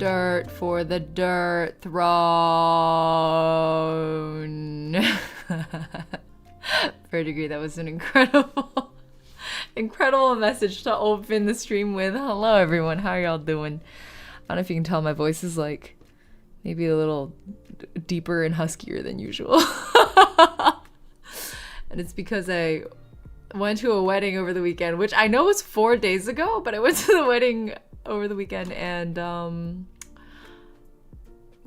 Dirt for the dirt throne. For a degree, that was an incredible message to open the stream with. Hello everyone, how are y'all doing? I don't know if you can tell my voice is like maybe a little deeper and huskier than usual. And it's because I went to a wedding over the weekend, which I know was 4 days ago, but I went to the wedding over the weekend, and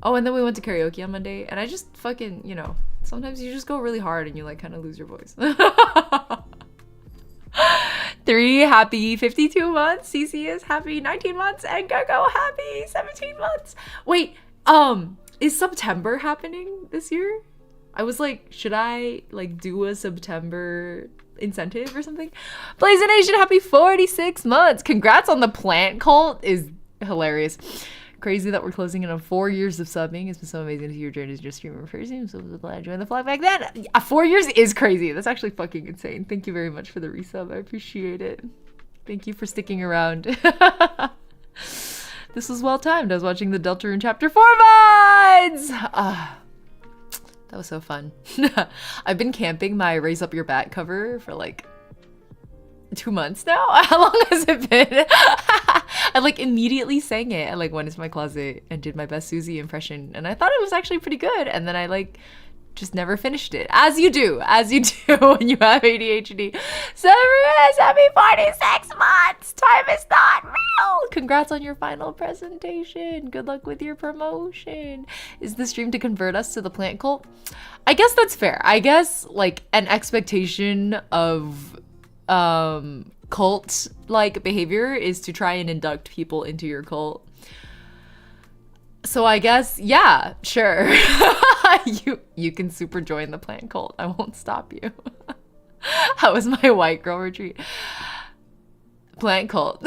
oh, and then we went to karaoke on Monday, and I just fucking, you know, sometimes you just go really hard and you like kind of lose your voice. 3 happy 52 months. CC is happy 19 months, and Gogo happy 17 months. Wait, is September happening this year? I was like, should I like do a September incentive or something? Blaze Nation, happy 46 months. Congrats on the plant cult is hilarious. Crazy that we're closing in on 4 years of subbing. It's been so amazing to see your journey as your streamer first. I'm so glad I joined the vlog back then. 4 years is crazy. That's actually fucking insane. Thank you very much for the resub. I appreciate it. Thank you for sticking around. This was well timed. I was watching the Deltarune Chapter 4 VODs. That was so fun. I've been camping my Raise Up Your Bat cover for like 2 months now. How long has it been? I like immediately sang it. I like went into my closet and did my best Susie impression, and I thought it was actually pretty good, and then I like just never finished it. As you do when you have ADHD. Severus, happy 46 months. Time is not real. Congrats on your final presentation. Good luck with your promotion. Is the stream to convert us to the plant cult? I guess that's fair. I guess like an expectation of cult like behavior is to try and induct people into your cult. So I guess, yeah, sure. you can super join the plant cult. I won't stop you. How was my white girl retreat? Plant cult.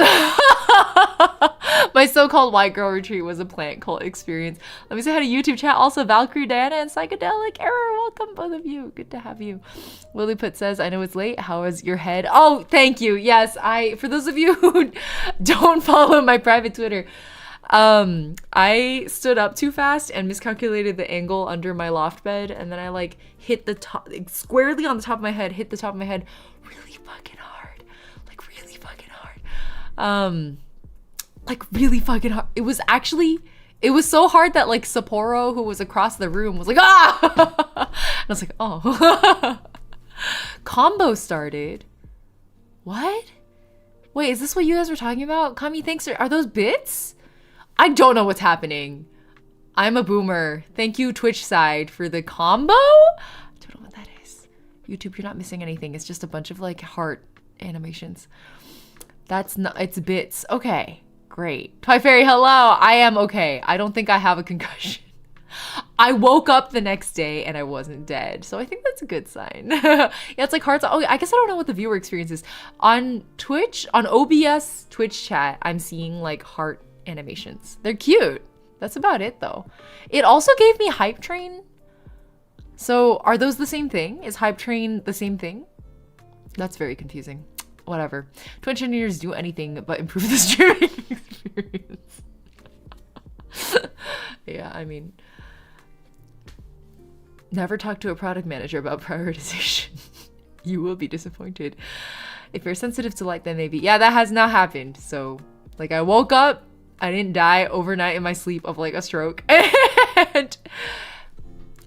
My so-called white girl retreat was a plant cult experience. Let me say hi to YouTube chat. Also, Valkyrie, Diana, and Psychedelic Error. Welcome, both of you. Good to have you. Lilliput says, I know it's late. How is your head? Oh, thank you. Yes, for those of you who don't follow my private Twitter, I stood up too fast and miscalculated the angle under my loft bed, and then I like hit the top, like, squarely on the top of my head, hit the top of my head really fucking hard. Like really fucking hard. Like really fucking hard. It was so hard that like Sapporo, who was across the room, was like, ah! And I was like, oh. Combo started. What? Wait, is this what you guys were talking about? Kami, thanks. Are those bits? I don't know what's happening. I'm a boomer. Thank you, Twitch side, for the combo. I don't know what that is. YouTube, you're not missing anything. It's just a bunch of like heart animations. That's not, it's bits. Okay, great. Toy Fairy, hello. I am okay. I don't think I have a concussion. I woke up the next day and I wasn't dead. So I think that's a good sign. Yeah, it's like hearts. Oh, I guess I don't know what the viewer experience is. On Twitch, on OBS Twitch chat, I'm seeing like heart animations. They're cute. That's about it though. It also gave me Hype Train. So are those the same thing? Is Hype Train the same thing? That's very confusing. Whatever. Twitch engineers do anything but improve the streaming experience. Yeah, I mean, never talk to a product manager about prioritization. You will be disappointed. If you're sensitive to light, then maybe. Yeah, that has not happened. So like I woke up, I didn't die overnight in my sleep of like a stroke, and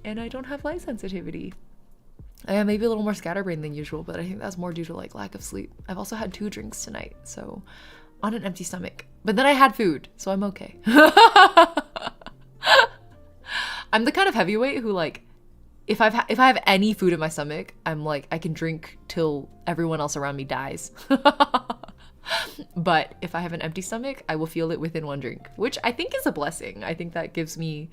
I don't have light sensitivity. I am maybe a little more scatterbrained than usual, but I think that's more due to like lack of sleep. I've also had 2 drinks tonight, so on an empty stomach. But then I had food, so I'm okay. I'm the kind of heavyweight who like, if I have any food in my stomach, I'm like, I can drink till everyone else around me dies. But if I have an empty stomach, I will feel it within 1 drink, which I think is a blessing. I think that gives me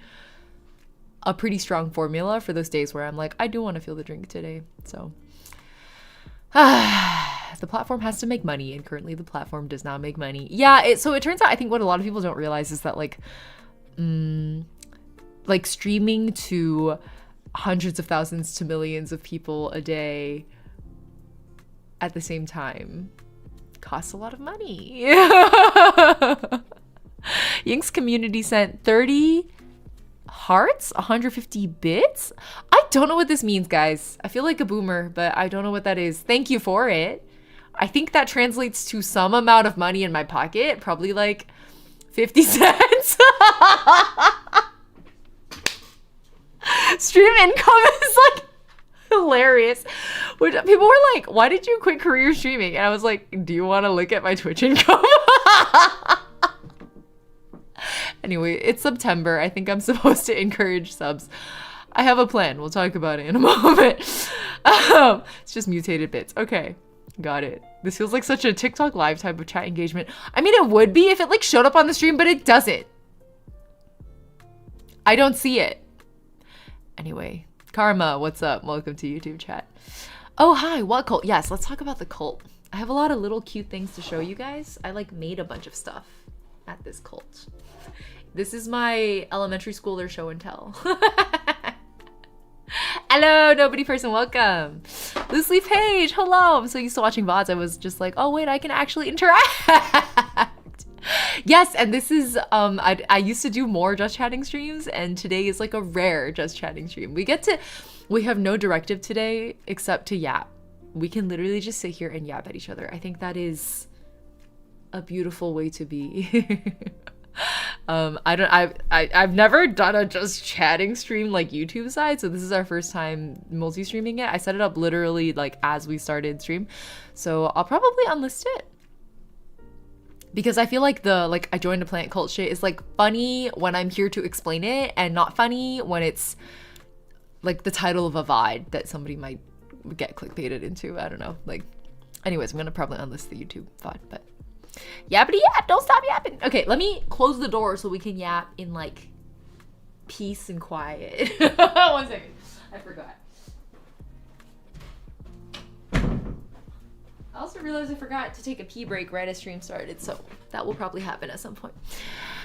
a pretty strong formula for those days where I'm like, I do want to feel the drink today. So the platform has to make money, and currently the platform does not make money. Yeah, so it turns out, I think what a lot of people don't realize is that like streaming to hundreds of thousands to millions of people a day at the same time costs a lot of money. Ying's community sent 30 hearts, 150 bits. I don't know what this means, guys. I feel like a boomer, but I don't know what that is. Thank you for it. I think that translates to some amount of money in my pocket, probably like 50 cents. Stream income is like hilarious. People were like, why did you quit career streaming? And I was like, do you want to look at my Twitch income? Anyway, it's September. I think I'm supposed to encourage subs. I have a plan. We'll talk about it in a moment. It's just mutated bits. Okay, got it. This feels like such a TikTok live type of chat engagement. I mean, it would be if it like showed up on the stream, but it doesn't. I don't see it. Anyway, Karma, what's up? Welcome to YouTube chat. Oh, hi, what cult? Yes, let's talk about the cult. I have a lot of little cute things to show you guys. I like made a bunch of stuff at this cult. This is my elementary schooler show and tell. Hello, nobody person, welcome. Loose Leaf Page, hello. I'm so used to watching VODs. I was just like, oh wait, I can actually interact. Yes, and this is, I used to do more just chatting streams, and today is like a rare just chatting stream. We have no directive today except to yap. We can literally just sit here and yap at each other. I think that is a beautiful way to be. I've never done a just chatting stream like YouTube side, so this is our first time multi-streaming it. I set it up literally like as we started stream, so I'll probably unlist it because I feel like I joined a plant cult shit is like funny when I'm here to explain it and not funny when it's like the title of a VOD that somebody might get clickbaited into. I don't know. Like, anyways, I'm gonna probably unlist the YouTube VOD, but yappity yap, don't stop yapping. Okay, let me close the door so we can yap in like peace and quiet. 1 second, I forgot. I also realized I forgot to take a pee break right as stream started, so that will probably happen at some point.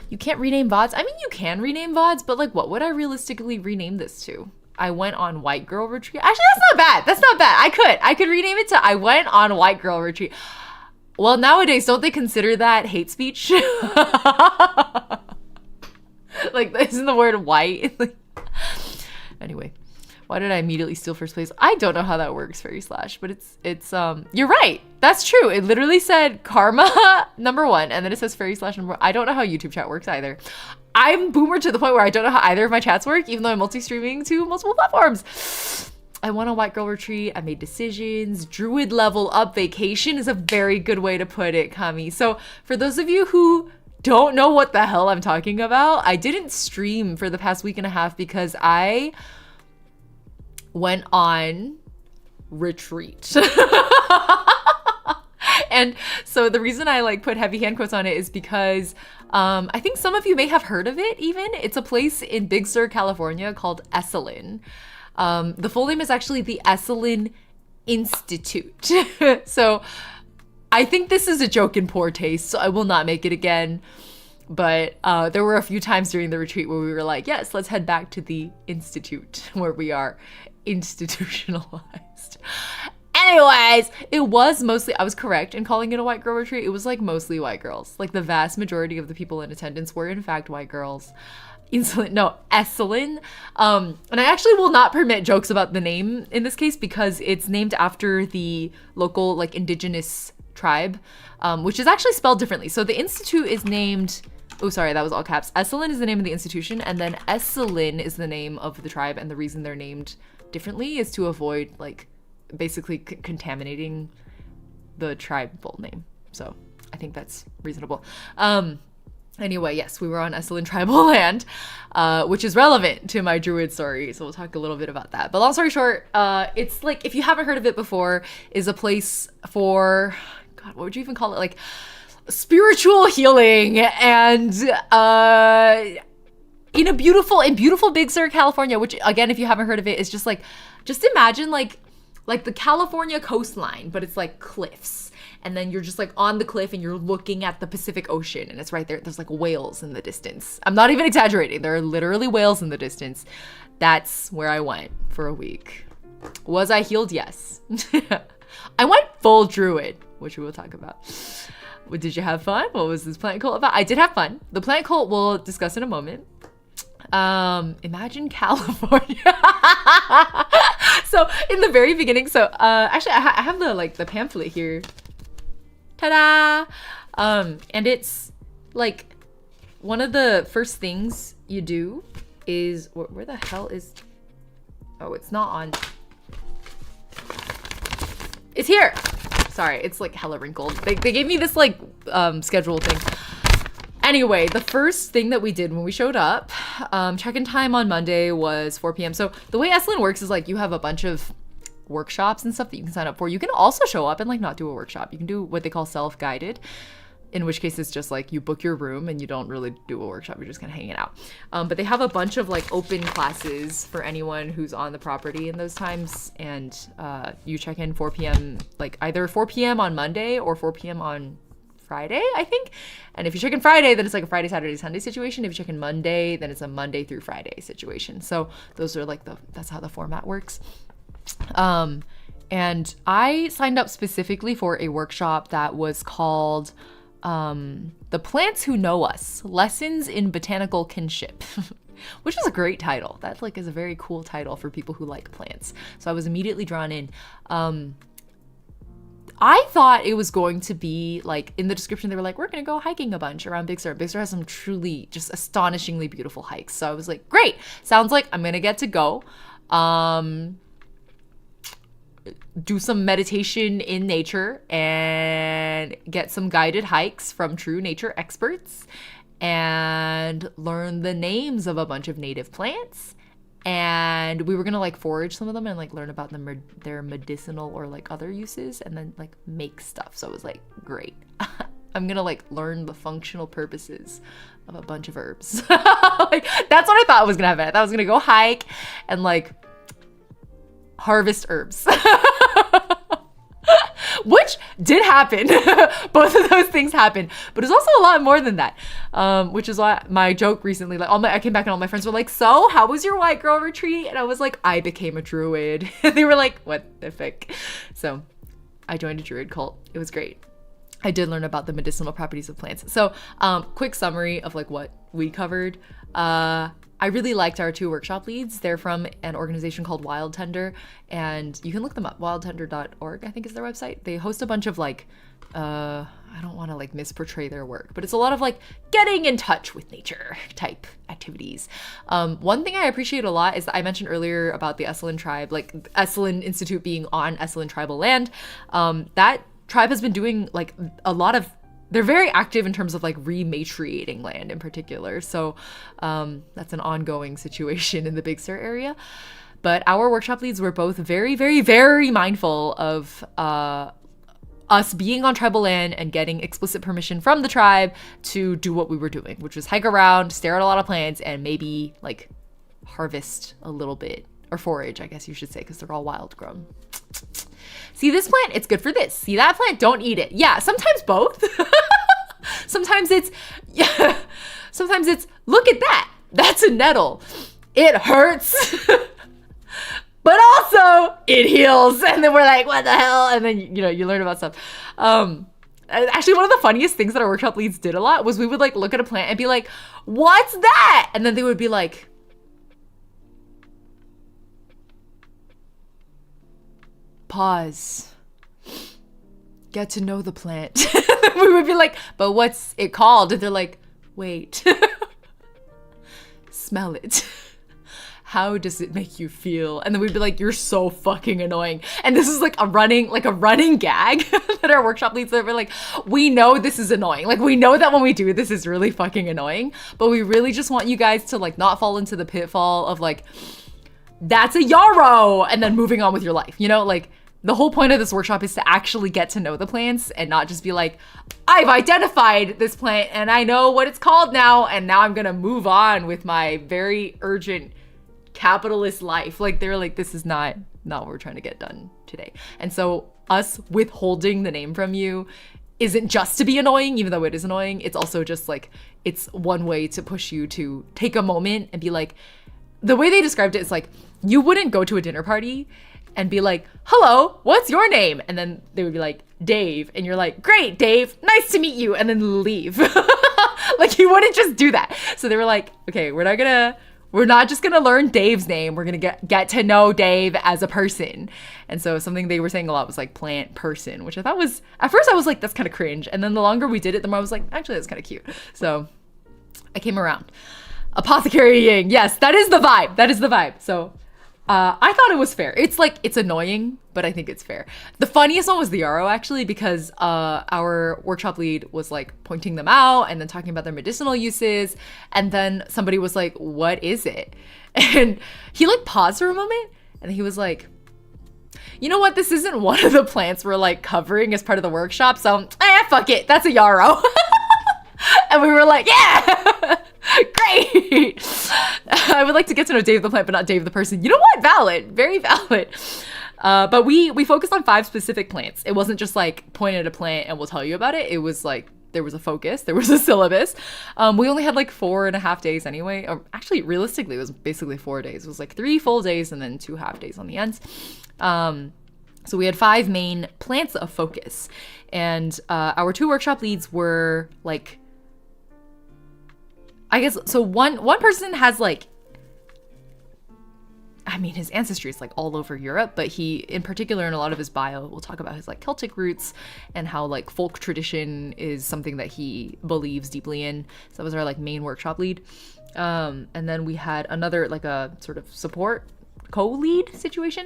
You can't rename VODs? I mean, you can rename VODs, but like what would I realistically rename this to? I went on white girl retreat. Actually, that's not bad. That's not bad. I could rename it to I went on white girl retreat. Well, nowadays, don't they consider that hate speech? Like, isn't the word white? Anyway, why did I immediately steal first place? I don't know how that works, Fairy Slash, but it's you're right. That's true. It literally said Karma #1, and then it says Fairy Slash #1. I don't know how YouTube chat works either. I'm boomer to the point where I don't know how either of my chats work, even though I'm multi-streaming to multiple platforms. I went on white girl retreat. I made decisions. Druid level up vacation is a very good way to put it, Kami. So for those of you who don't know what the hell I'm talking about, I didn't stream for the past week and a half because I went on retreat. And so the reason I like put heavy hand quotes on it is because I think some of you may have heard of it even. It's a place in Big Sur, California called Esalen. The full name is actually the Esalen Institute. So I think this is a joke in poor taste, so I will not make it again. But there were a few times during the retreat where we were like, yes, let's head back to the institute where we are institutionalized. Anyways, it was mostly, I was correct in calling it a white girl retreat. It was like mostly white girls. Like the vast majority of the people in attendance were in fact white girls. Esalen. And I actually will not permit jokes about the name in this case because it's named after the local like indigenous tribe, which is actually spelled differently. So the institute is named, oh sorry, that was all caps. Esalen is the name of the institution, and then Esalen is the name of the tribe, and the reason they're named differently is to avoid like basically contaminating the tribal name. So I think that's reasonable. Anyway, yes, we were on Esalen tribal land, which is relevant to my druid story, so we'll talk a little bit about that. But long story short, it's like, if you haven't heard of it before, is a place for, God, what would you even call it? Like spiritual healing and in beautiful Big Sur, California, which again, if you haven't heard of it, is just like, just imagine like the California coastline, but it's like cliffs. And then you're just like on the cliff and you're looking at the Pacific Ocean and it's right there. There's like whales in the distance. I'm not even exaggerating. There are literally whales in the distance. That's where I went for a week. Was I healed? Yes. I went full druid, which we will talk about. Did you have fun? What was this plant cult about? I did have fun. The plant cult we'll discuss in a moment. Imagine California. So in the very beginning, so actually I have the pamphlet here. Ta-da! And it's like one of the first things you do is where the hell is, oh, it's not on, it's here. Sorry, it's like hella wrinkled. They gave me this like schedule thing. Anyway, the first thing that we did when we showed up, check-in time on Monday was 4 p.m. So the way Esalen works is like you have a bunch of workshops and stuff that you can sign up for. You can also show up and like not do a workshop. You can do what they call self-guided, in which case it's just like you book your room and you don't really do a workshop. You're just kind of hanging out. But they have a bunch of like open classes for anyone who's on the property in those times. And you check in 4 p.m. like either 4 p.m. on Monday or 4 p.m. on Friday, I think. And if you check in Friday, then it's like a Friday, Saturday, Sunday situation. If you check in Monday, then it's a Monday through Friday situation. So those are like that's how the format works. And I signed up specifically for a workshop that was called The Plants Who Know Us, Lessons in Botanical Kinship, which is a great title. That like is a very cool title for people who like plants. So I was immediately drawn in. I thought it was going to be like in the description, they were like, we're going to go hiking a bunch around Big Sur. Big Sur has some truly just astonishingly beautiful hikes. So I was like, great. Sounds like I'm going to get to go. Do some meditation in nature and get some guided hikes from true nature experts and learn the names of a bunch of native plants. And we were gonna like forage some of them and like learn about them, their medicinal or like other uses, and then like make stuff. So it was like, great. I'm gonna like learn the functional purposes of a bunch of herbs. Like that's what I thought was gonna happen. I thought I was gonna go hike and like harvest herbs. Which did happen. Both of those things happened, but it's also a lot more than that, which is why my joke recently, like I came back and all my friends were like, so how was your white girl retreat? And I was like, I became a druid. They were like, what the fuck? So I joined a druid cult. It was great. I did learn about the medicinal properties of plants. So quick summary of like what we covered. I really liked our 2 workshop leads. They're from an organization called Wild Tender, and you can look them up. wildtender.org, I think is their website. They host a bunch of like, I don't want to like misportray their work, but it's a lot of like getting in touch with nature type activities. One thing I appreciate a lot is that I mentioned earlier about the Esalen tribe, like Esalen Institute being on Esalen tribal land. That tribe has been doing like a lot of, they're very active in terms of like rematriating land in particular. So that's an ongoing situation in the Big Sur area. But our workshop leads were both very, very, very mindful of us being on tribal land and getting explicit permission from the tribe to do what we were doing, which was hike around, stare at a lot of plants, and maybe like harvest a little bit, or forage, I guess you should say, because they're all wild grown. See this plant? It's good for this. See that plant? Don't eat it. Yeah, sometimes both. Sometimes it's, yeah. Sometimes it's, look at that. That's a nettle. It hurts, but also it heals. And then we're like, what the hell? And then, you know, you learn about stuff. Actually, one of the funniest things that our workshop leads did a lot was we would like look at a plant and be like, what's that? And then they would be like, pause, get to know the plant. We would be like, but what's it called? And they're like, wait, smell it. How does it make you feel? And then we'd be like, you're so fucking annoying. And this is like a running gag that our workshop leads, that we're like, we know this is annoying. Like we know that when we do this is really fucking annoying, but we really just want you guys to like not fall into the pitfall of like, that's a yarrow, and then moving on with your life. You know, like the whole point of this workshop is to actually get to know the plants and not just be like, I've identified this plant and I know what it's called now, and now I'm gonna move on with my very urgent capitalist life. Like they're like, this is not what we're trying to get done today. And so us withholding the name from you isn't just to be annoying, even though it is annoying. It's also just like, it's one way to push you to take a moment and be like, the way they described it is like, you wouldn't go to a dinner party and be like, hello, what's your name? And then they would be like, Dave. And you're like, great, Dave, nice to meet you. And then leave. Like, you wouldn't just do that. So they were like, okay, we're not just gonna learn Dave's name. We're gonna get to know Dave as a person. And so something they were saying a lot was like plant person, which I thought was, at first I was like, that's kind of cringe. And then the longer we did it, the more I was like, actually, that's kind of cute. So I came around. Apothecary Ying. Yes, that is the vibe. That is the vibe. So I thought it was fair. It's like, it's annoying, but I think it's fair. The funniest one was the Yarrow, actually, because our workshop lead was like pointing them out and then talking about their medicinal uses. And then somebody was like, what is it? And he like paused for a moment and he was like, you know what? This isn't one of the plants we're like covering as part of the workshop. So fuck it. That's a Yarrow. And we were like, yeah, great. I would like to get to know Dave the plant, but not Dave the person. You know what? Valid, very valid. But we focused on 5 specific plants. It wasn't just like point at a plant and we'll tell you about it. It was like, there was a focus, there was a syllabus. We only had like 4.5 days anyway. Or actually, realistically, it was basically 4 days. It was like 3 full days and then 2 half days on the ends. So we had 5 main plants of focus. And our 2 workshop leads were like, I guess, so one person has like, I mean, his ancestry is like all over Europe, but he, in particular, in a lot of his bio, will talk about his like Celtic roots and how like folk tradition is something that he believes deeply in. So that was our like main workshop lead. And then we had another like a sort of support co-lead situation,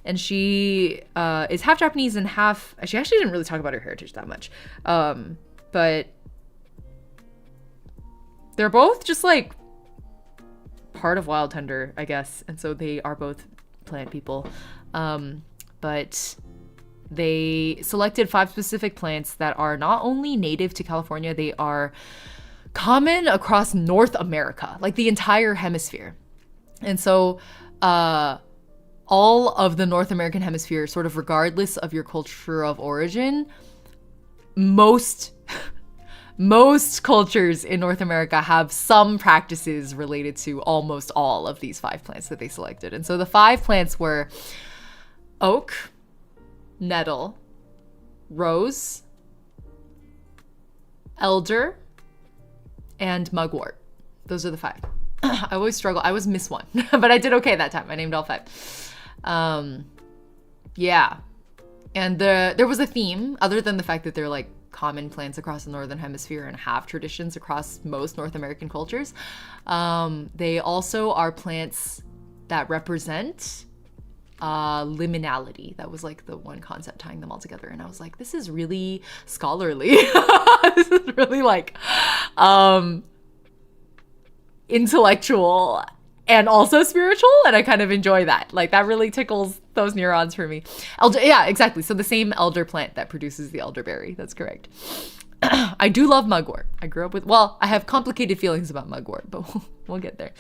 and she is half Japanese and half, she actually didn't really talk about her heritage that much, but they're both just like part of Wild Tender, I guess, and so they are both plant people, but they selected 5 specific plants that are not only native to California, they are common across North America, like the entire hemisphere. And so all of the North American hemisphere, sort of regardless of your culture of origin, most cultures in North America have some practices related to almost all of these 5 plants that they selected. And so the 5 plants were oak, nettle, rose, elder, and mugwort. Those are the 5. I always struggle. I always miss one, but I did okay that time. I named all 5. Yeah. And there was a theme, other than the fact that they're like common plants across the Northern Hemisphere and have traditions across most North American cultures. They also are plants that represent liminality. That was like the one concept tying them all together. And I was like, this is really scholarly. This is really like intellectual and also spiritual, and I kind of enjoy that. Like, that really tickles those neurons for me. Elder, yeah, exactly. So the same elder plant that produces the elderberry. That's correct. I do love mugwort. I grew up with, well, I have complicated feelings about mugwort, but we'll get there.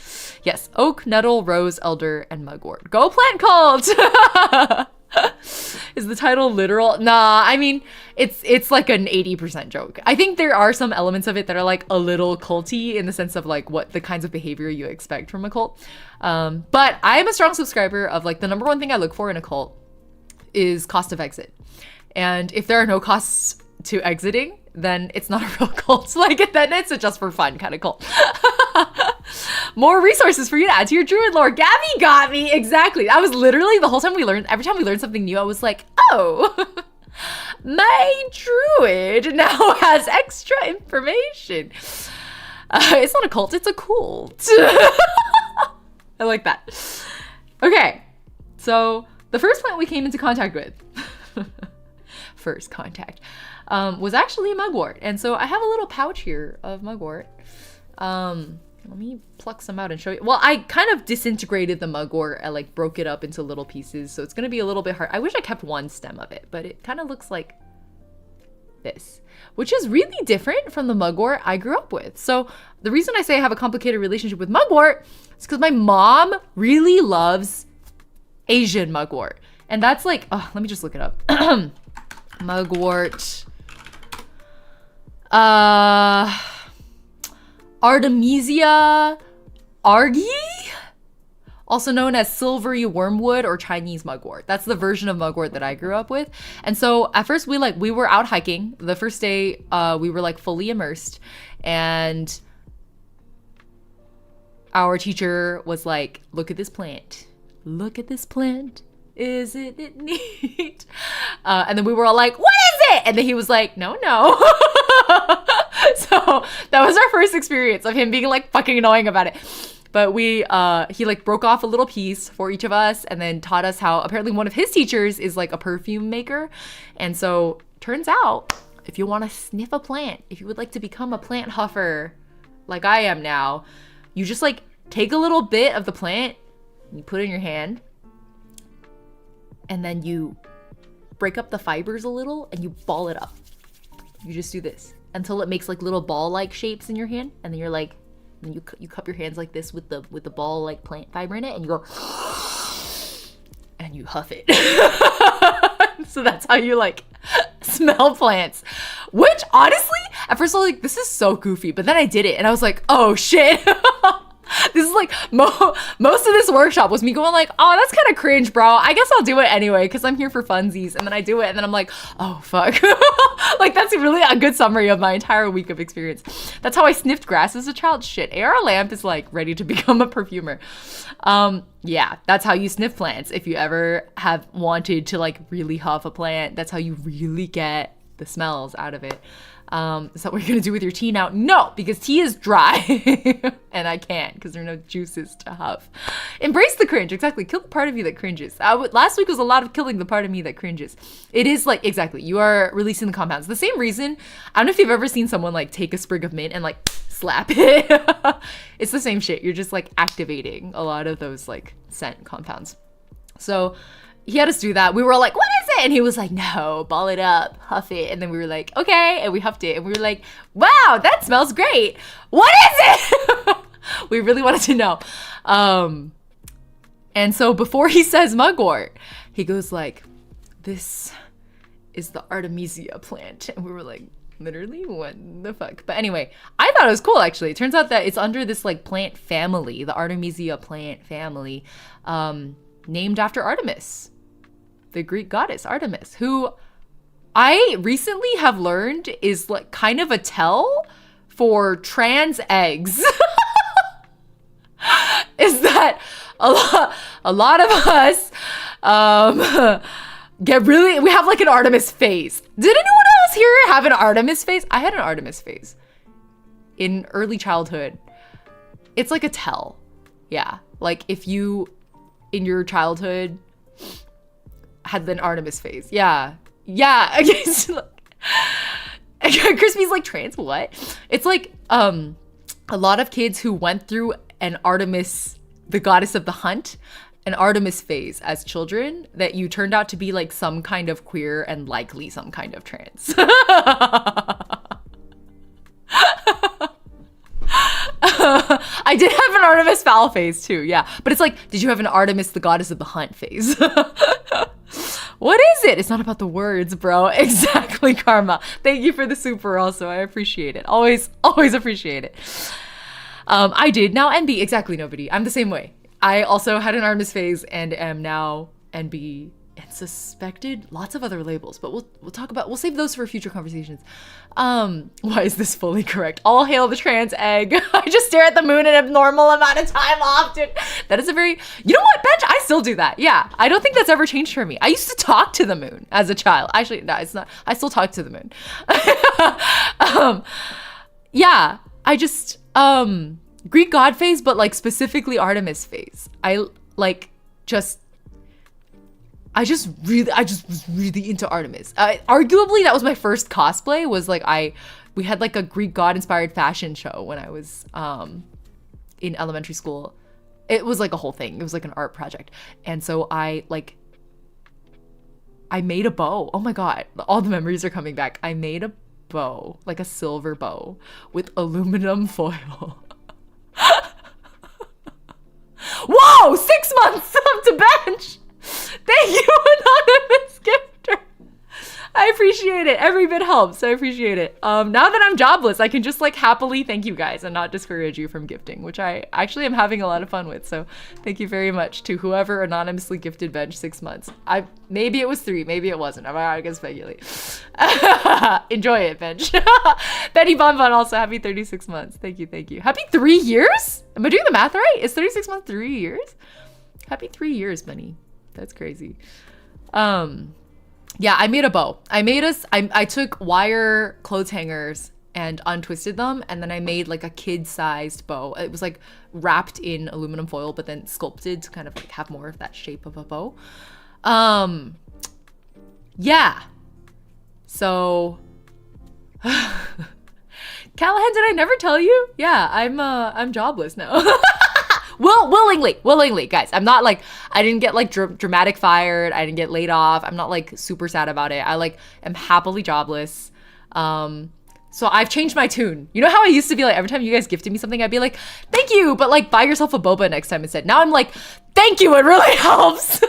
Yes, oak, nettle, rose, elder, and mugwort. Go plant cult! Is the title literal? Nah, I mean, it's like an 80% joke. I think there are some elements of it that are like a little culty in the sense of like what the kinds of behavior you expect from a cult. But I am a strong subscriber of like the number one thing I look for in a cult is cost of exit. And if there are no costs to exiting, then it's not a real cult. Like, then it's a just for fun kind of cult. More resources for you to add to your druid lore. Gabby got me. Exactly. I was literally, the whole time every time we learned something new, I was like, oh, my druid now has extra information. It's not a cult, it's a cult. I like that. Okay, so the first plant we came into contact with, first contact, was actually mugwort. And so I have a little pouch here of mugwort. Let me pluck some out and show you. Well, I kind of disintegrated the mugwort. I like broke it up into little pieces, so it's gonna be a little bit hard. I wish I kept one stem of it, but it kind of looks like this, which is really different from the mugwort I grew up with. So the reason I say I have a complicated relationship with mugwort is because my mom really loves Asian mugwort. And that's like, oh, let me just look it up. Mugwort. Artemisia argyri? also known as silvery wormwood or Chinese mugwort. That's the version of mugwort that I grew up with. And so at first we were out hiking. The first day we were like fully immersed, and our teacher was like, look at this plant. Look at this plant. Isn't it neat? And then we were all like, what is it? And then he was like, no. So that was our first experience of him being like fucking annoying about it. But he like broke off a little piece for each of us and then taught us how apparently one of his teachers is like a perfume maker. And so turns out if you want to sniff a plant, if you would like to become a plant huffer like I am now, you just like take a little bit of the plant, you put it in your hand, and then you break up the fibers a little and you ball it up. You just do this until it makes like little ball-like shapes in your hand, and then you're like, and you cup your hands like this with the ball-like plant fiber in it, and you go, and you huff it. So that's how you like smell plants. Which honestly, at first I was like, this is so goofy, but then I did it and I was like, oh shit. This is like most of this workshop was me going like, oh, that's kind of cringe, bro. I guess I'll do it anyway because I'm here for funsies. And then I do it and then I'm like, oh fuck. Like that's really a good summary of my entire week of experience. That's how I sniffed grass as a child. Shit, AR Lamp is like ready to become a perfumer. Yeah, that's how you sniff plants. If you ever have wanted to like really huff a plant, that's how you really get the smells out of it. Is that what you're gonna do with your tea now? No, because tea is dry and I can't because there are no juices to huff. Embrace the cringe, exactly. Kill the part of you that cringes. Last week was a lot of killing the part of me that cringes. It is like, exactly, you are releasing the compounds. The same reason, I don't know if you've ever seen someone like take a sprig of mint and like slap it. It's the same shit. You're just like activating a lot of those like scent compounds. So he had us do that. We were all like, what is it? And he was like, no, ball it up, huff it. And then we were like, okay. And we huffed it. And we were like, wow, that smells great. What is it? We really wanted to know. And so before he says mugwort, he goes like, this is the Artemisia plant. And we were like, literally, what the fuck? But anyway, I thought it was cool actually. It turns out that it's under this like plant family, the Artemisia plant family, named after Artemis, the Greek goddess Artemis, who I recently have learned is like kind of a tell for trans eggs. Is that a lot of us we have like an Artemis phase. Did anyone else here have an Artemis phase? I had an Artemis phase in early childhood. It's like a tell. Yeah, like if you in your childhood had an Artemis phase. Yeah. Crispy's like, trans what? It's like a lot of kids who went through an Artemis, the goddess of the hunt, an Artemis phase as children, that you turned out to be like some kind of queer and likely some kind of trans. I did have an Artemis foul phase too, yeah. But it's like, did you have an Artemis, the goddess of the hunt phase? What is it? It's not about the words, bro. Exactly, Karma. Thank you for the super also. I appreciate it. Always appreciate it. I did. Now NB. Exactly, nobody. I'm the same way. I also had an Artemis phase and am now NB and suspected lots of other labels, but we'll save those for future conversations. Why is this fully correct? All hail the trans egg. I just stare at the moon an abnormal amount of time often. That is a very, you know what, Benj? I still do that. Yeah, I don't think that's ever changed for me. I used to talk to the moon as a child. Actually, no, it's not. I still talk to the moon. Yeah, I just, Greek god phase, but like specifically Artemis phase. I just was really into Artemis. Arguably, that was my first cosplay. Was like we had like a Greek god inspired fashion show when I was in elementary school. It was like a whole thing. It was like an art project, and so I made a bow. Oh my god, all the memories are coming back. I made a bow, like a silver bow with aluminum foil. Whoa! 6 months up to bench. Thank you, anonymous gifter. I appreciate it. Every bit helps. I appreciate it. Now that I'm jobless, I can just like happily thank you guys and not discourage you from gifting, which I actually am having a lot of fun with. So thank you very much to whoever anonymously gifted Benj 6 months. Maybe it was 3, maybe it wasn't. I'm not gonna speculate. Enjoy it, Benj. Betty Bonbon also happy 36 months. Thank you, thank you. Happy 3 years? Am I doing the math right? Is 36 months 3 years? Happy 3 years, Benny. That's crazy. Yeah, I made a bow. I took wire clothes hangers and untwisted them, and then I made like a kid-sized bow. It was like wrapped in aluminum foil, but then sculpted to kind of like have more of that shape of a bow. Yeah. So Callahan, did I never tell you? Yeah, I'm jobless now. Well, willingly, guys. I'm not like, I didn't get like dramatic fired. I didn't get laid off. I'm not like super sad about it. I like am happily jobless. So I've changed my tune. You know how I used to be like, every time you guys gifted me something, I'd be like, thank you, but like buy yourself a boba next time instead. Now I'm like, thank you, it really helps.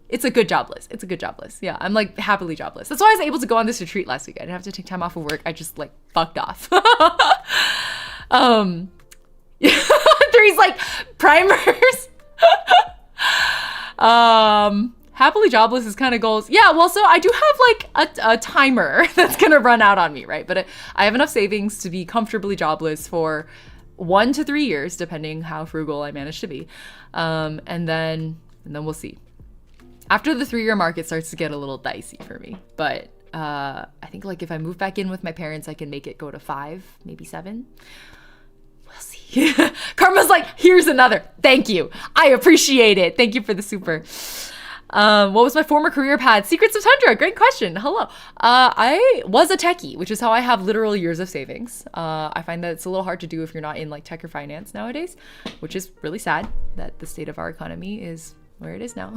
It's a good jobless. It's a good jobless. Yeah, I'm like happily jobless. That's why I was able to go on this retreat last week. I didn't have to take time off of work. I just like fucked off. Three's like primers. Happily jobless is kind of goals. Yeah, well, so I do have like a timer that's gonna run out on me, right? But I have enough savings to be comfortably jobless for 1 to 3 years, depending how frugal I manage to be. And then we'll see. After the 3-year mark, it starts to get a little dicey for me. But I think like if I move back in with my parents, I can make it go to 5, maybe 7. We'll see. Karma's like, here's another. Thank you. I appreciate it. Thank you for the super. What was my former career path? Secrets of Tundra. Great question. Hello. I was a techie, which is how I have literal years of savings. I find that it's a little hard to do if you're not in like tech or finance nowadays, which is really sad that the state of our economy is where it is now.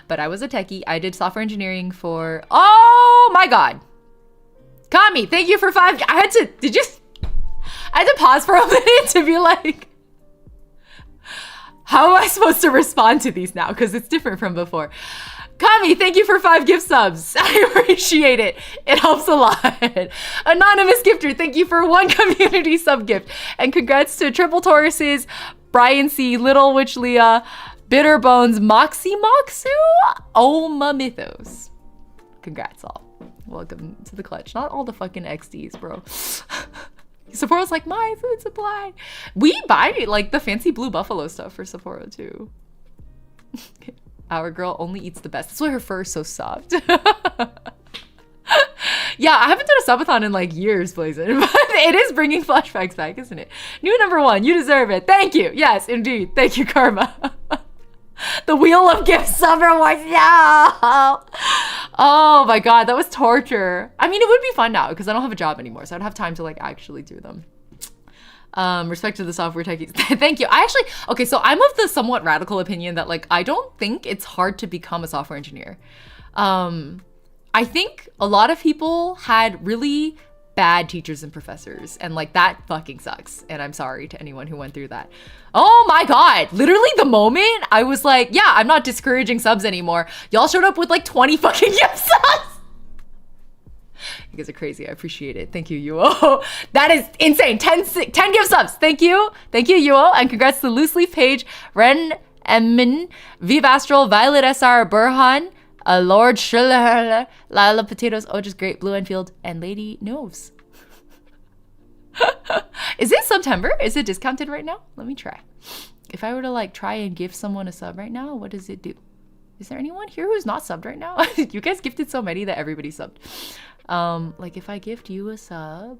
But I was a techie. I did software engineering for, oh my God. Kami, thank you for 5. I had to pause for a minute to be like, how am I supposed to respond to these now? Because it's different from before. Kami, thank you for 5 gift subs. I appreciate it. It helps a lot. Anonymous gifter, thank you for 1 community sub gift. And congrats to Triple Tauruses, Brian C, Little Witch Leah, Bitter Bones, Moxie Moxu, Oma Mythos. Congrats all. Welcome to the clutch. Not all the fucking XDs, bro. Sapporo's like, my food supply. We buy like the fancy blue buffalo stuff for Sapporo too. Our girl only eats the best. That's why her fur is so soft. Yeah, I haven't done a subathon in like years, Blazin', but it is bringing flashbacks back, isn't it? New number 1, you deserve it. Thank you. Yes, indeed. Thank you, Karma. The wheel of gifts, Summer was no. Oh my God, that was torture. I mean, it would be fun now because I don't have a job anymore, so I'd have time to like actually do them. Respect to the software techies. Thank you. Okay, so I'm of the somewhat radical opinion that like, I don't think it's hard to become a software engineer. I think a lot of people had really bad teachers and professors, and like that fucking sucks. And I'm sorry to anyone who went through that. Oh my God, literally the moment I was like, yeah, I'm not discouraging subs anymore, y'all showed up with like 20 fucking gift subs. You guys are crazy. I appreciate it. Thank you, Yuo. That is insane. 10 gift subs. Thank you, Yuo, and congrats to Loose Leaf Page, Ren Emin, Viv Astral, Violet SR, Burhan, Lord Shriller, Lila Potatoes, Oh Just Great, Blue Enfield, and Lady Noves. Is it September? Is it discounted right now? Let me try. If I were to like try and give someone a sub right now, what does it do? Is there anyone here who's not subbed right now? You guys gifted so many that everybody subbed. Like if I gift you a sub.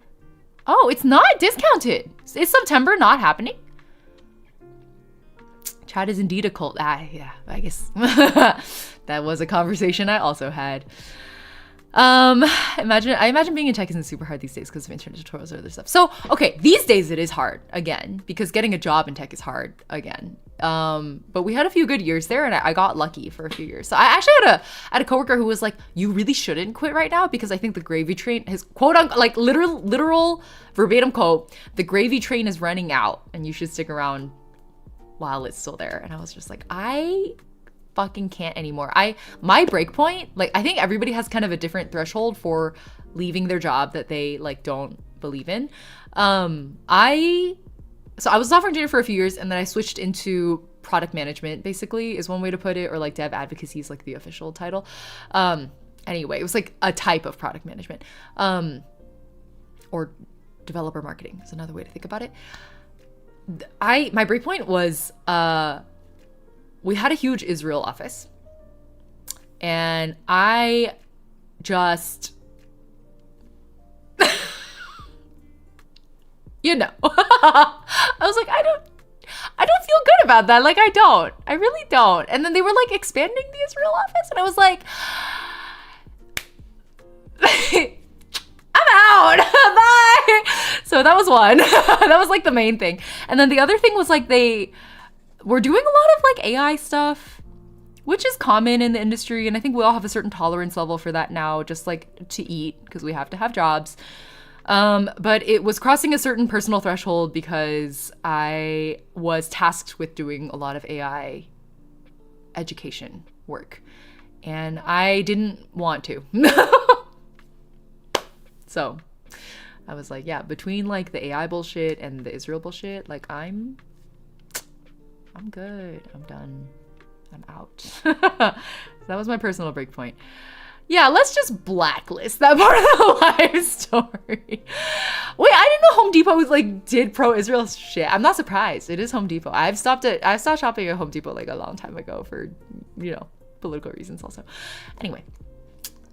Oh, it's not discounted. Is September not happening? Chat is indeed a cult. Yeah, I guess. That was a conversation I also had. I imagine being in tech isn't super hard these days because of internet tutorials or other stuff. So, okay, these days it is hard again because getting a job in tech is hard again. But we had a few good years there and I got lucky for a few years. So I actually had a coworker who was like, you really shouldn't quit right now because I think the gravy train has quote unquote, like literal verbatim quote, the gravy train is running out and you should stick around while it's still there. And I was just like, I fucking can't anymore. My break point, like I think everybody has kind of a different threshold for leaving their job that they like don't believe in. So I was a software engineer for a few years, and then I switched into product management, basically, is one way to put it, or like dev advocacy is like the official title. Anyway, it was like a type of product management, or developer marketing is another way to think about it. My breakpoint was, we had a huge Israel office, and I just, you know, I was like, I don't feel good about that. Like, I really don't. And then they were like expanding the Israel office, and I was like, I'm out. Bye. So that was one. That was like the main thing. And then the other thing was like they were doing a lot of like AI stuff, which is common in the industry. And I think we all have a certain tolerance level for that now, just like to eat, because we have to have jobs. But it was crossing a certain personal threshold because I was tasked with doing a lot of AI education work, and I didn't want to. So I was like, yeah, between like the AI bullshit and the Israel bullshit, like I'm good. I'm done. I'm out. That was my personal break point. Yeah, let's just blacklist that part of the life story. Wait, I didn't know Home Depot was like did pro-Israel shit. I'm not surprised. It is Home Depot. I've stopped shopping at Home Depot like a long time ago for, you know, political reasons also. Anyway,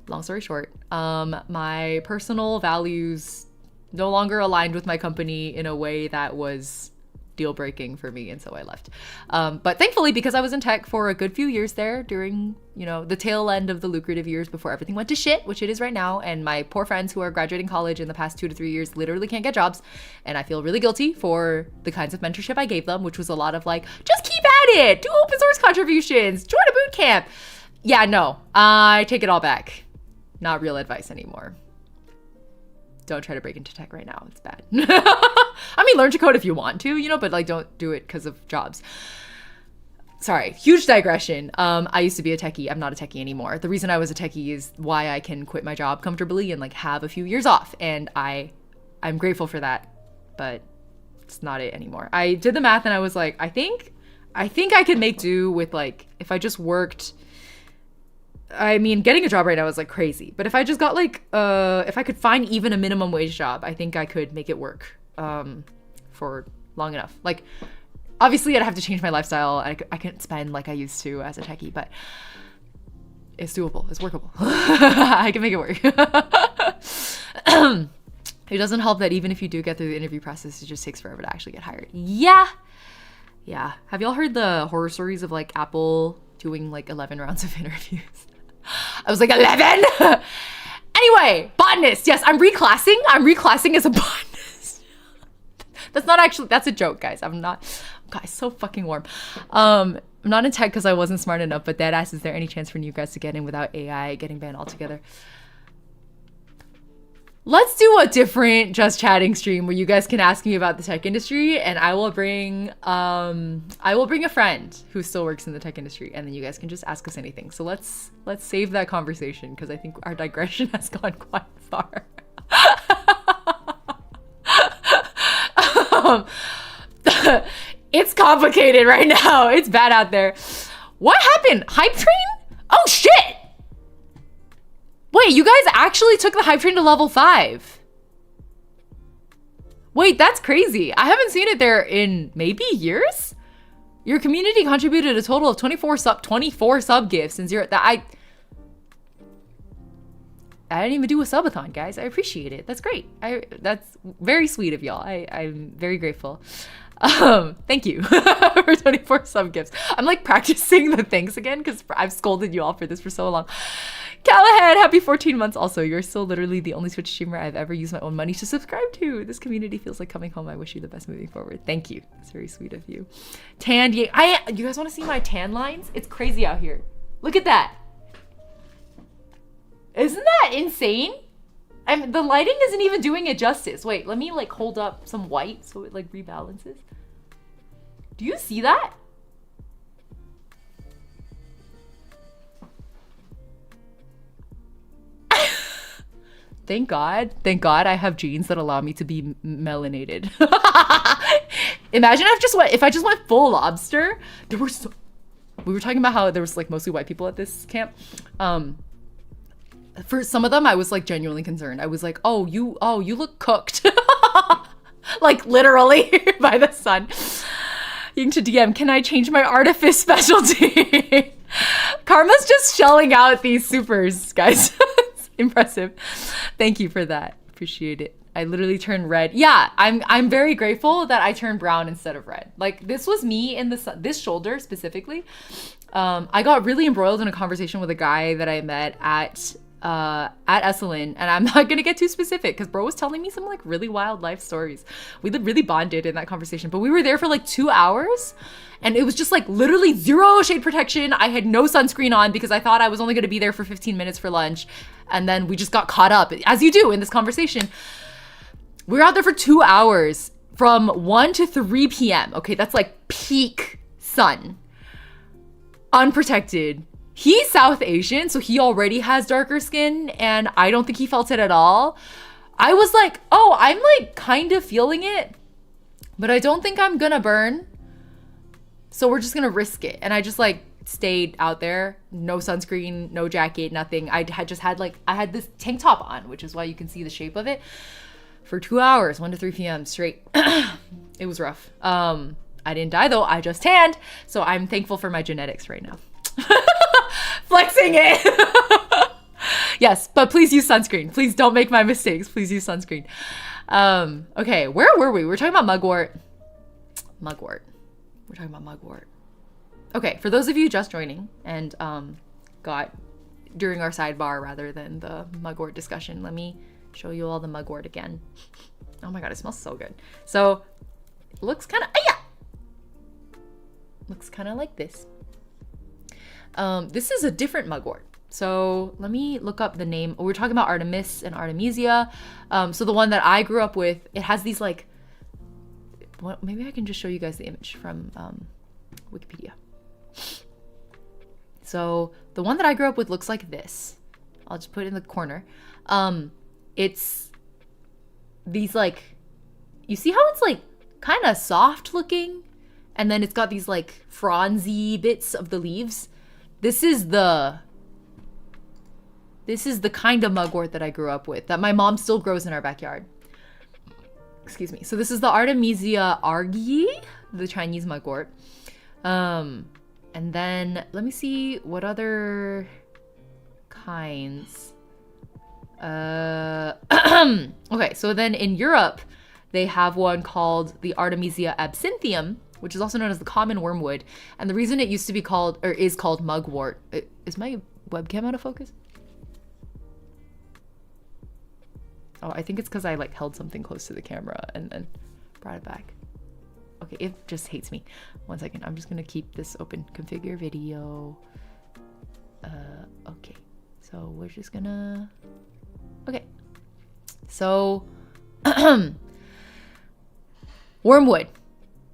long story short, my personal values no longer aligned with my company in a way that was deal breaking for me, and so I left. But thankfully, because I was in tech for a good few years there during, you know, the tail end of the lucrative years before everything went to shit, which it is right now, and my poor friends who are graduating college in the past 2 to 3 years literally can't get jobs, and I feel really guilty for the kinds of mentorship I gave them, which was a lot of like, just keep at it, do open source contributions, join a boot camp. Yeah, no, I take it all back. Not real advice anymore. Don't try to break into tech right now. It's bad. I mean, learn to code if you want to, you know, but like don't do it because of jobs. Sorry, huge digression. I used to be a techie. I'm not a techie anymore. The reason I was a techie is why I can quit my job comfortably and like have a few years off. And I'm grateful for that, but it's not it anymore. I did the math and I was like, I think I could make do with like, if I just worked, I mean, getting a job right now is like crazy, but if I just got like, if I could find even a minimum wage job, I think I could make it work for long enough. Like, obviously I'd have to change my lifestyle. I couldn't spend like I used to as a techie, but it's doable. It's workable. I can make it work. It doesn't help that even if you do get through the interview process, it just takes forever to actually get hired. Yeah. Have y'all heard the horror stories of like Apple doing like 11 rounds of interviews? I was like, 11? Anyway, botanist. Yes, I'm reclassing. I'm reclassing as a botanist. That's not actually, that's a joke, guys. I'm not, God, it's so fucking warm. I'm not in tech because I wasn't smart enough, but deadass, is there any chance for you guys to get in without AI getting banned altogether? Let's do a different just chatting stream where you guys can ask me about the tech industry, and I will bring a friend who still works in the tech industry, and then you guys can just ask us anything. So let's save that conversation because I think our digression has gone quite far. It's complicated right now. It's bad out there. What happened? Hype train? Oh shit! Wait, you guys actually took the hype train to level 5. Wait, that's crazy. I haven't seen it there in maybe years? Your community contributed a total of 24 sub gifts and 0. I didn't even do a subathon, guys. I appreciate it. That's great. That's very sweet of y'all. I'm very grateful. Thank you for 24 sub gifts. I'm like practicing the thanks again because I've scolded you all for this for so long. Callahan, happy 14 months also. You're still literally the only Twitch streamer I've ever used my own money to subscribe to. This community feels like coming home. I wish you the best moving forward. Thank you. It's very sweet of you. Tanned, you guys want to see my tan lines? It's crazy out here. Look at that. Isn't that insane? The lighting isn't even doing it justice. Wait, let me like hold up some white so it like rebalances. Do you see that? Thank God I have genes that allow me to be melanated. Imagine if I just went full lobster. We were talking about how there was like mostly white people at this camp. For some of them, I was like genuinely concerned. I was like, oh, you look cooked. Like literally by the sun. Ying to DM, can I change my artifice specialty? Karma's just shelling out these supers, guys. It's impressive. Thank you for that. Appreciate it. I literally turned red. Yeah, I'm very grateful that I turned brown instead of red. Like this was me in this shoulder specifically. I got really embroiled in a conversation with a guy that I met at Esalen, and I'm not gonna get too specific because bro was telling me some like really wild life stories. We really bonded in that conversation, but we were there for like 2 hours and it was just like literally zero shade protection. I had no sunscreen on because I thought I was only gonna be there for 15 minutes for lunch, and then we just got caught up, as you do in this conversation. We were out there for 2 hours from 1 to 3 p.m. Okay, that's like peak sun, unprotected. He's South Asian, so he already has darker skin, and I don't think he felt it at all. I was like, oh, I'm like kind of feeling it, but I don't think I'm gonna burn. So we're just gonna risk it. And I just like stayed out there, no sunscreen, no jacket, nothing. I had this tank top on, which is why you can see the shape of it, for 2 hours, 1 to 3 p.m. straight. It was rough. I didn't die though, I just tanned. So I'm thankful for my genetics right now. Flexing it. Yes, but please use sunscreen. Please don't make my mistakes. Please use sunscreen. Okay, where were we? We're talking about mugwort. Mugwort. We're talking about mugwort. Okay, for those of you just joining and got during our sidebar rather than the mugwort discussion, let me show you all the mugwort again. Oh my god, it smells so good. So, it looks kind of, looks kind of like this. This is a different mugwort. So let me look up the name. We're talking about Artemis and Artemisia. So the one that I grew up with, it has these like, well, maybe I can just show you guys the image from Wikipedia. So the one that I grew up with looks like this. I'll just put it in the corner. It's these like, you see how it's like kind of soft looking? And then it's got these like fronzy bits of the leaves. This is the kind of mugwort that I grew up with, that my mom still grows in our backyard. Excuse me. So this is the Artemisia argyii, the Chinese mugwort. And then let me see what other kinds. Okay, so then in Europe, they have one called the Artemisia absinthium, which is also known as the common wormwood. And the reason it used to be called, or is called mugwort, is my webcam out of focus? Oh, I think it's because I like held something close to the camera and then brought it back. Okay, it just hates me. 1 second, I'm just gonna keep this open. Configure video. Okay, so we're just gonna, okay. So, wormwood.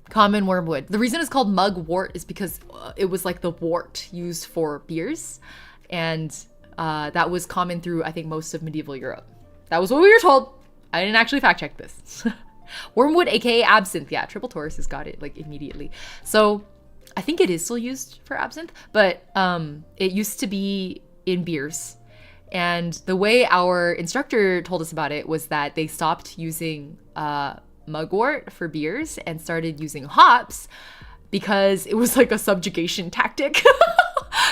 Common wormwood. The reason it's called mugwort is because it was like the wort used for beers, and that was common through, I think, most of medieval Europe. That was what we were told. I didn't actually fact check this. Wormwood, aka absinthe. Yeah, Triple Taurus has got it like immediately. So I think it is still used for absinthe, but it used to be in beers. And the way our instructor told us about it was that they stopped using mugwort for beers and started using hops because it was like a subjugation tactic.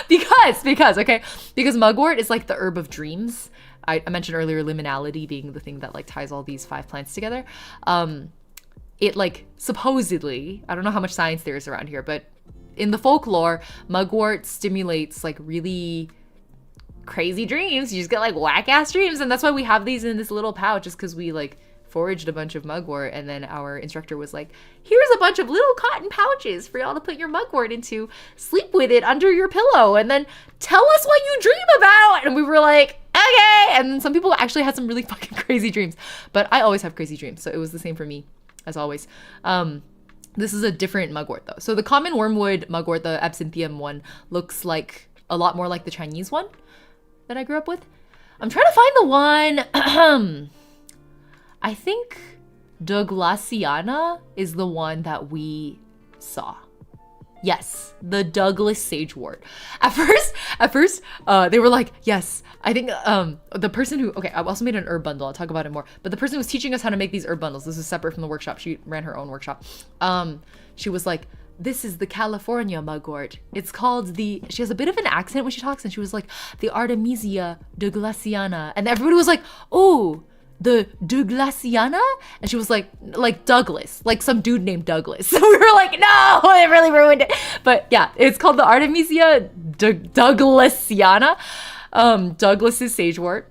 because mugwort is like the herb of dreams. I mentioned earlier liminality being the thing that like ties all these 5 plants together. It like supposedly, I don't know how much science there is around here, but in the folklore, mugwort stimulates like really crazy dreams. You just get like whack ass dreams, and that's why we have these in this little pouch, just because we like foraged a bunch of mugwort, and then our instructor was like, here's a bunch of little cotton pouches for y'all to put your mugwort into, sleep with it under your pillow, and then tell us what you dream about. And we were like, okay. And some people actually had some really fucking crazy dreams, but I always have crazy dreams, so it was the same for me as always. This is a different mugwort though. So the common wormwood mugwort, the absinthium one, looks like a lot more like the Chinese one that I grew up with. I'm trying to find the one. I think Douglassiana is the one that we saw. Yes, the Douglas sagewort. At first, they were like, yes, I think the person who, okay, I also made an herb bundle. I'll talk about it more. But the person who was teaching us how to make these herb bundles, this is separate from the workshop. She ran her own workshop. She was like, this is the California mugwort. It's called she has a bit of an accent when she talks, and she was like, the Artemisia Douglassiana. And everybody was like, oh, the Douglassiana? And she was like Douglas, like some dude named Douglas. So we were like, no, it really ruined it. But yeah, it's called the Artemisia Douglassiana. Douglas's sagewort.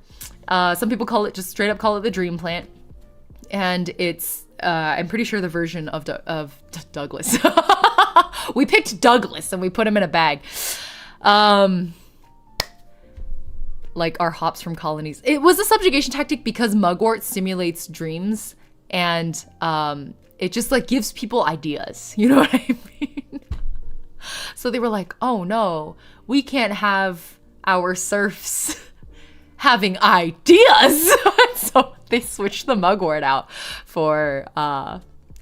Some people just straight up call it the dream plant. And it's, I'm pretty sure the version of Douglas. We picked Douglas and we put him in a bag. Like our hops from colonies. It was a subjugation tactic because mugwort stimulates dreams, and it just like gives people ideas. You know what I mean? So they were like, oh no, we can't have our serfs having ideas. So they switched the mugwort out for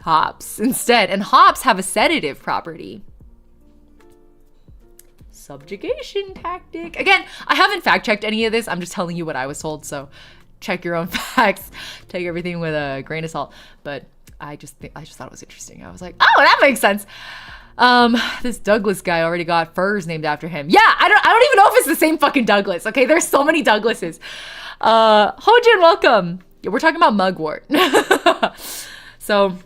hops instead. And hops have a sedative property. Subjugation tactic. Again, I haven't fact checked any of this. I'm just telling you what I was told. So check your own facts. Take everything with a grain of salt. But I just thought it was interesting. I was like, oh, that makes sense. This Douglas guy already got furs named after him. Yeah, I don't even know if it's the same fucking Douglas. Okay, there's so many Douglases. Hojin, welcome. Yeah, we're talking about mugwort. So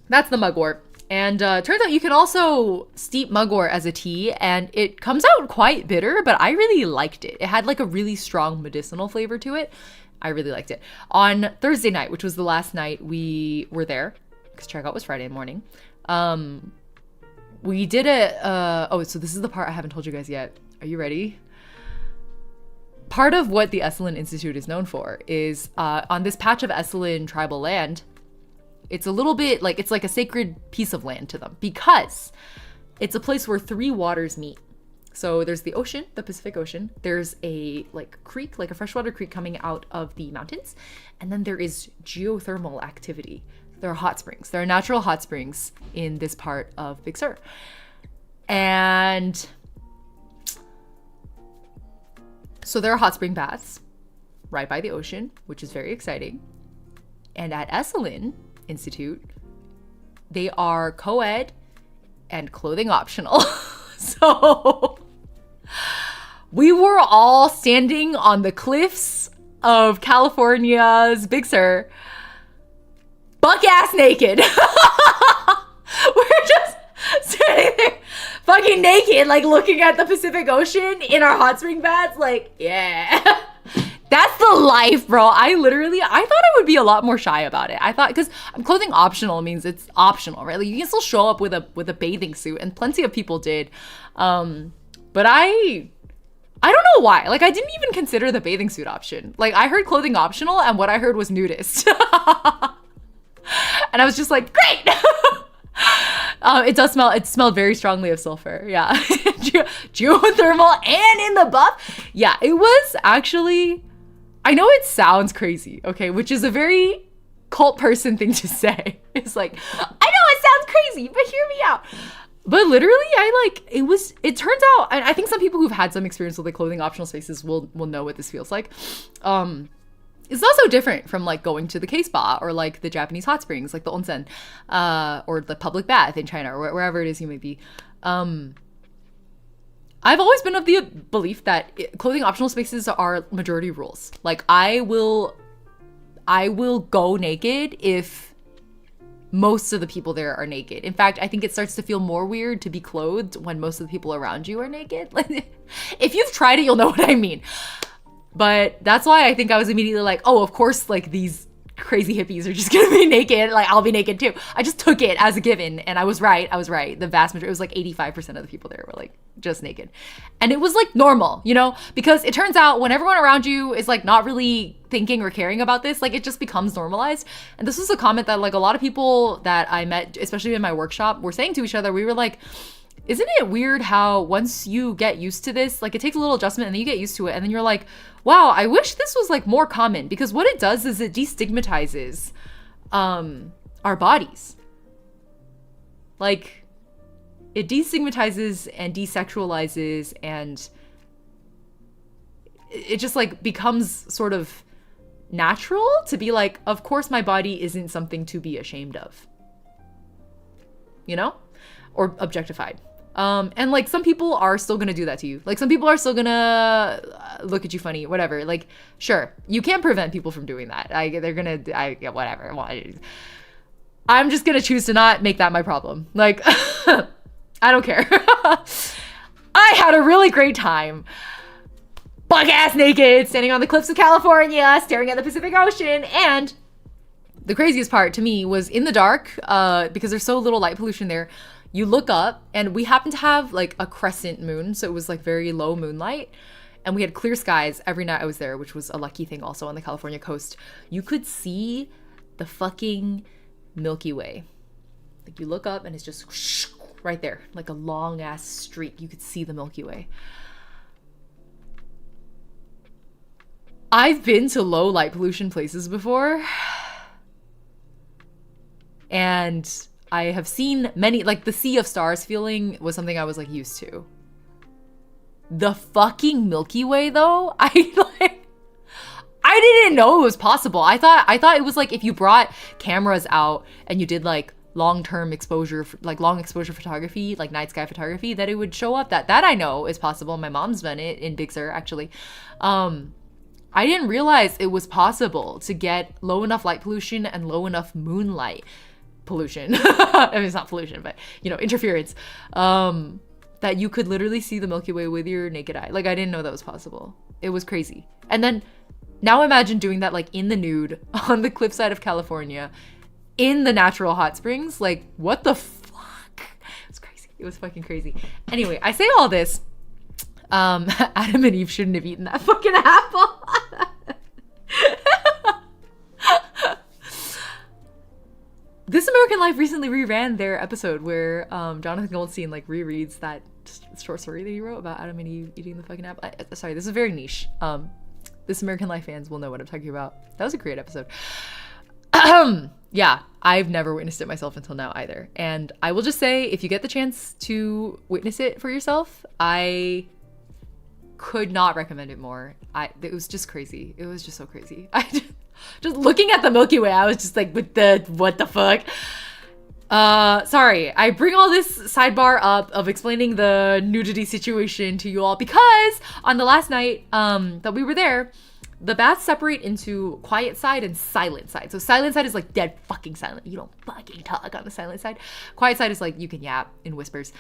that's the mugwort. And turns out you can also steep mugwort as a tea, and it comes out quite bitter, but I really liked it. It had like a really strong medicinal flavor to it. I really liked it. On Thursday night, which was the last night we were there, because checkout was Friday morning, we did so this is the part I haven't told you guys yet. Are you ready? Part of what the Esalen Institute is known for is on this patch of Esalen tribal land, it's a little bit like, it's like a sacred piece of land to them because it's a place where three waters meet. So there's the ocean, the Pacific Ocean. There's a like creek, like a freshwater creek coming out of the mountains. And then there is geothermal activity. There are hot springs. There are natural hot springs in this part of Big Sur. And so there are hot spring baths right by the ocean, which is very exciting. And at Esalen Institute, they are co-ed and clothing optional. So we were all standing on the cliffs of California's Big Sur, buck-ass naked. We're just standing there fucking naked, like looking at the Pacific Ocean in our hot spring baths, like, yeah. That's the life, bro. I thought I would be a lot more shy about it. I thought, because clothing optional means it's optional, right? Like you can still show up with a bathing suit, and plenty of people did. But I don't know why. Like I didn't even consider the bathing suit option. Like I heard clothing optional, and what I heard was nudist. And I was just like, great. It smelled very strongly of sulfur. Yeah. Geothermal and in the buff. Yeah, it was actually, I know it sounds crazy, okay, which is a very cult person thing to say. It's like, I know it sounds crazy, but hear me out. But literally, it turns out, and I think some people who've had some experience with the clothing optional spaces will know what this feels like. It's also different from like going to the K-spa or like the Japanese hot springs, like the onsen, or the public bath in China or wherever it is you may be. I've always been of the belief that clothing optional spaces are majority rules. Like I will go naked if most of the people there are naked. In fact, I think it starts to feel more weird to be clothed when most of the people around you are naked. If you've tried it, you'll know what I mean. But that's why I think I was immediately like, oh, of course, like these crazy hippies are just gonna be naked. Like I'll be naked too. I just took it as a given, and I was right. The vast majority, it was like 85% of the people there were like just naked. And it was like normal, you know, because it turns out when everyone around you is like not really thinking or caring about this, like it just becomes normalized. And this was a comment that like a lot of people that I met, especially in my workshop, were saying to each other. We were like, isn't it weird how once you get used to this, like it takes a little adjustment and then you get used to it, and then you're like, wow, I wish this was like more common, because what it does is it destigmatizes our bodies. Like, it destigmatizes and desexualizes, and it just like becomes sort of natural to be like, of course my body isn't something to be ashamed of, you know, or objectified. And like some people are still gonna do that to you. Like some people are still gonna look at you funny, whatever. Like, sure, you can't prevent people from doing that. Whatever. I'm just gonna choose to not make that my problem. Like, I don't care. I had a really great time. Buck ass naked, standing on the cliffs of California, staring at the Pacific Ocean. And the craziest part to me was in the dark, because there's so little light pollution there. You look up, and we happened to have like a crescent moon, so it was like very low moonlight, and we had clear skies every night I was there, which was a lucky thing also on the California coast. You could see the fucking Milky Way. Like you look up and it's just right there, like a long ass streak. You could see the Milky Way. I've been to low light pollution places before, and I have seen many, like the sea of stars feeling was something I was like used to. The fucking Milky Way though, I didn't know it was possible. I thought it was like if you brought cameras out and you did like long-term exposure, like long exposure photography, like night sky photography, that it would show up. That I know is possible. My mom's done it in Big Sur actually. I didn't realize it was possible to get low enough light pollution and low enough moonlight pollution. I mean, it's not pollution, but you know, interference, that you could literally see the Milky Way with your naked eye. Like I didn't know that was possible. It was crazy. And then now imagine doing that like in the nude on the cliffside of California in the natural hot springs. Like what the fuck? It was crazy. It was fucking crazy. Anyway, I say all this. Adam and Eve shouldn't have eaten that fucking apple. This American Life recently reran their episode where Jonathan Goldstein like rereads that short story that he wrote about Adam and Eve eating the fucking apple. Sorry, this is very niche. This American Life fans will know what I'm talking about. That was a great episode. Yeah, I've never witnessed it myself until now either. And I will just say, if you get the chance to witness it for yourself, I could not recommend it more. It was just crazy. It was just so crazy. Just looking at the Milky Way, I was just like, what the fuck? Sorry, I bring all this sidebar up of explaining the nudity situation to you all because on the last night that we were there, the baths separate into quiet side and silent side. So silent side is like dead fucking silent. You don't fucking talk on the silent side. Quiet side is like you can yap in whispers.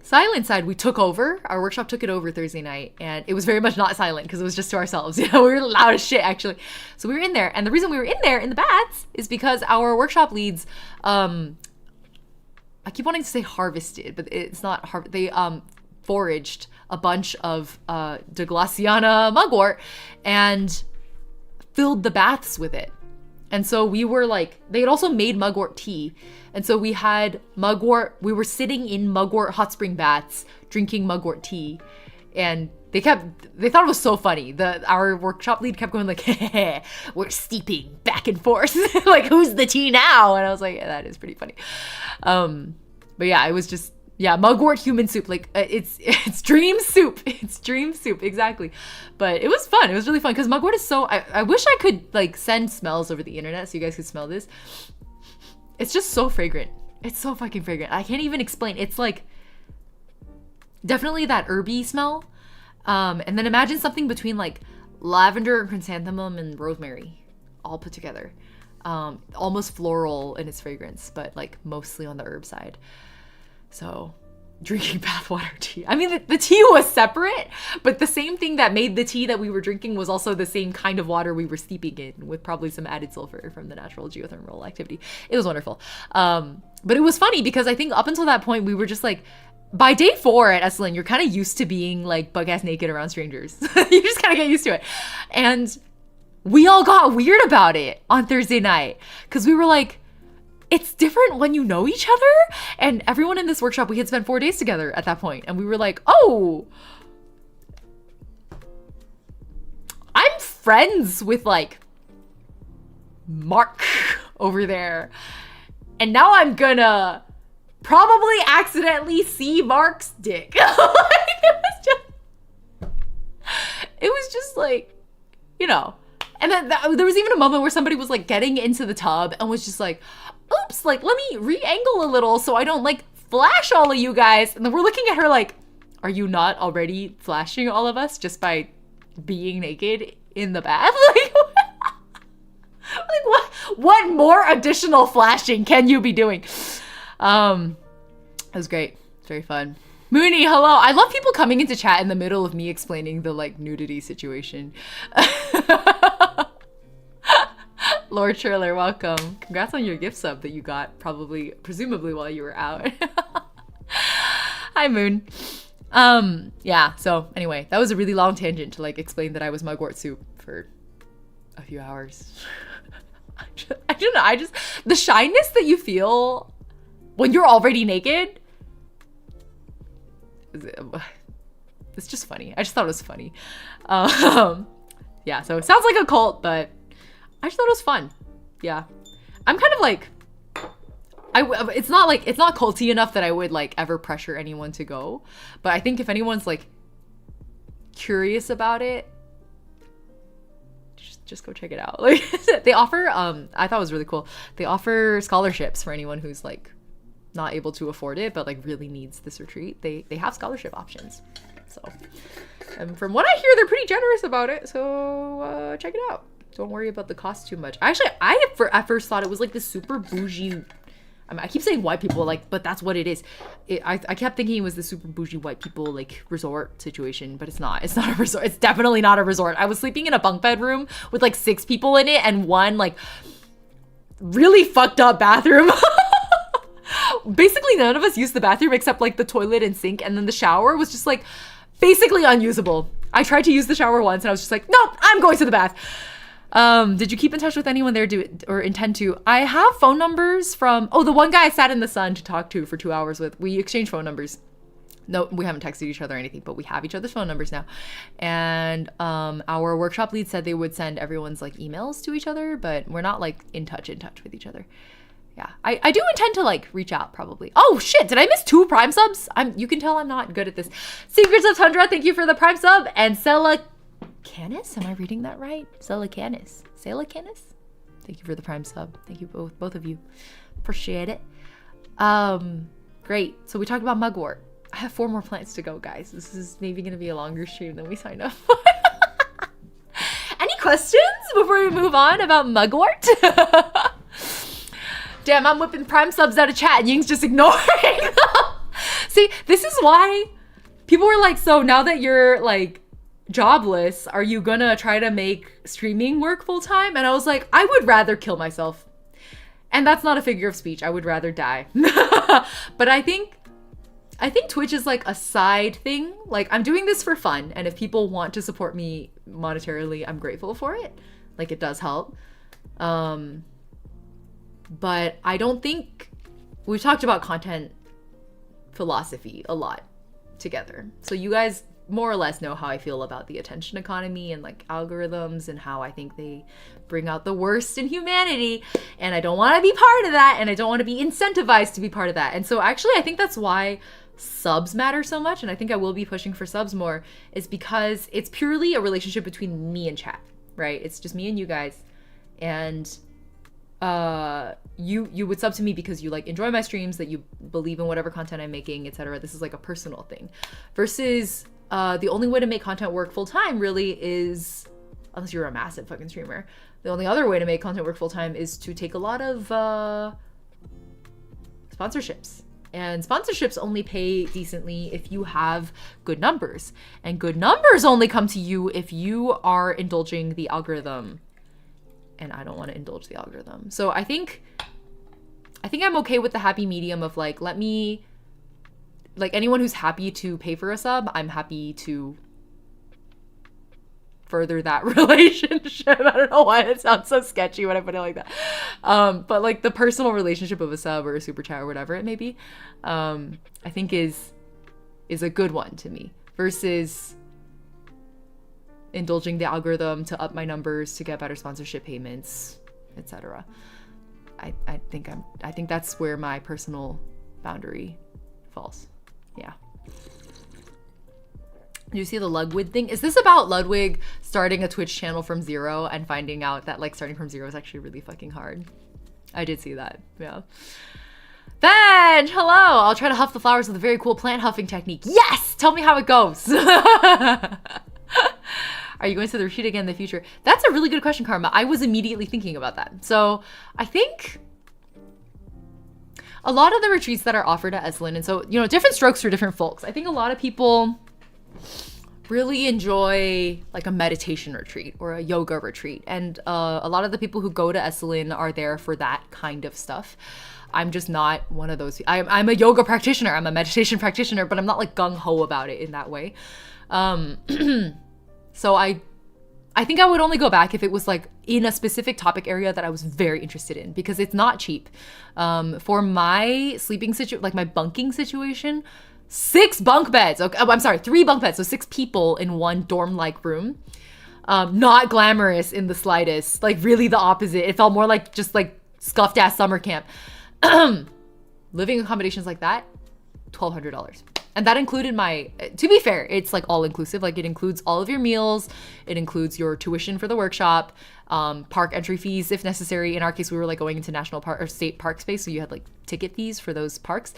Silent side, we took over. Our workshop took it over Thursday night, and it was very much not silent because it was just to ourselves. You know, we were loud as shit, actually. So we were in there, and the reason we were in there in the baths is because our workshop leads, I keep wanting to say harvested, but it's not they foraged a bunch of Douglassiana mugwort and filled the baths with it. And so we were like, they had also made mugwort tea. And so we had mugwort, we were sitting in mugwort hot spring baths, drinking mugwort tea. And they thought it was so funny. Our workshop lead kept going like, hey, we're steeping back and forth. Like, who's the tea now? And I was like, yeah, that is pretty funny. But yeah, it was just, yeah, mugwort human soup. Like it's dream soup. It's dream soup, exactly. But it was fun. It was really fun because mugwort is so. I wish I could like send smells over the internet so you guys could smell this. It's just so fragrant. It's so fucking fragrant. I can't even explain. It's like definitely that herby smell. And then imagine something between like lavender, chrysanthemum, and rosemary, all put together. Almost floral in its fragrance, but like mostly on the herb side. So drinking bathwater tea. I mean, the tea was separate, but the same thing that made the tea that we were drinking was also the same kind of water we were steeping in with probably some added sulfur from the natural geothermal activity. It was wonderful. But it was funny because I think up until that point, we were just like, by day 4 at Esalen, you're kind of used to being like bug-ass naked around strangers. You just kind of get used to it. And we all got weird about it on Thursday night because we were like, it's different when you know each other. And everyone in this workshop, we had spent 4 days together at that point. And we were like, oh, friends with like Mark over there. And now I'm gonna probably accidentally see Mark's dick. It was just like, you know. And then there was even a moment where somebody was like getting into the tub and was just like, oops, like let me re-angle a little so I don't like flash all of you guys. And then we're looking at her like, are you not already flashing all of us just by being naked in the bath? Like what more additional flashing can you be doing? It was great. It's very fun. Mooney, hello. I love people coming into chat in the middle of me explaining the like nudity situation. Lord Triller, welcome. Congrats on your gift sub that you got presumably while you were out. Hi, Moon. Yeah, so anyway, that was a really long tangent to like explain that I was mugwort soup for a few hours. I don't know, the shyness that you feel when you're already naked, it's just funny. I just thought it was funny. Yeah, so it sounds like a cult, but I just thought it was fun. Yeah. I'm kind of like, it's not culty enough that I would like ever pressure anyone to go. But I think if anyone's like curious about it, just go check it out. Like they offer, I thought it was really cool. They offer scholarships for anyone who's like not able to afford it, but like really needs this retreat. They have scholarship options. So, and from what I hear, they're pretty generous about it. So check it out. Don't worry about the cost too much. Actually, I at first thought it was like this super bougie. I mean, I keep saying white people, like, but that's what it is. I kept thinking it was the super bougie white people like resort situation, but it's not. It's not a resort. It's definitely not a resort. I was sleeping in a bunk bed room with like 6 people in it and one like really fucked up bathroom. Basically, none of us used the bathroom except like the toilet and sink, and then the shower was just like basically unusable. I tried to use the shower once and I was just like, nope, I'm going to the bath. Did you keep in touch with anyone there or intend to? I have phone numbers from, the one guy I sat in the sun to talk to for 2 hours with. We exchanged phone numbers. No, we haven't texted each other or anything, but we have each other's phone numbers now. And our workshop lead said they would send everyone's like emails to each other, but we're not like in touch with each other. Yeah, I do intend to like reach out probably. Oh shit, did I miss 2 Prime subs? You can tell I'm not good at this. Secrets of Tundra, thank you for the Prime sub. And Canis, am I reading that right? Canis. Thank you for the Prime sub. Thank you both of you. Appreciate it. Great. So we talked about mugwort. I have 4 more plants to go, guys. This is maybe gonna be a longer stream than we signed up for. Any questions before we move on about mugwort? Damn, I'm whipping Prime subs out of chat and Ying's just ignoring them. See, this is why people were like, so now that you're like jobless, are you gonna try to make streaming work full time? And I was like, I would rather kill myself. And that's not a figure of speech. I would rather die. But I think Twitch is like a side thing. Like I'm doing this for fun. And if people want to support me monetarily, I'm grateful for it. Like it does help. But I don't think we've talked about content philosophy a lot together. So you guys more or less know how I feel about the attention economy and like algorithms and how I think they bring out the worst in humanity. And I don't want to be part of that. And I don't want to be incentivized to be part of that. And so actually, I think that's why subs matter so much. And I think I will be pushing for subs more, is because it's purely a relationship between me and chat, right? It's just me and you guys. And you would sub to me because you like enjoy my streams, that you believe in whatever content I'm making, etc. This is like a personal thing. Versus the only way to make content work full time really is, unless you're a massive fucking streamer, the only other way to make content work full time is to take a lot of sponsorships. And sponsorships only pay decently if you have good numbers. And good numbers only come to you if you are indulging the algorithm. And I don't want to indulge the algorithm. So I think I'm okay with the happy medium of like, let me, like anyone who's happy to pay for a sub, I'm happy to further that relationship. I don't know why it sounds so sketchy when I put it like that. But like the personal relationship of a sub or a super chat or whatever it may be, I think is a good one to me, versus indulging the algorithm to up my numbers to get better sponsorship payments, etc. I think that's where my personal boundary falls. Yeah. Do you see the Ludwig thing? Is this about Ludwig starting a Twitch channel from zero and finding out that like starting from zero is actually really fucking hard? I did see that. Yeah. Ben, hello. I'll try to huff the flowers with a very cool plant huffing technique. Yes! Tell me how it goes. Are you going to the retreat again in the future? That's a really good question, Karma. I was immediately thinking about that. So I think a lot of the retreats that are offered at Esalen, and so, you know, different strokes for different folks. I think a lot of people really enjoy like a meditation retreat or a yoga retreat. And a lot of the people who go to Esalen are there for that kind of stuff. I'm just not one of those. I'm a yoga practitioner. I'm a meditation practitioner, but I'm not like gung-ho about it in that way. So I think I would only go back if it was like in a specific topic area that I was very interested in, because it's not cheap. For my sleeping situation, like my bunking situation, 6 bunk beds. Okay, I'm sorry, 3 bunk beds. So 6 people in one dorm-like room. Not glamorous in the slightest. Like really the opposite. It felt more like just like scuffed ass summer camp. Living accommodations like that, $1,200. And that included my, to be fair, it's like all inclusive. Like it includes all of your meals. It includes your tuition for the workshop, park entry fees if necessary. In our case, we were like going into national park or state park space. So you had like ticket fees for those parks.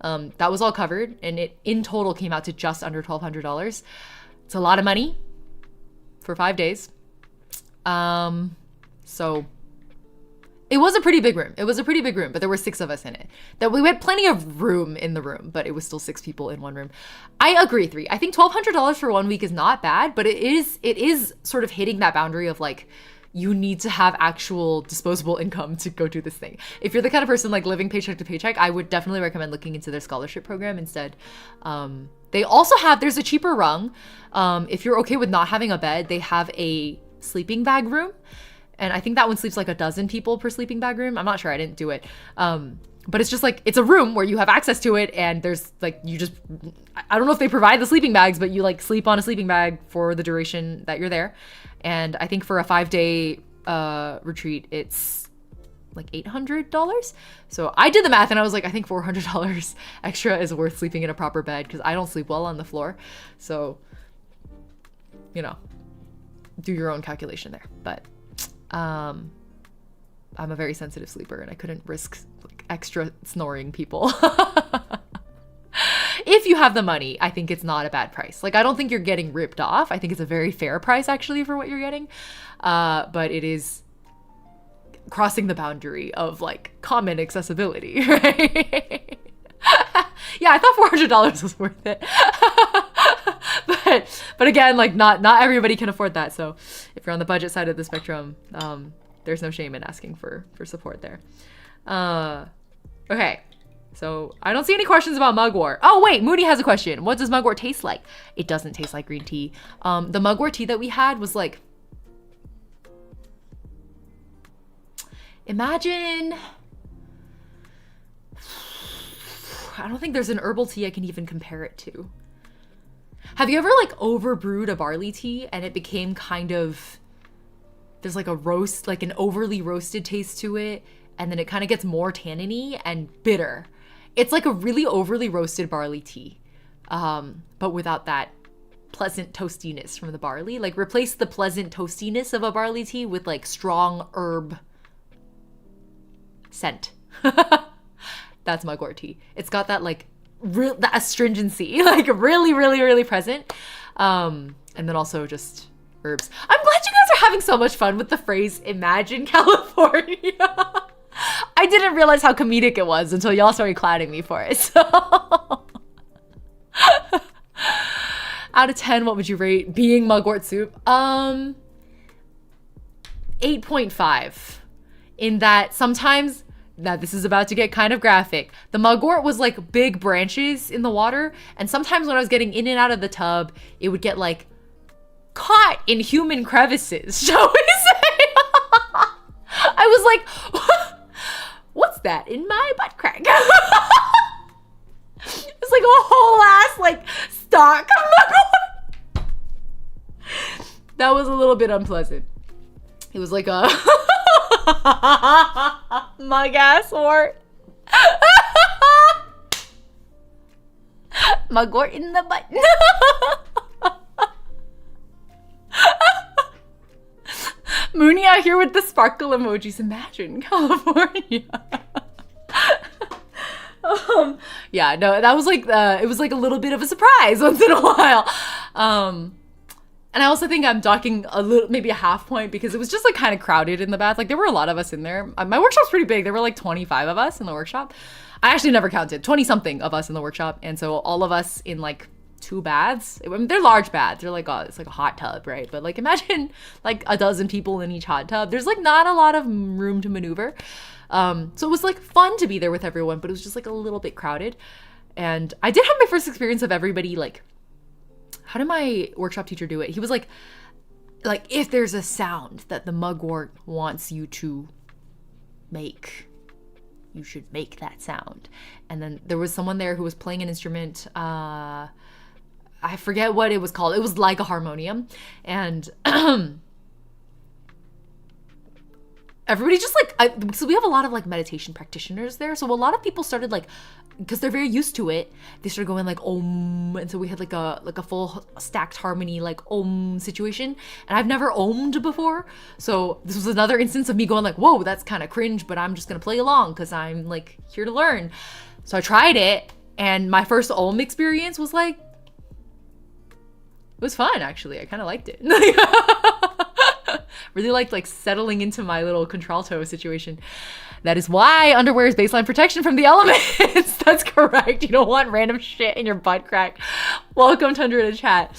That was all covered. And it in total came out to just under $1,200. It's a lot of money for 5 days. So it was a pretty big room. It was a pretty big room, but there were 6 of us in it. That we had plenty of room in the room, but it was still 6 people in one room. I agree, 3. I think $1,200 for 1 week is not bad, but it is sort of hitting that boundary of like, you need to have actual disposable income to go do this thing. If you're the kind of person like living paycheck to paycheck, I would definitely recommend looking into their scholarship program instead. They also have, there's a cheaper rung. If you're okay with not having a bed, they have a sleeping bag room. And I think that one sleeps like 12 people per sleeping bag room. I'm not sure, I didn't do it. But it's just like, it's a room where you have access to it, and there's like, you just, I don't know if they provide the sleeping bags, but you like sleep on a sleeping bag for the duration that you're there. And I think for a 5-day retreat, it's like $800. So I did the math and I was like, I think $400 extra is worth sleeping in a proper bed, because I don't sleep well on the floor. So, you know, do your own calculation there. But I'm a very sensitive sleeper, and I couldn't risk like extra snoring people. If you have the money, I think it's not a bad price. Like, I don't think you're getting ripped off. I think it's a very fair price actually for what you're getting. But it is crossing the boundary of like common accessibility, right? Yeah, I thought $400 was worth it. But again, like not everybody can afford that. So if you're on the budget side of the spectrum, there's no shame in asking for support there. Okay. So I don't see any questions about mugwort. Oh wait, Moody has a question. What does mugwort taste like? It doesn't taste like green tea. The mugwort tea that we had was like, imagine, I don't think there's an herbal tea I can even compare it to. Have you ever like overbrewed a barley tea and it became kind of, there's like a roast, like an overly roasted taste to it, and then it kind of gets more tanniny and bitter. It's like a really overly roasted barley tea, but without that pleasant toastiness from the barley. Like replace the pleasant toastiness of a barley tea with like strong herb scent. That's mugwort tea. It's got that like that astringency, like really, really, really present. And then also just herbs. I'm glad you guys are having so much fun with the phrase "Imagine California." I didn't realize how comedic it was until y'all started clowning me for it. So out of 10, what would you rate being mugwort soup? 8.5. In that sometimes, now this is about to get kind of graphic, the mugwort was like big branches in the water, and sometimes when I was getting in and out of the tub, it would get like caught in human crevices, shall we say. I was like, what's that in my butt crack? It's like a whole ass like stalk. That was a little bit unpleasant. It was like a mug ass wart. Mugwort in the butt. Mooney out here with the sparkle emojis. Imagine California. Yeah, no, that was like it was like a little bit of a surprise once in a while. And I also think I'm docking a little, maybe a half point, because it was just like kind of crowded in the bath. Like there were a lot of us in there. My workshop's pretty big. There were like 25 of us in the workshop. I actually never counted, 20 something of us in the workshop. And so all of us in like 2 baths. I mean, they're large baths. They're like, it's like a hot tub, right? But like imagine like a dozen people in each hot tub. There's like not a lot of room to maneuver. So it was like fun to be there with everyone, but it was just like a little bit crowded. And I did have my first experience of everybody like, how did my workshop teacher do it? He was like if there's a sound that the mugwort wants you to make, you should make that sound. And then there was someone there who was playing an instrument. I forget what it was called. It was like a harmonium. And everybody just like, so we have a lot of like meditation practitioners there. So a lot of people started like, because they're very used to it, they started going like om, and so we had like a full stacked harmony like om situation, and I've never ommed before, so this was another instance of me going like, whoa, that's kind of cringe, but I'm just gonna play along because I'm like here to learn. So I tried it, and my first om experience was like, it was fun actually. I kind of liked it. Really liked like settling into my little contralto situation. That is why underwear is baseline protection from the elements. That's correct. You don't want random shit in your butt crack. Welcome, Tundra, to chat.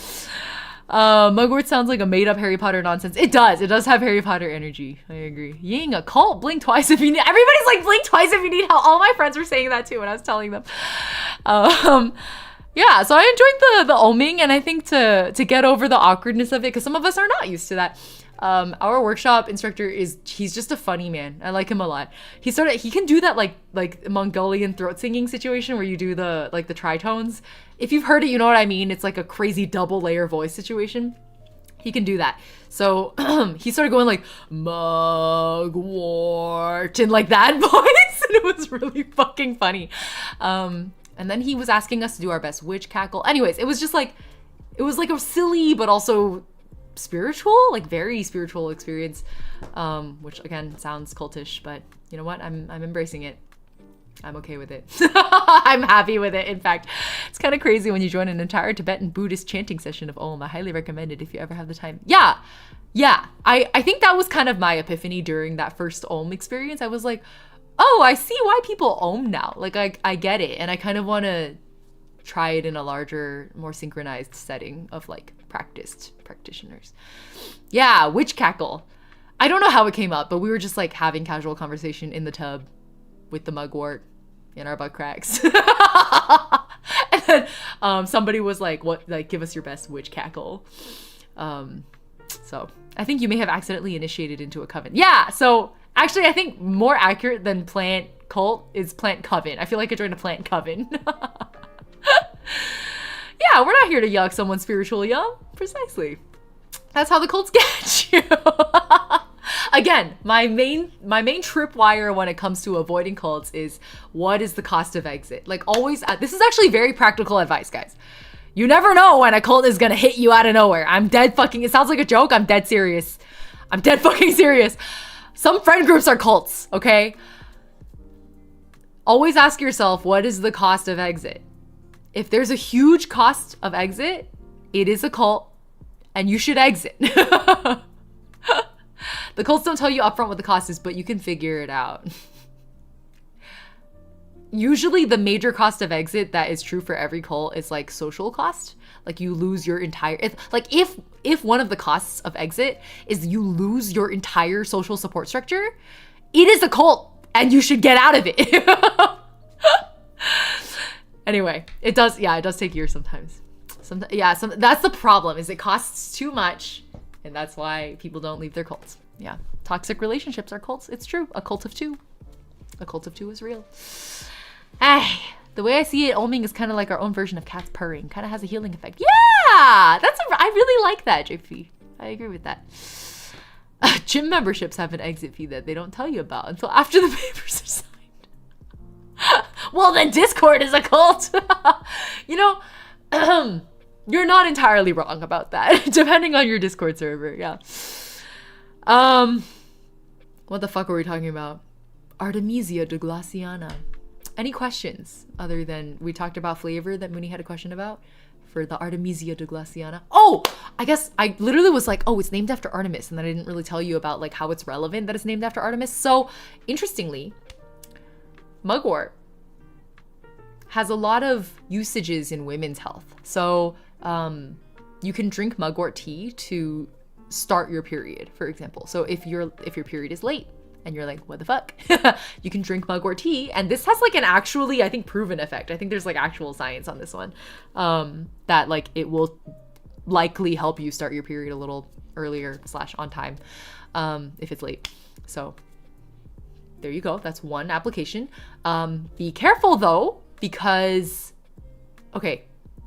Mugwort sounds like a made-up Harry Potter nonsense. It does. It does have Harry Potter energy. I agree. Ying, a cult. Blink twice if you need. Everybody's like, blink twice if you need help. All my friends were saying that too when I was telling them. Yeah, so I enjoyed the oming, and I think to get over the awkwardness of it, because some of us are not used to that. Our workshop instructor he's just a funny man. I like him a lot. He can do that like Mongolian throat singing situation where you do the tritones. If you've heard it, you know what I mean. It's like a crazy double layer voice situation. He can do that. So he started going like mugwort in like that voice, and it was really fucking funny. And then he was asking us to do our best witch cackle. Anyways, it was like a silly but also spiritual, like very spiritual experience, which again sounds cultish, but you know what, I'm embracing it. I'm okay with it. I'm happy with it. In fact, it's kind of crazy when you join an entire Tibetan Buddhist chanting session of Om. I highly recommend it if you ever have the time. Yeah, I think that was kind of my epiphany during that first Om experience. I was like, oh, I see why people Om now. Like I get it, and I kind of want to try it in a larger, more synchronized setting of like practiced practitioners. Yeah, witch cackle. I don't know how it came up, but we were just like having casual conversation in the tub with the mugwort in our butt cracks. And then somebody was like, what, like, give us your best witch cackle. So I think you may have accidentally initiated into a coven. Yeah, so actually I think more accurate than plant cult is plant coven. I feel like I joined a plant coven. Yeah, we're not here to yuck someone spiritual young. Precisely. That's how the cults get you. Again, my main tripwire when it comes to avoiding cults is, what is the cost of exit? Like always, this is actually very practical advice, guys. You never know when a cult is gonna hit you out of nowhere. I'm dead fucking, it sounds like a joke, I'm dead serious. I'm dead fucking serious. Some friend groups are cults, okay? Always ask yourself, what is the cost of exit? If there's a huge cost of exit, it is a cult, and you should exit. The cults don't tell you upfront what the cost is, but you can figure it out. Usually the major cost of exit that is true for every cult is like social cost. Like you lose your entire, if one of the costs of exit is you lose your entire social support structure, it is a cult and you should get out of it. Anyway, it does take years sometimes. That's the problem, is it costs too much, and that's why people don't leave their cults. Yeah, toxic relationships are cults. It's true. A cult of two. A cult of two is real. Ay, the way I see it, oming is kind of like our own version of cats purring. Kind of has a healing effect. Yeah, I really like that, JP. I agree with that. Gym memberships have an exit fee that they don't tell you about until after the papers are signed. Well, then Discord is a cult. You know, you're not entirely wrong about that, depending on your Discord server. Yeah. What the fuck were we talking about? Artemisia douglassiana. Any questions other than we talked about flavor that Mooney had a question about for the Artemisia douglassiana? Oh, I guess I literally was like, oh, it's named after Artemis, and then I didn't really tell you about like how it's relevant that it's named after Artemis. So interestingly, mugwort has a lot of usages in women's health. So you can drink mugwort tea to start your period, for example. So if your period is late and you're like, what the fuck? You can drink mugwort tea, and this has like an actually, I think, proven effect. I think there's like actual science on this one, that like it will likely help you start your period a little earlier / on time if it's late. So there you go. That's one application. Be careful though, because, okay,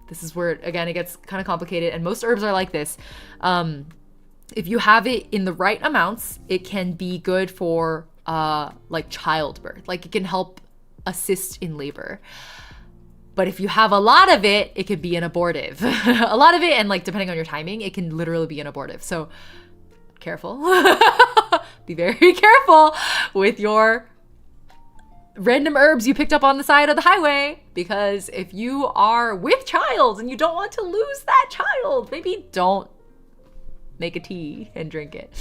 this is where, again, it gets kind of complicated, and most herbs are like this. If you have it in the right amounts, it can be good for like childbirth. Like it can help assist in labor. But if you have a lot of it, it could be an abortive. A lot of it, and like depending on your timing, it can literally be an abortive. So careful. Be very careful with your random herbs you picked up on the side of the highway, because if you are with child and you don't want to lose that child, maybe don't make a tea and drink it.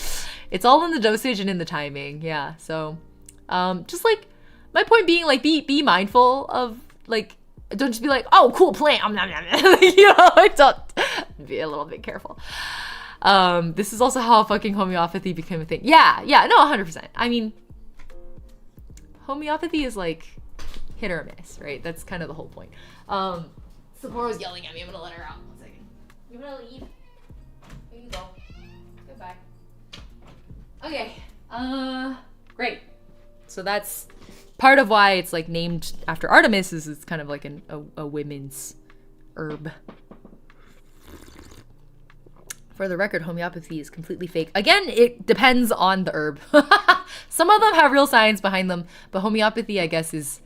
It's all in the dosage and in the timing. Yeah. So just like my point being, like be mindful of, like, don't just be like, oh, cool plant, you know, like, don't, be a little bit careful. This is also how fucking homeopathy became a thing. Yeah, no, 100%. I mean, homeopathy is like hit or miss, right? That's kind of the whole point. Sapporo's yelling at me. I'm gonna let her out. 1 second. You wanna leave? You can go. Goodbye. Okay. Great. So that's part of why it's like named after Artemis, is it's kind of like a women's herb. For the record, homeopathy is completely fake. Again, it depends on the herb. Some of them have real science behind them, but homeopathy, I guess is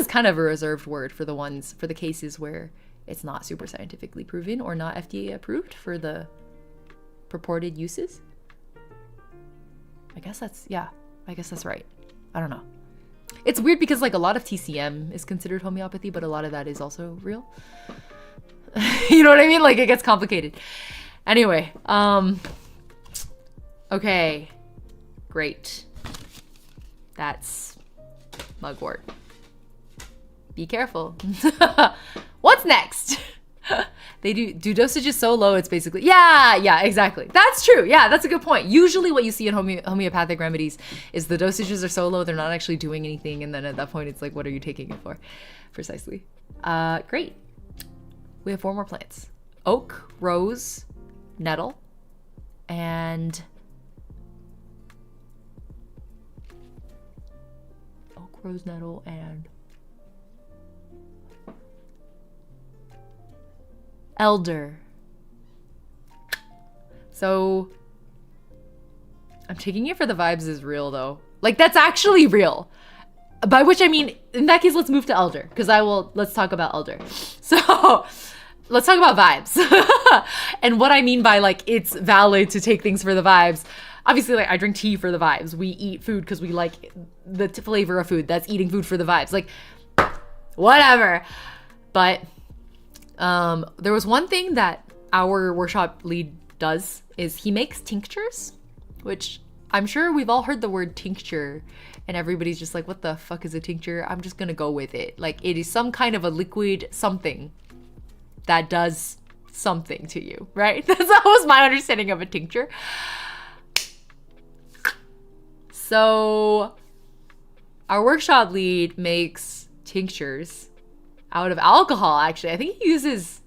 kind of a reserved word for the cases where it's not super scientifically proven or not FDA approved for the purported uses. I guess that's right. I don't know. It's weird because like a lot of TCM is considered homeopathy, but a lot of that is also real. You know what I mean? Like it gets complicated. Anyway, okay, great. That's mugwort. Be careful. What's next? They do dosages so low, it's basically, yeah, exactly. That's true. Yeah, that's a good point. Usually what you see in homeopathic remedies is the dosages are so low, they're not actually doing anything. And then at that point, it's like, what are you taking it for? Precisely. Great. We have 4 more plants. Oak, rose, nettle, and oak, rose, nettle, and elder. So I'm taking it for the vibes is real though. Like that's actually real. By which I mean, in that case, let's move to elder, because let's talk about elder. So let's talk about vibes. And what I mean by like it's valid to take things for the vibes. Obviously, like I drink tea for the vibes. We eat food because we like the flavor of food. That's eating food for the vibes. Like whatever. But there was one thing that our workshop lead does is he makes tinctures, which I'm sure we've all heard the word tincture and everybody's just like, what the fuck is a tincture? I'm just gonna go with it. Like it is some kind of a liquid something that does something to you, right? That was my understanding of a tincture. So our workshop lead makes tinctures out of alcohol, actually. I think he uses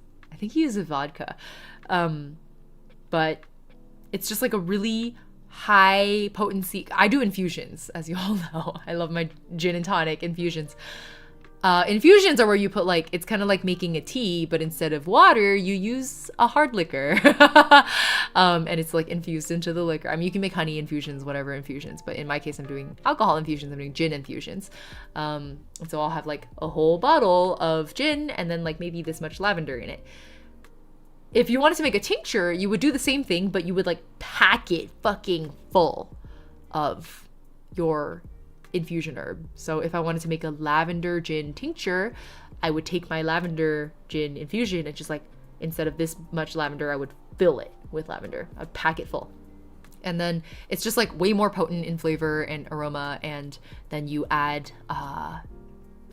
vodka. But it's just like a really high potency. I do infusions, as you all know. I love my gin and tonic infusions. Infusions are where you put like, it's kind of like making a tea, but instead of water, you use a hard liquor. And it's like infused into the liquor. I mean, you can make honey infusions, whatever infusions, but in my case, I'm doing alcohol infusions. I'm doing gin infusions. And so I'll have like a whole bottle of gin and then like maybe this much lavender in it. If you wanted to make a tincture, you would do the same thing, but you would like pack it fucking full of your infusion herb. So if I wanted to make a lavender gin tincture, I would take my lavender gin infusion and just like, instead of this much lavender, I would fill it with lavender. I'd pack it full. And then it's just like way more potent in flavor and aroma. And then you add a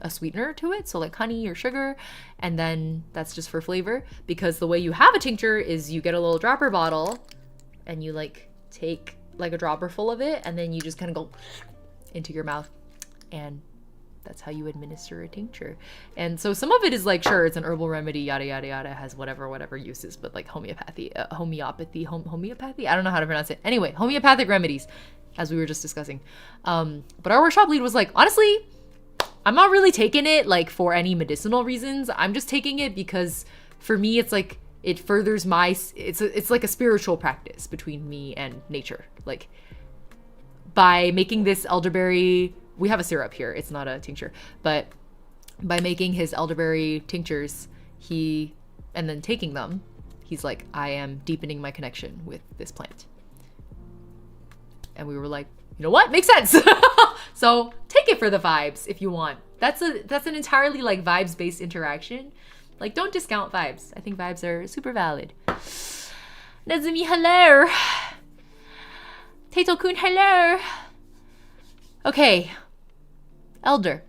sweetener to it. So like honey or sugar. And then that's just for flavor, because the way you have a tincture is you get a little dropper bottle and you like take like a dropper full of it. And then you just kind of go into your mouth, and that's how you administer a tincture. And so some of it is like, sure, it's an herbal remedy, yada yada yada, has whatever uses, but like homeopathy, I don't know how to pronounce it. Anyway, homeopathic remedies, as we were just discussing. But our workshop lead was like, honestly, I'm not really taking it like for any medicinal reasons. I'm just taking it because for me, it's like it furthers my, it's like a spiritual practice between me and nature. Like, by making this elderberry, we have a syrup here, it's not a tincture, but by making his elderberry tinctures, and then taking them, he's like, I am deepening my connection with this plant. And we were like, you know what, makes sense. So take it for the vibes if you want. That's an entirely like vibes-based interaction. Like, don't discount vibes. I think vibes are super valid. Nazumi, hello. Tato-kun, hello. Okay. Elder.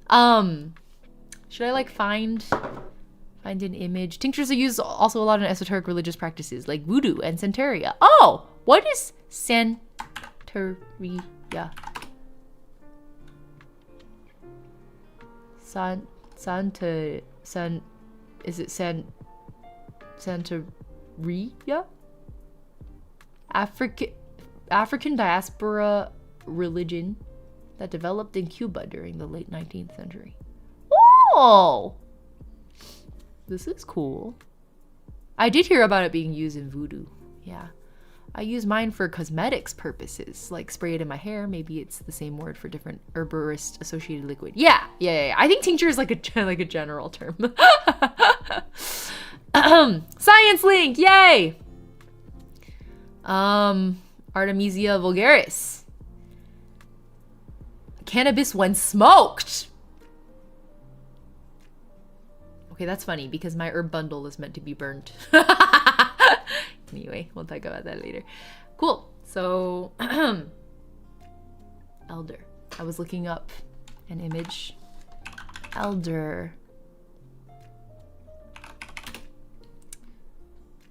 Should I like find an image? Tinctures are used also a lot in esoteric religious practices like voodoo and Santeria. Oh, what is Santeria? Is it Santeria? African diaspora religion that developed in Cuba during the late 19th century. Oh! This is cool. I did hear about it being used in voodoo. Yeah. I use mine for cosmetics purposes, like spray it in my hair. Maybe it's the same word for different herborist associated liquid. Yeah. I think tincture is like a general term. Science link, yay! Artemisia vulgaris. Cannabis when smoked. Okay, that's funny because my herb bundle is meant to be burned. Anyway, we'll talk about that later. Cool. So, elder. I was looking up an image. Elder.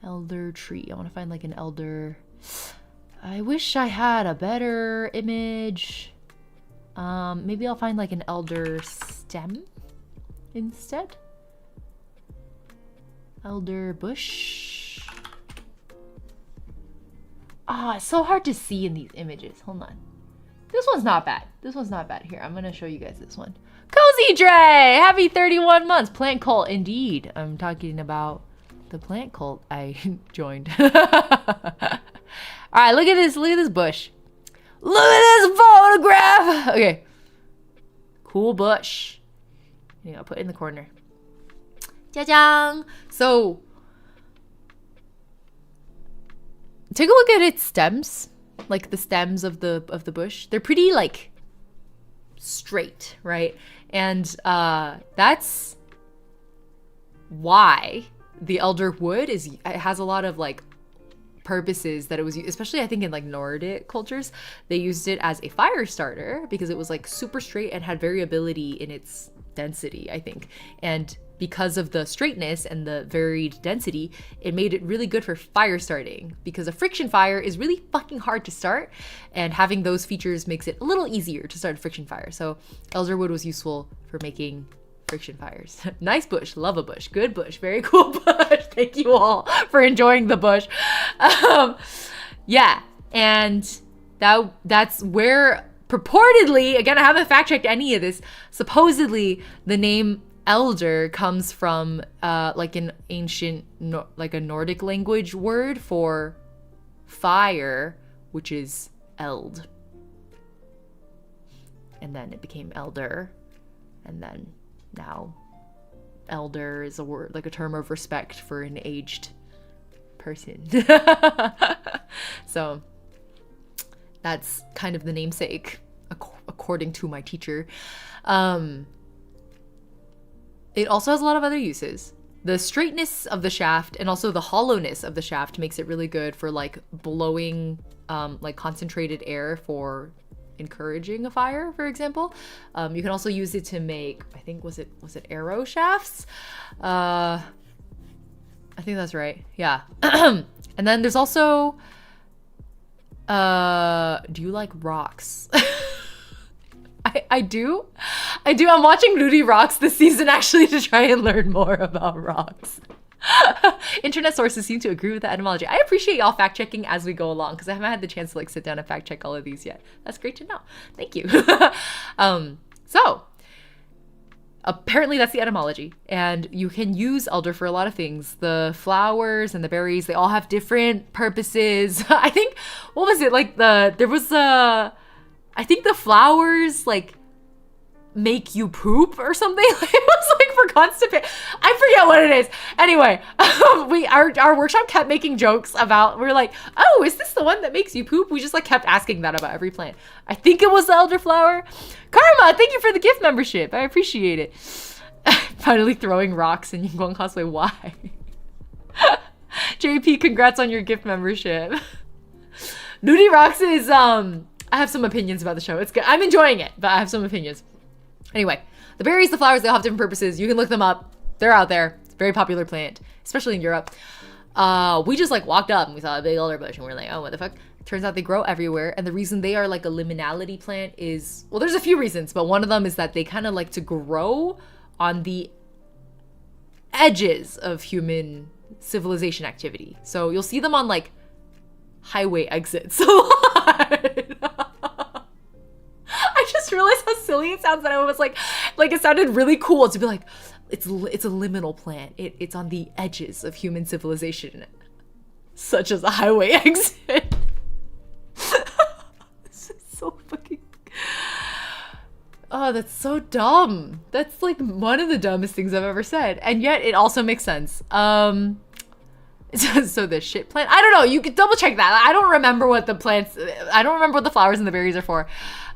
Elder tree. I want to find like an elder. I wish I had a better image. Maybe I'll find like an elder stem instead. Elder bush. Ah, it's so hard to see in these images. Hold on. This one's not bad. This one's not bad. Here, I'm gonna show you guys this one. Cozy Dre! Happy 31 months. Plant cult, indeed. I'm talking about the plant cult I joined. Alright, look at this. Look at this bush. Look at this photograph! Okay. Cool bush. Yeah, I'll put it in the corner. Jajang! So, take a look at its stems. Like the stems of the bush. They're pretty like straight, right? And that's why the elder wood it has a lot of like purposes that it was, especially I think in like Nordic cultures, they used it as a fire starter because it was like super straight and had variability in its density, I think. And because of the straightness and the varied density, it made it really good for fire starting because a friction fire is really fucking hard to start, and having those features makes it a little easier to start a friction fire. So elderwood was useful for making friction fires. Nice bush, love a bush, good bush, very cool bush. Thank you all for enjoying the bush. Yeah, and that's where purportedly, again, I haven't fact checked any of this. Supposedly, the name elder comes from like an ancient, like a Nordic language word for fire, which is eld. And then it became elder, and then now elder is a word, like a term of respect for an aged person. So that's kind of the namesake, according to my teacher. It also has a lot of other uses. The straightness of the shaft and also the hollowness of the shaft makes it really good for like blowing like concentrated air for encouraging a fire, for example. You can also use it to make, I think, was it arrow shafts? I think that's right. Yeah. And then there's also, do you like rocks? I do. I'm watching Nudie Rocks this season actually to try and learn more about rocks. Internet sources seem to agree with the etymology. I appreciate y'all fact checking as we go along because I haven't had the chance to like sit down and fact check all of these yet. That's great to know. Thank you. So apparently that's the etymology, and you can use elder for a lot of things. The flowers and the berries, they all have different purposes. I think, what was it? Like I think the flowers like make you poop or something. It was like for constipation. I forget what it is. Anyway, our workshop kept making jokes about, we're like, oh, is this the one that makes you poop? We just like kept asking that about every plant. I think it was the elderflower. Karma, thank you for the gift membership. I appreciate it. Finally throwing rocks in Yingguang cosplay. Why? JP, congrats on your gift membership. Nudie Rocks is I have some opinions about the show. It's good. I'm enjoying it, but I have some opinions. Anyway, the berries, the flowers, they all have different purposes. You can look them up. They're out there. It's a very popular plant, especially in Europe. We just like walked up and we saw a big elder bush and we're like, oh, what the fuck? Turns out they grow everywhere. And the reason they are like a liminality plant is, well, there's a few reasons, but one of them is that they kind of like to grow on the edges of human civilization activity. So you'll see them on like highway exits a lot. I just realized how silly it sounds that I was like it sounded really cool to be like, it's a liminal plant. It's on the edges of human civilization, such as a highway exit. This is so fucking... Oh, that's so dumb. That's like one of the dumbest things I've ever said. And yet it also makes sense. So the shit plant, I don't know, you could double check that. I don't remember what the plants, I don't remember what the flowers and the berries are for.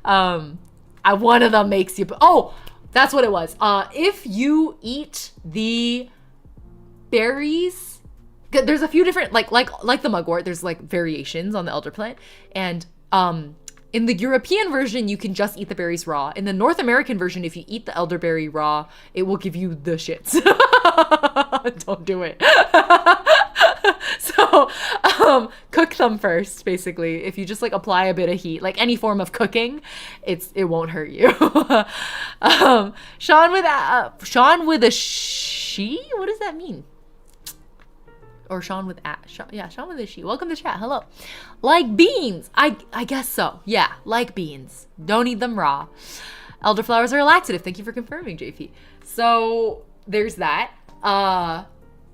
One of them makes you, oh, that's what it was. If you eat the berries, there's a few different, like the mugwort, there's like variations on the elder plant. And in the European version, you can just eat the berries raw. In the North American version, if you eat the elderberry raw, it will give you the shits. Don't do it. So cook them first, basically. If you just like apply a bit of heat, like any form of cooking, it won't hurt you. Sean with a she? What does that mean? Or Sean with Sean with a she. Welcome to chat. Hello. Like beans. I guess so. Yeah, like beans. Don't eat them raw. Elderflowers are a laxative. Thank you for confirming, JP. So there's that.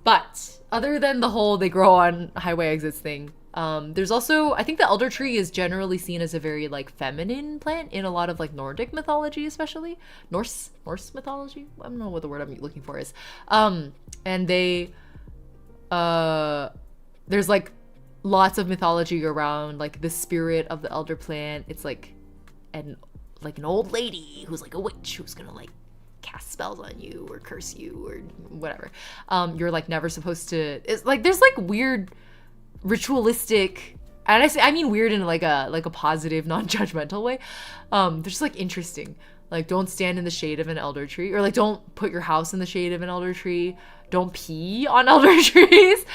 But other than the whole they grow on highway exits thing, there's also, I think the elder tree is generally seen as a very like feminine plant in a lot of like Nordic mythology, especially Norse mythology. I don't know what the word I'm looking for is. And they there's like lots of mythology around like the spirit of the elder plant. It's like an old lady who's like a witch who's gonna like cast spells on you or curse you or whatever. You're like never supposed to, it's like there's like weird ritualistic, and I mean weird in like a positive, non-judgmental way. They're just like interesting. Like don't stand in the shade of an elder tree, or like don't put your house in the shade of an elder tree. Don't pee on elder trees.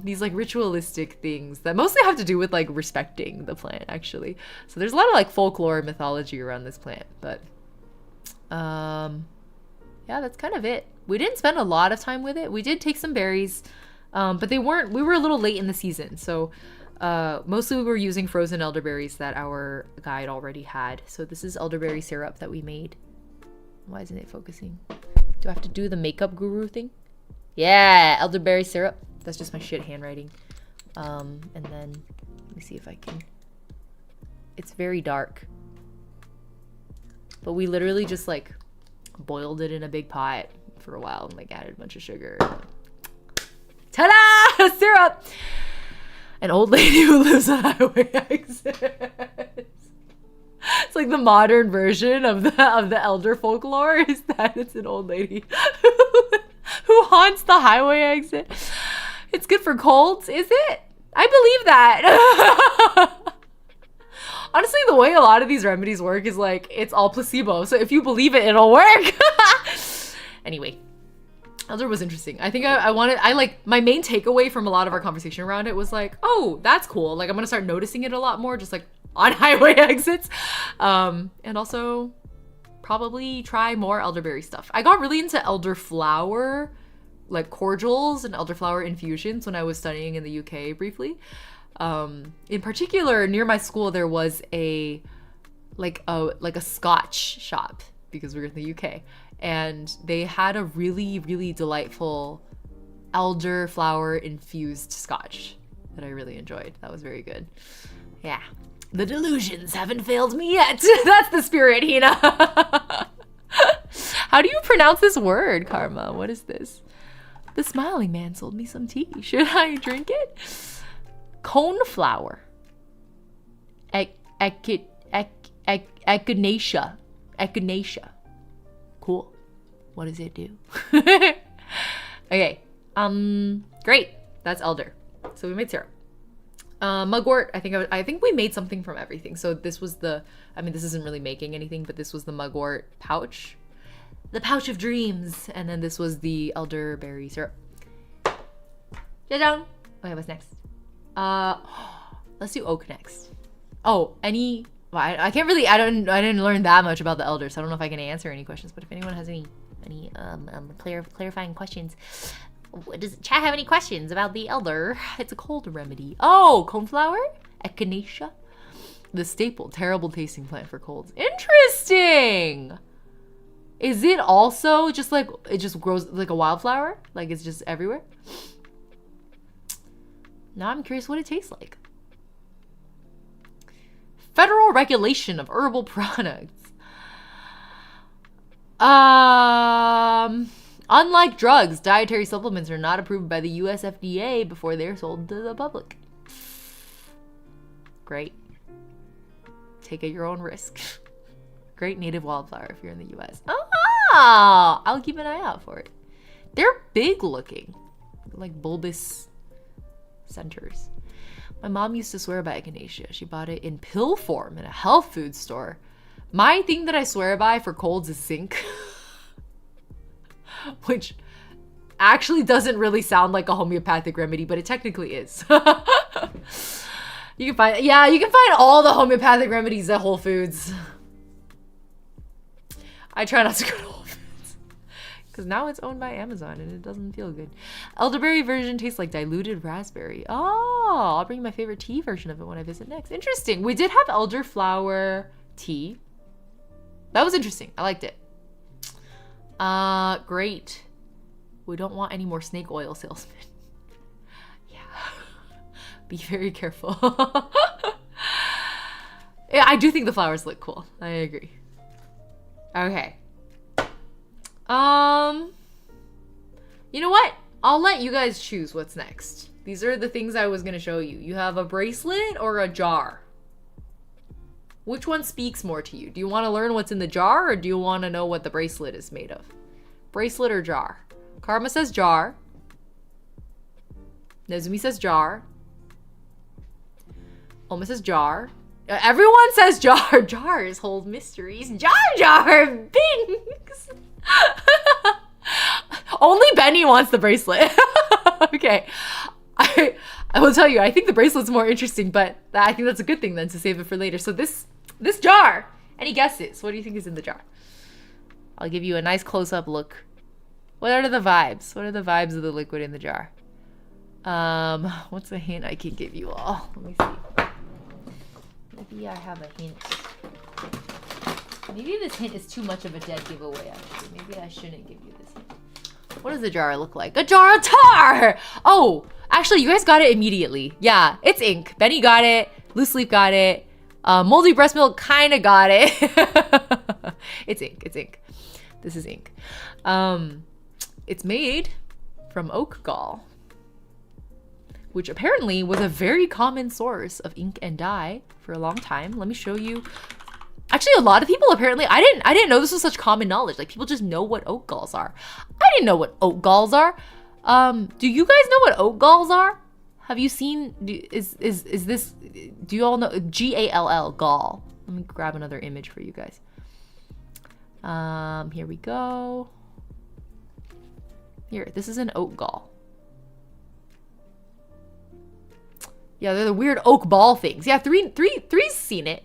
These like ritualistic things that mostly have to do with like respecting the plant, actually. So there's a lot of like folklore and mythology around this plant, but yeah, that's kind of it. We didn't spend a lot of time with it. We did take some berries, but we were a little late in the season, so Mostly we were using frozen elderberries that our guide already had. So this is elderberry syrup that we made. Why isn't it focusing? Do I have to do the makeup guru thing? Yeah, elderberry syrup. That's just my shit handwriting. And then let me see if I can. It's very dark. But we literally just like boiled it in a big pot for a while and like added a bunch of sugar. Ta-da! Syrup! An old lady who lives on highway exits. It's like the modern version of the elder folklore is that it's an old lady who haunts the highway exit. It's good for colds, is it? I believe that. Honestly, the way a lot of these remedies work is like it's all placebo. So if you believe it, it'll work. Anyway, elder was interesting. I think I like my main takeaway from a lot of our conversation around it was like, oh, that's cool. Like I'm gonna start noticing it a lot more, just like on highway exits. And also probably try more elderberry stuff. I got really into elderflower, like cordials and elderflower infusions when I was studying in the UK briefly. In particular, near my school, there was a Scotch shop because we were in the UK, and they had a really, really delightful elderflower infused Scotch that I really enjoyed. That was very good. Yeah. The delusions haven't failed me yet. That's the spirit, Hina. How do you pronounce this word, Karma? What is this? The smiling man sold me some tea. Should I drink it? Coneflower. Echinacea. Echinacea. Cool. What does it do? Okay. Great. That's elder. So we made syrup. Mugwort, I think we made something from everything. So this was this isn't really making anything, but this was the mugwort pouch. The pouch of dreams. And then this was the elderberry syrup. Jajang. Okay, what's next? Let's do oak next. Oh, I can't really, I didn't learn that much about the elder, so I don't know if I can answer any questions, but if anyone has any clarifying questions, does chat have any questions about the elder? It's a cold remedy. Oh, coneflower? Echinacea? The staple, terrible tasting plant for colds. Interesting! Is it also just like, it just grows like a wildflower? Like it's just everywhere? Now I'm curious what it tastes like. Federal regulation of herbal products. Unlike drugs, dietary supplements are not approved by the US FDA before they're sold to the public. Great. Take at your own risk. Great native wildflower if you're in the US. Oh, I'll keep an eye out for it. They're big looking, like bulbous centers. My mom used to swear by echinacea. She bought it in pill form in a health food store. My thing that I swear by for colds is zinc. Which actually doesn't really sound like a homeopathic remedy, but it technically is. You can find all the homeopathic remedies at Whole Foods. I try not to go to Whole Foods because now it's owned by Amazon and it doesn't feel good. Elderberry version tastes like diluted raspberry. Oh, I'll bring my favorite tea version of it when I visit next. Interesting. We did have elderflower tea. That was interesting. I liked it. Great. We don't want any more snake oil salesmen. Yeah. Be very careful. Yeah, I do think the flowers look cool. I agree. Okay. You know what? I'll let you guys choose what's next. These are the things I was gonna show you. You have a bracelet or a jar. Which one speaks more to you? Do you want to learn what's in the jar or do you want to know what the bracelet is made of? Bracelet or jar? Karma says jar. Nezumi says jar. Oma says jar. Everyone says jar. Jars hold mysteries. Jar Jar Binks. Only Benny wants the bracelet. Okay. I will tell you, I think the bracelet's more interesting, but I think that's a good thing then to save it for later. So this jar, any guesses? What do you think is in the jar? I'll give you a nice close-up look. What are the vibes? What are the vibes of the liquid in the jar? What's a hint I can give you all? Let me see. Maybe I have a hint. Maybe this hint is too much of a dead giveaway, actually. Maybe I shouldn't give you this hint. What does a jar look like? A jar of tar! Oh, actually, you guys got it immediately. Yeah, it's ink. Benny got it. Loose Leaf got it. Moldy Breast Milk kind of got it. It's ink. It's ink. This is ink. It's made from oak gall, which apparently was a very common source of ink and dye for a long time. Let me show you. Actually, a lot of people apparently, I didn't know this was such common knowledge. Like, people just know what oak galls are. I didn't know what oak galls are. Do you guys know what oak galls are? Have you seen, is this, do you all know, G-A-L-L, gall. Let me grab another image for you guys. Here we go. Here, this is an oak gall. Yeah, they're the weird oak ball things. Yeah, three's seen it.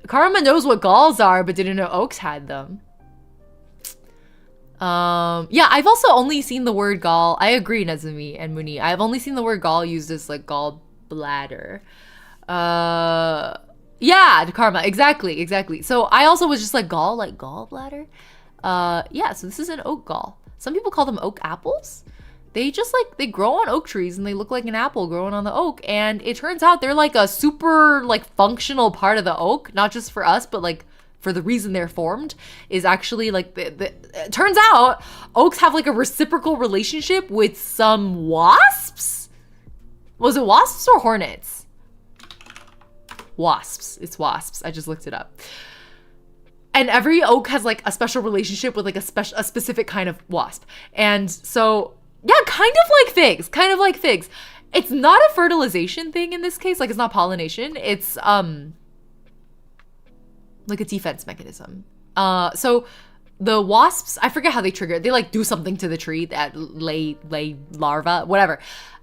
Karma knows what galls are, but didn't know oaks had them. Yeah, I've also only seen the word gall. I agree, Nezumi and Muni. I've only seen the word gall used as like gall bladder. Yeah, Karma, exactly. So I also was just like gallbladder. Yeah, so this is an oak gall. Some people call them oak apples. They just like, they grow on oak trees and they look like an apple growing on the oak. And it turns out they're like a super like functional part of the oak, not just for us, but like for the reason they're formed is actually like, it turns out oaks have like a reciprocal relationship with some wasps. Was it wasps or hornets? Wasps, it's wasps. I just looked it up. And every oak has like a special relationship with like a specific kind of wasp. And so, yeah, kind of like figs. It's not a fertilization thing in this case. Like, it's not pollination. It's like a defense mechanism. So the wasps, I forget how they trigger it. They like do something to the tree that lay larva, whatever.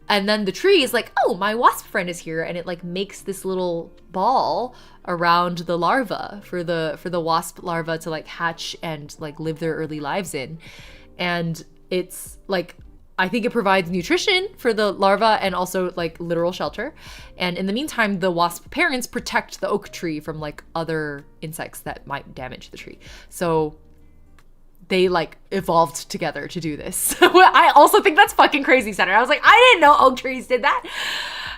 And then the tree is like, oh, my wasp friend is here, and it like makes this little ball around the larva for the wasp larva to like hatch and like live their early lives in. And it's like, I think it provides nutrition for the larva and also like literal shelter. And in the meantime, the wasp parents protect the oak tree from like other insects that might damage the tree. So they like evolved together to do this. I also think that's fucking crazy, Center. I was like, I didn't know oak trees did that.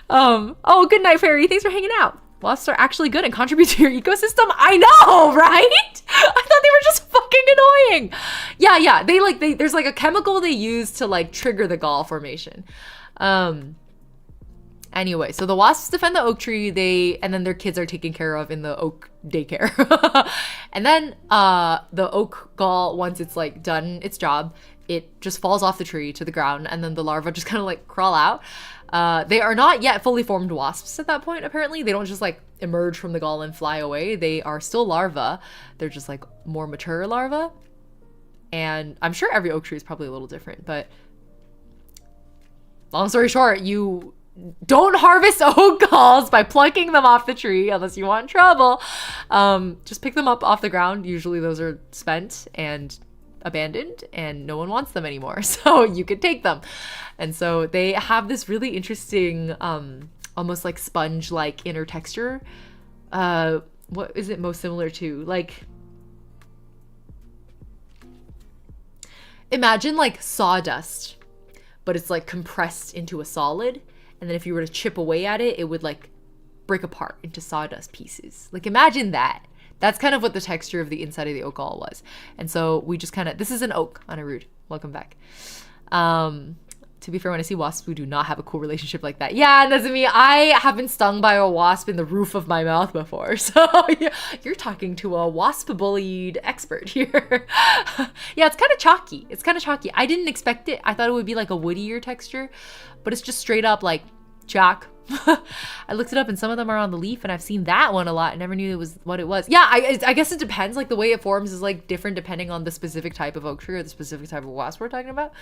Oh, good night, Fairy. Thanks for hanging out. Wasps are actually good and contribute to your ecosystem. I know, right? I thought they were just fucking annoying. Yeah. There's like a chemical they use to like trigger the gall formation. Anyway, so the wasps defend the oak tree, and then their kids are taken care of in the oak daycare. And then the oak gall, once it's like done its job, it just falls off the tree to the ground, and then the larvae just kind of like crawl out. They are not yet fully formed wasps at that point, apparently. They don't just like emerge from the gall and fly away. They are still larvae. They're just like more mature larvae. And I'm sure every oak tree is probably a little different, but long story short, you don't harvest oak galls by plucking them off the tree unless you want trouble. Just pick them up off the ground. Usually those are spent and abandoned and no one wants them anymore, so you could take them. And so they have this really interesting almost like sponge like inner texture. What is it most similar to? Like, imagine like sawdust, but it's like compressed into a solid, and then if you were to chip away at it, it would like break apart into sawdust pieces. Like, imagine that. That's kind of what the texture of the inside of the oak gall was. And so we just kind of, this is an oak on a root. Welcome back. To be fair, when I see wasps, we do not have a cool relationship like that. Yeah, Nezumi, I have been stung by a wasp in the roof of my mouth before. So you're talking to a wasp-bullied expert here. Yeah, it's kind of chalky. I didn't expect it. I thought it would be like a woodier texture, but it's just straight up like chalk. I looked it up and some of them are on the leaf, and I've seen that one a lot. I never knew it was what it was. Yeah, I guess it depends. Like, the way it forms is like different depending on the specific type of oak tree or the specific type of wasp we're talking about.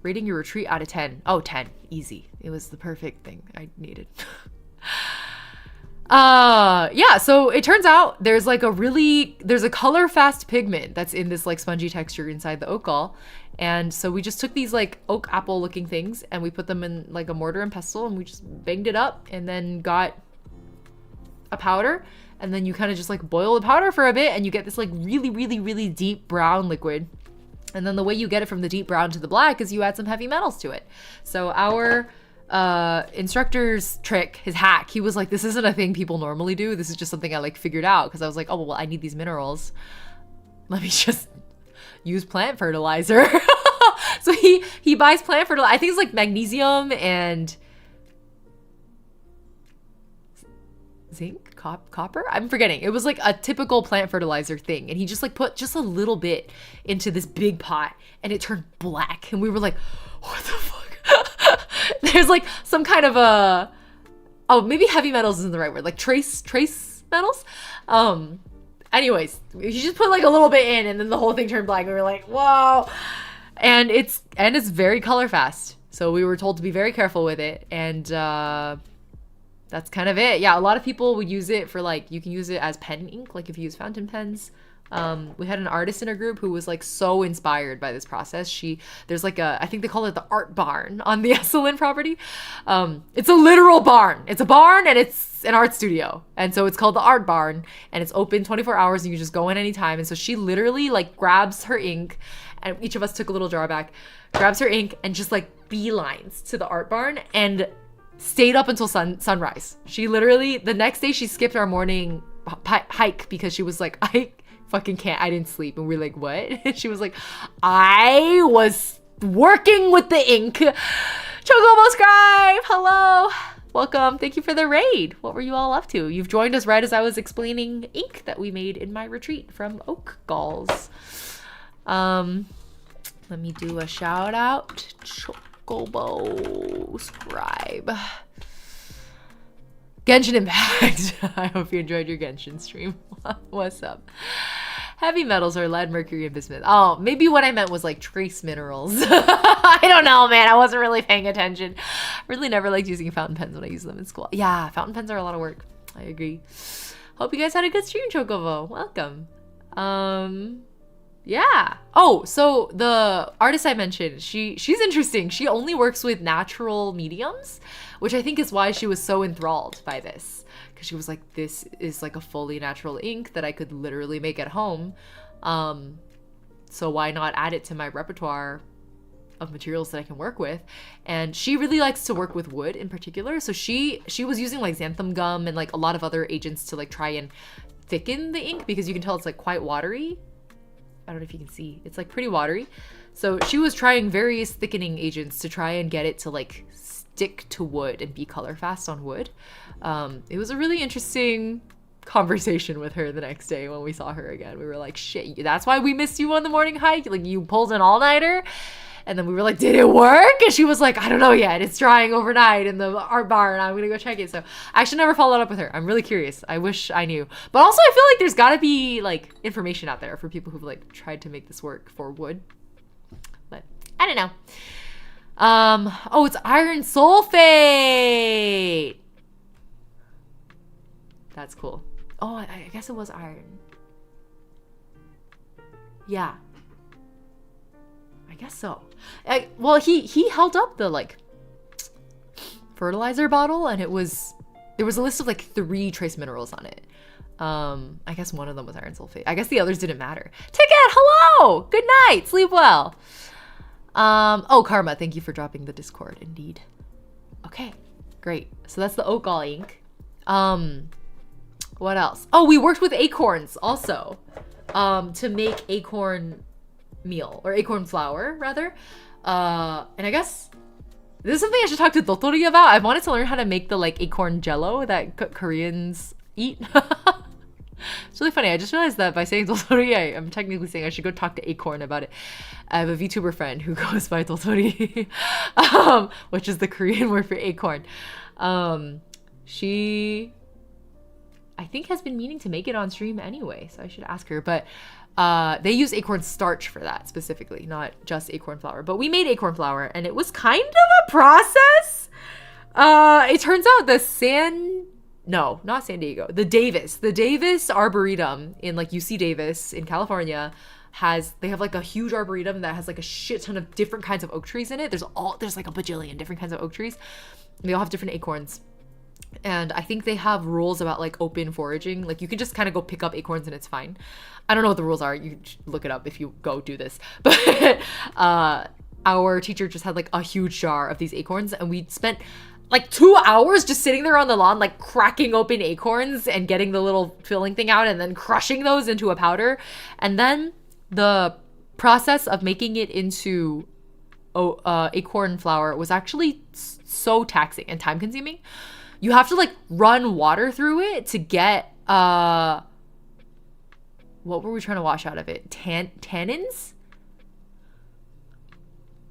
Rating your retreat out of 10. Oh, 10. Easy. It was the perfect thing I needed. Yeah, so it turns out there's like there's a color fast pigment that's in this like spongy texture inside the oak gall. And so we just took these like oak apple looking things and we put them in like a mortar and pestle and we just banged it up and then got a powder. And then you kind of just like boil the powder for a bit and you get this like really deep brown liquid. And then the way you get it from the deep brown to the black is you add some heavy metals to it. So our instructor's trick, his hack, he was like, this isn't a thing people normally do. This is just something I like figured out because I was like, oh, well, I need these minerals. Let me just use plant fertilizer. So he buys plant fertilizer. I think it's like magnesium and zinc, copper. I'm forgetting. It was like a typical plant fertilizer thing. And he just like put just a little bit into this big pot and it turned black. And we were like, what the fuck? There's like some kind of oh, maybe heavy metals isn't the right word, like trace metals. Anyways, you just put like a little bit in and then the whole thing turned black. We were like, whoa. And it's very color fast. So we were told to be very careful with it. And that's kind of it. Yeah, a lot of people would use it for like, you can use it as pen ink, like if you use fountain pens. We had an artist in our group who was like so inspired by this process. There's like I think they call it the art barn on the Esselin property. It's a literal barn. It's a barn and it's an art studio. And so it's called the art barn and it's open 24 hours and you just go in anytime. And so she literally like grabs her ink and each of us took a little jar back, grabs her ink and just like beelines to the art barn and stayed up until sunrise. She literally, the next day she skipped our morning hike because she was like, I fucking can't, I didn't sleep. And we're like, what? She was like, I was working with the ink. Chocobo Scribe, hello, welcome, thank you for the raid. What were you all up to? You've joined us right as I was explaining ink that we made in my retreat from oak galls. Let me do a shout out. Chocobo Scribe. Genshin Impact. I hope you enjoyed your Genshin stream. What's up? Heavy metals are lead, mercury, and bismuth. Oh, maybe what I meant was like trace minerals. I don't know, man. I wasn't really paying attention. Really never liked using fountain pens when I use them in school. Yeah, fountain pens are a lot of work. I agree. Hope you guys had a good stream, Chocobo. Welcome. Yeah. Oh, so the artist I mentioned, she's interesting. She only works with natural mediums, which I think is why she was so enthralled by this. Because she was like, this is like a fully natural ink that I could literally make at home. So why not add it to my repertoire of materials that I can work with? And she really likes to work with wood in particular. So she was using like xanthan gum and like a lot of other agents to like try and thicken the ink because you can tell it's like quite watery. I don't know if you can see, it's like pretty watery. So she was trying various thickening agents to try and get it to like stick to wood and be color fast on wood. It was a really interesting conversation with her the next day when we saw her again. We were like, shit, that's why we missed you on the morning hike. Like you pulled an all-nighter. And then we were like, did it work? And she was like, I don't know yet. It's drying overnight in the art barn. I'm gonna go check it. So I actually never followed up with her. I'm really curious. I wish I knew. But also I feel like there's gotta be like information out there for people who've like tried to make this work for wood. But I don't know. Oh, it's iron sulfate. That's cool. Oh, I guess it was iron. Yeah. I guess so. Well, he held up the like fertilizer bottle and there was a list of like 3 trace minerals on it. I guess one of them was iron sulfate. I guess the others didn't matter. Ticket, hello! Good night, sleep well. Oh, Karma, thank you for dropping the Discord, indeed. Okay, great. So that's the oak gall ink. What else? Oh, we worked with acorns also to make acorn meal or acorn flour rather. And I guess this is something I should talk to Dotori about. I wanted to learn how to make the like acorn jello that Koreans eat. It's really funny. I just realized that by saying Dotori, I'm technically saying I should go talk to Acorn about it. I have a VTuber friend who goes by Dotori, which is the Korean word for acorn. She, I think, has been meaning to make it on stream anyway, so I should ask her. But they use acorn starch for that specifically, not just acorn flour. But we made acorn flour, and it was kind of a process. It turns out the no, not San Diego. The Davis Arboretum in like UC Davis in California they have like a huge arboretum that has like a shit ton of different kinds of oak trees in it. There's like a bajillion different kinds of oak trees. They all have different acorns. And I think they have rules about like open foraging. Like you can just kind of go pick up acorns and it's fine. I don't know what the rules are. You should look it up if you go do this. But our teacher just had like a huge jar of these acorns, and we spent like 2 hours just sitting there on the lawn, like cracking open acorns and getting the little filling thing out and then crushing those into a powder. And then the process of making it into acorn flour was actually so taxing and time consuming. You have to like run water through it to get, what were we trying to wash out of it? Tannins?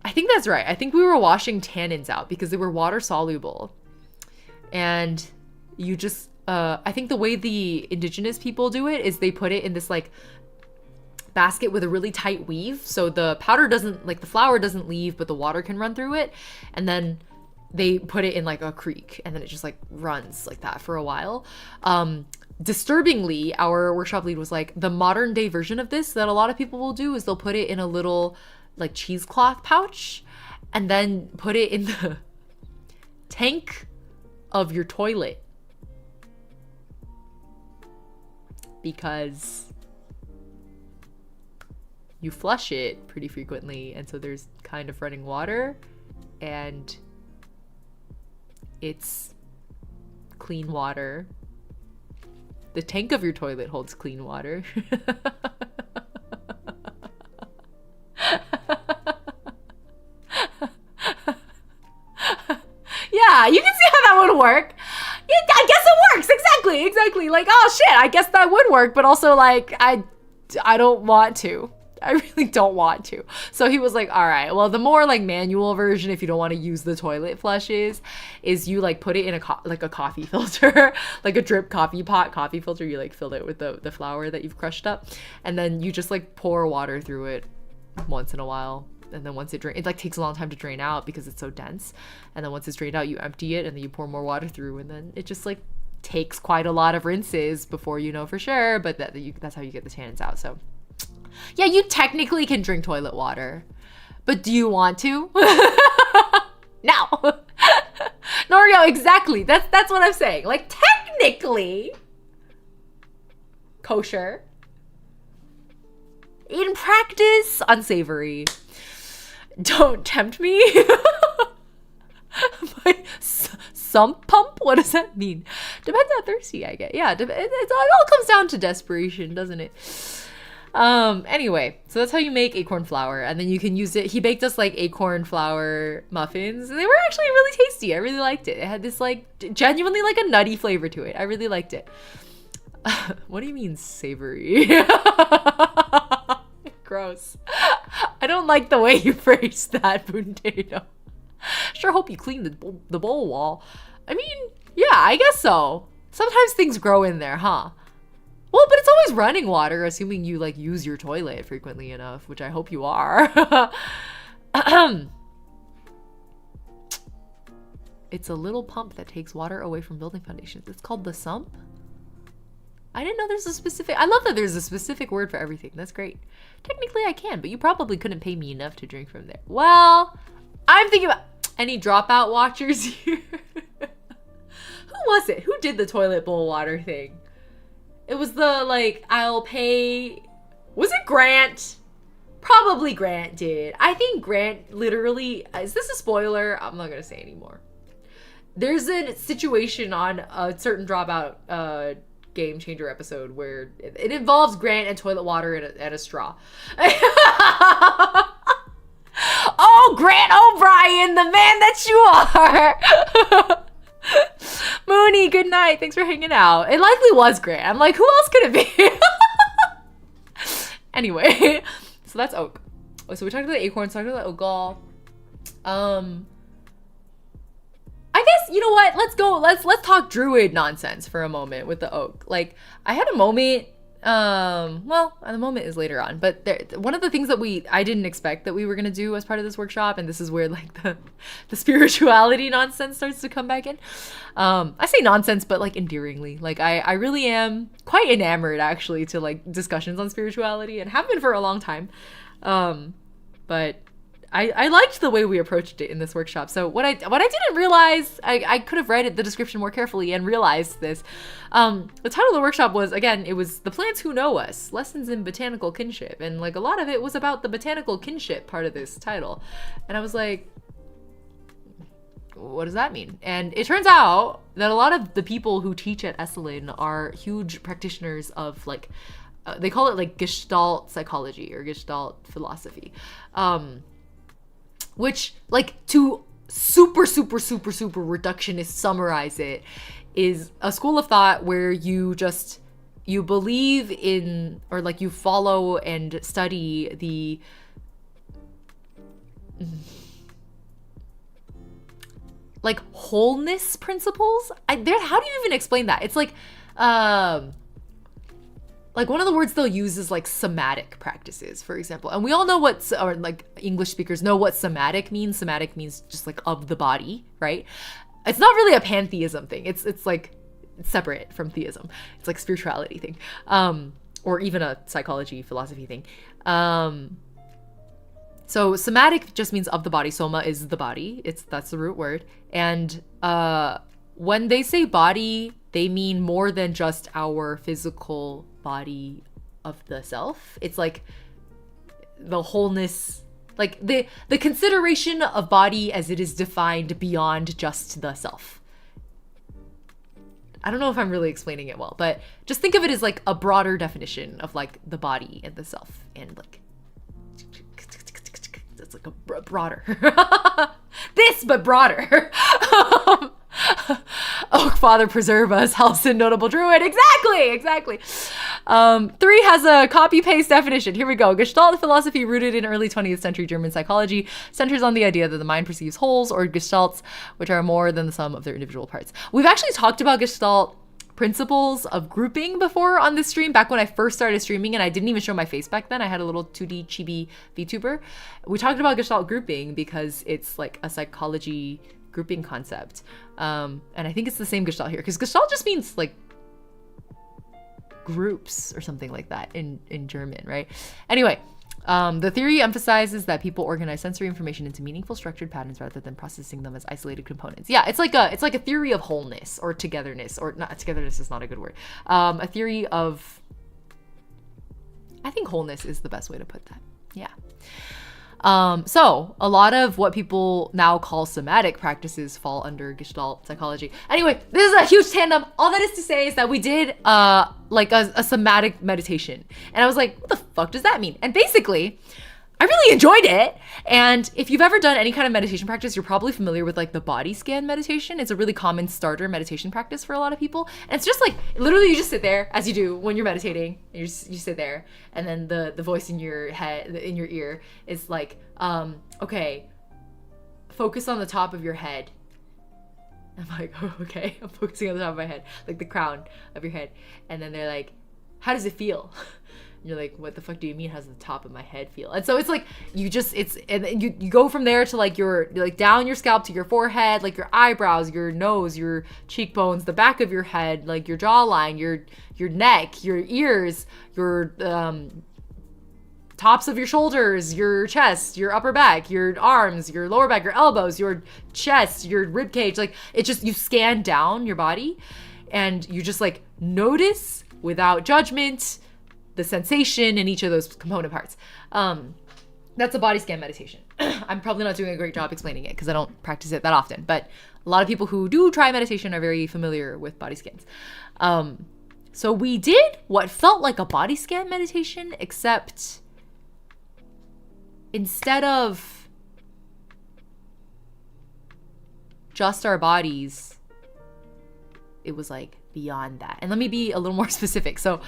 I think that's right. I think we were washing tannins out because they were water soluble. And you just, I think the way the indigenous people do it is they put it in this like basket with a really tight weave. So the powder doesn't, like the flour doesn't leave, but the water can run through it. And then they put it in like a creek and then it just like runs like that for a while. Disturbingly, our workshop lead was like, the modern day version of this that a lot of people will do is they'll put it in a little like cheesecloth pouch and then put it in the tank of your toilet, because you flush it pretty frequently and so there's kind of running water and it's clean water. The tank of your toilet holds clean water. Yeah, you can see how that would work. Yeah, I guess it works. Exactly. Like, oh shit, I guess that would work, but also like I don't want to. I really don't want to. So he was like, all right, well, the more like manual version, if you don't want to use the toilet flushes, is you like put it in a coffee filter, like a drip coffee filter. You like fill it with the flour that you've crushed up. And then you just like pour water through it once in a while. And then once it like takes a long time to drain out because it's so dense. And then once it's drained out, you empty it and then you pour more water through. And then it just like takes quite a lot of rinses before you know for sure. But that's how you get the tannins out. So yeah, you technically can drink toilet water, but do you want to? No. Norio, exactly. That's what I'm saying. Like, technically kosher. In practice, unsavory. Don't tempt me. My sump pump? What does that mean? Depends how thirsty I get. Yeah, it all comes down to desperation, doesn't it? Anyway, so that's how you make acorn flour, and then you can use it. He baked us like acorn flour muffins, and they were actually really tasty. I really liked it. It had this like genuinely like a nutty flavor to it. I really liked it. What do you mean savory? Gross. I don't like the way you phrased that, Potato. Sure hope you cleaned the bowl wall. I mean, yeah, I guess so. Sometimes things grow in there, huh? Well, but it's always running water, assuming you like use your toilet frequently enough, which I hope you are. It's a little pump that takes water away from building foundations. It's called the sump. I didn't know there's a specific, I love that there's a specific word for everything. That's great. Technically I can, but you probably couldn't pay me enough to drink from there. Well, I'm thinking about any dropout watchers here. Who was it? Who did the toilet bowl water thing? It was the like, I'll pay, was it Grant? Probably Grant did. I think Grant literally, is this a spoiler? I'm not gonna say anymore. There's a situation on a certain dropout Game Changer episode where it involves Grant and toilet water and a straw. Oh, Grant O'Brien, the man that you are. Mooney, good night. Thanks for hanging out. It likely was Grant. I'm like, who else could it be? Anyway, so that's oak. So we talked about the acorns, talked about the oak gall. I guess, you know what? Let's go. Let's talk druid nonsense for a moment with the oak. Like, I had a moment Well, at the moment is later on, but one of the things that I didn't expect that we were going to do as part of this workshop, and this is where like the spirituality nonsense starts to come back in. I say nonsense, but like endearingly. Like I really am quite enamored actually to like discussions on spirituality, and have been for a long time. But I liked the way we approached it in this workshop. So what I didn't realize, I could have read the description more carefully and realized this. The title of the workshop was, again, it was The Plants Who Know Us, Lessons in Botanical Kinship. And like a lot of it was about the botanical kinship part of this title. And I was like, what does that mean? And it turns out that a lot of the people who teach at Esalen are huge practitioners of like, they call it like Gestalt psychology or Gestalt philosophy. Which, like, to super reductionist summarize it, is a school of thought where you believe in, or like you follow and study the like wholeness principles. How do you even explain that? It's like one of the words they'll use is like somatic practices, for example. And we all know or like English speakers know what somatic means. Somatic means just like of the body, right? It's not really a pantheism thing. It's like it's separate from theism. It's like spirituality thing, or even a psychology philosophy thing. So somatic just means of the body. Soma is the body. That's the root word. And when they say body, they mean more than just our physical body of the self. It's like the wholeness, like the consideration of body as it is defined beyond just the self. I don't know if I'm really explaining it well, but just think of it as like a broader definition of like the body and the self, and like it's like a broader this but broader. Oh, Father preserve us, Halcyon notable druid. Exactly. 3 has a copy-paste definition. Here we go. Gestalt philosophy, rooted in early 20th century German psychology, centers on the idea that the mind perceives wholes, or gestalts, which are more than the sum of their individual parts. We've actually talked about Gestalt principles of grouping before on this stream, back when I first started streaming, and I didn't even show my face back then. I had a little 2D chibi VTuber. We talked about Gestalt grouping because it's like a psychology grouping concept. And I think it's the same Gestalt here, because Gestalt just means like groups or something like that in German, right? Anyway, the theory emphasizes that people organize sensory information into meaningful structured patterns rather than processing them as isolated components. Yeah, it's like a theory of wholeness or togetherness, or not, togetherness is not a good word. A theory of, I think wholeness is the best way to put that. Yeah. So a lot of what people now call somatic practices fall under Gestalt psychology. Anyway, this is a huge tandem. All that is to say is that we did like a somatic meditation, and I was like, what the fuck does that mean? And basically, I really enjoyed it. And if you've ever done any kind of meditation practice, you're probably familiar with like the body scan meditation. It's a really common starter meditation practice for a lot of people. And it's just like, literally you just sit there as you do when you're meditating. You sit there, and then the voice in your head, in your ear is like, okay, focus on the top of your head. I'm like, oh, okay, I'm focusing on the top of my head, like the crown of your head. And then they're like, how does it feel? And you're like, what the fuck do you mean, how's the top of my head feel? And so it's like, and you go from there to like like down your scalp to your forehead, like your eyebrows, your nose, your cheekbones, the back of your head, like your jawline, your neck, your ears, your tops of your shoulders, your chest, your upper back, your arms, your lower back, your elbows, your chest, your rib cage. Like, it's just, you scan down your body and you just like notice without judgment the sensation in each of those component parts. That's a body scan meditation. I'm probably not doing a great job explaining it because I don't practice it that often, but a lot of people who do try meditation are very familiar with body scans. So we did what felt like a body scan meditation, except instead of just our bodies, it was like beyond that. And let me be a little more specific. So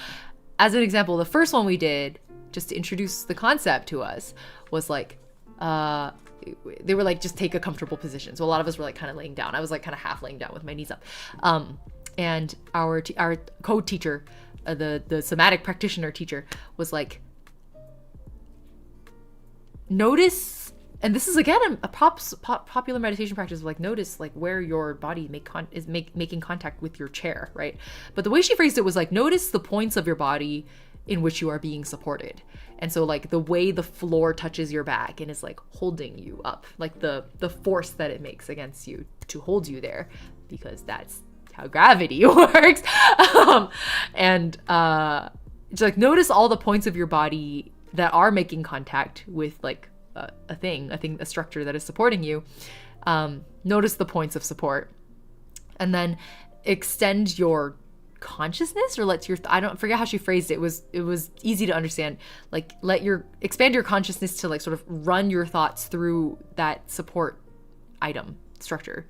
as an example, the first one we did, just to introduce the concept to us, was like, they were like, just take a comfortable position. So a lot of us were like kind of laying down. I was like kind of half laying down with my knees up. And our code teacher the somatic practitioner teacher was like, notice, and this is again a popular meditation practice of like, notice like where your body is making contact with your chair, right? But the way she phrased it was like, notice the points of your body in which you are being supported. And so like the way the floor touches your back and is like holding you up, like the force that it makes against you to hold you there, because that's how gravity works. And just like notice all the points of your body that are making contact with like a structure that is supporting you. Notice the points of support, and then extend your consciousness, or I don't forget how she phrased it. It was easy to understand. Like expand your consciousness to like sort of run your thoughts through that support item structure,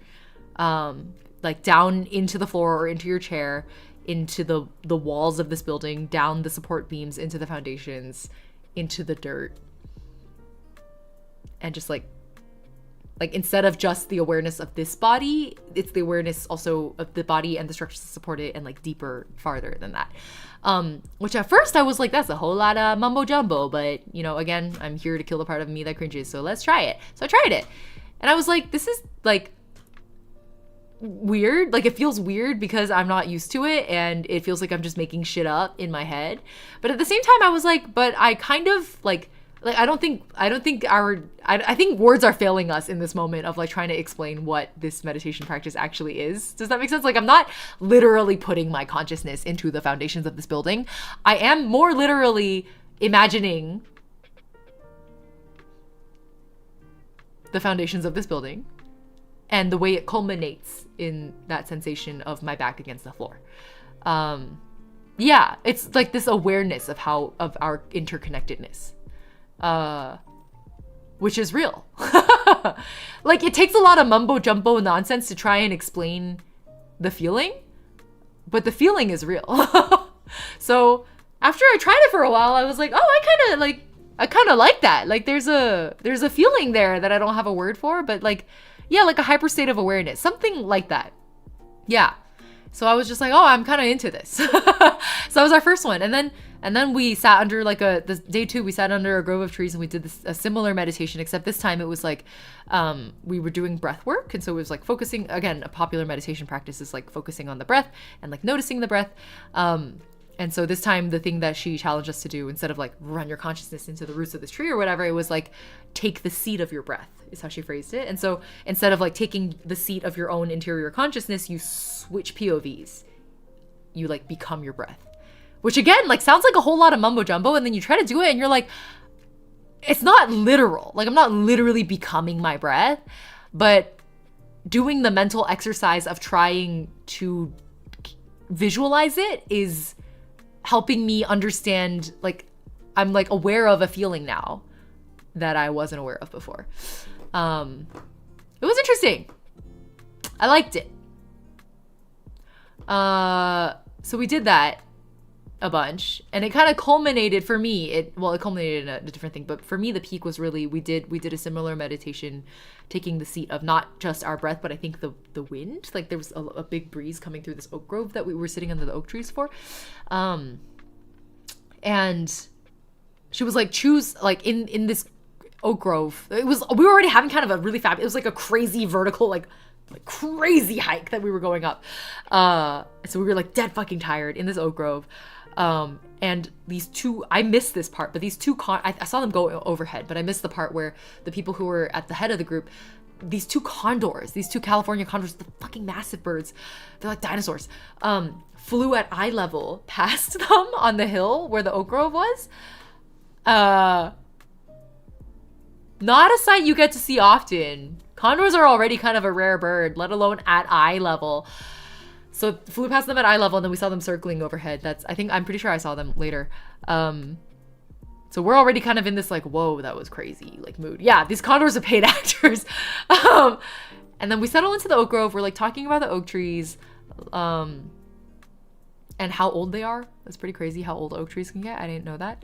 like down into the floor or into your chair, into the walls of this building, down the support beams, into the foundations, into the dirt, and just like instead of just the awareness of this body, it's the awareness also of the body and the structures that support it, and like deeper, farther than that. Which at first I was like, that's a whole lot of mumbo jumbo, but you know, again, I'm here to kill the part of me that cringes, so let's try it. So I tried it, and I was like, this is like weird. Like it feels weird because I'm not used to it, and it feels like I'm just making shit up in my head. But at the same time, I was like, but I kind of like I think words are failing us in this moment of like trying to explain what this meditation practice actually is. Does that make sense? Like I'm not literally putting my consciousness into the foundations of this building. I am more literally imagining the foundations of this building and the way it culminates in that sensation of my back against the floor. Yeah, it's like this awareness of our interconnectedness. Which is real. Like it takes a lot of mumbo jumbo nonsense to try and explain the feeling, but the feeling is real. So after I tried it for a while, I was like, oh, I kind of like that. Like there's a feeling there that I don't have a word for, but like, yeah, like a hyper state of awareness, something like that. Yeah. So I was just like, oh, I'm kind of into this. So that was our first one. And then we sat under like day 2, we sat under a grove of trees and we did a similar meditation, except this time it was like, we were doing breath work. And so it was like focusing, again, a popular meditation practice is like focusing on the breath and like noticing the breath. And so this time the thing that she challenged us to do, instead of like run your consciousness into the roots of this tree or whatever, it was like take the seat of your breath is how she phrased it. And so instead of like taking the seat of your own interior consciousness, you switch POVs. You like become your breath, which again, like sounds like a whole lot of mumbo jumbo. And then you try to do it and you're like, it's not literal. Like I'm not literally becoming my breath, but doing the mental exercise of trying to visualize it is helping me understand, like I'm like aware of a feeling now that I wasn't aware of before. It was interesting. I liked it. So we did that a bunch, and it kind of culminated for me. It culminated in a different thing, but for me, the peak was really, we did a similar meditation, taking the seat of not just our breath, but I think the wind. Like there was a big breeze coming through this oak grove that we were sitting under the oak trees for. And she was like, choose like in this oak grove. We were already having kind of a really it was like a crazy vertical, like crazy hike that we were going up. So we were like dead fucking tired in this oak grove. And these two, I missed this part, but these two, I saw them go overhead, but I missed the part where the people who were at the head of the group, these two condors, these two California condors, the fucking massive birds, they're like dinosaurs, flew at eye level past them on the hill where the oak grove was. Not a sight you get to see often. Condors are already kind of a rare bird, let alone at eye level. So flew past them at eye level, and then we saw them circling overhead. I'm pretty sure I saw them later. So we're already kind of in this like, whoa, that was crazy, like mood. Yeah, these condors are paid actors. And then we settle into the oak grove. We're like talking about the oak trees, and how old they are. That's pretty crazy how old oak trees can get. I didn't know that.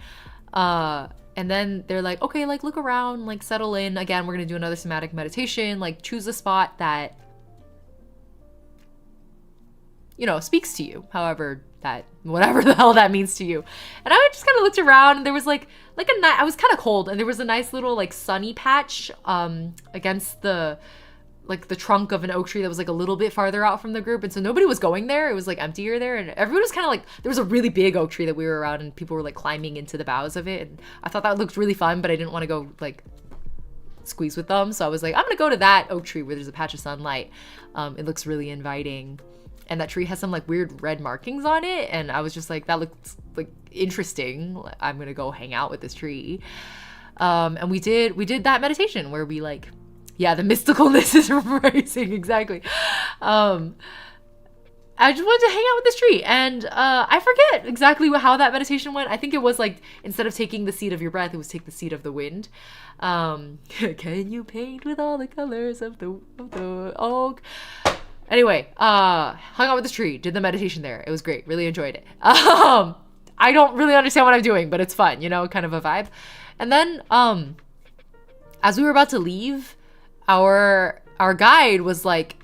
And then they're like, okay, like look around, like settle in. Again, we're gonna do another somatic meditation. Like choose a spot that, you know, speaks to you, however whatever the hell that means to you. And I just kind of looked around, and there was like I was kind of cold, and there was a nice little like sunny patch against the trunk of an oak tree that was like a little bit farther out from the group. And so nobody was going there. It was like emptier there, and everyone was kind of like, there was a really big oak tree that we were around, and people were like climbing into the boughs of it. And I thought that looked really fun, but I didn't want to go like squeeze with them. So I was like, I'm gonna go to that oak tree where there's a patch of sunlight. It looks really inviting. And that tree has some like weird red markings on it. And I was just like, that looks like interesting. I'm gonna go hang out with this tree. And we did that meditation where we like, yeah, the mysticalness is rising, exactly. I just wanted to hang out with this tree, and I forget exactly how that meditation went. I think it was like, instead of taking the seed of your breath, it was take the seed of the wind. Can you paint with all the colors of the oak? Anyway, hung out with this tree, did the meditation there. It was great, really enjoyed it. I don't really understand what I'm doing, but it's fun, you know, kind of a vibe. And then as we were about to leave, our guide was like,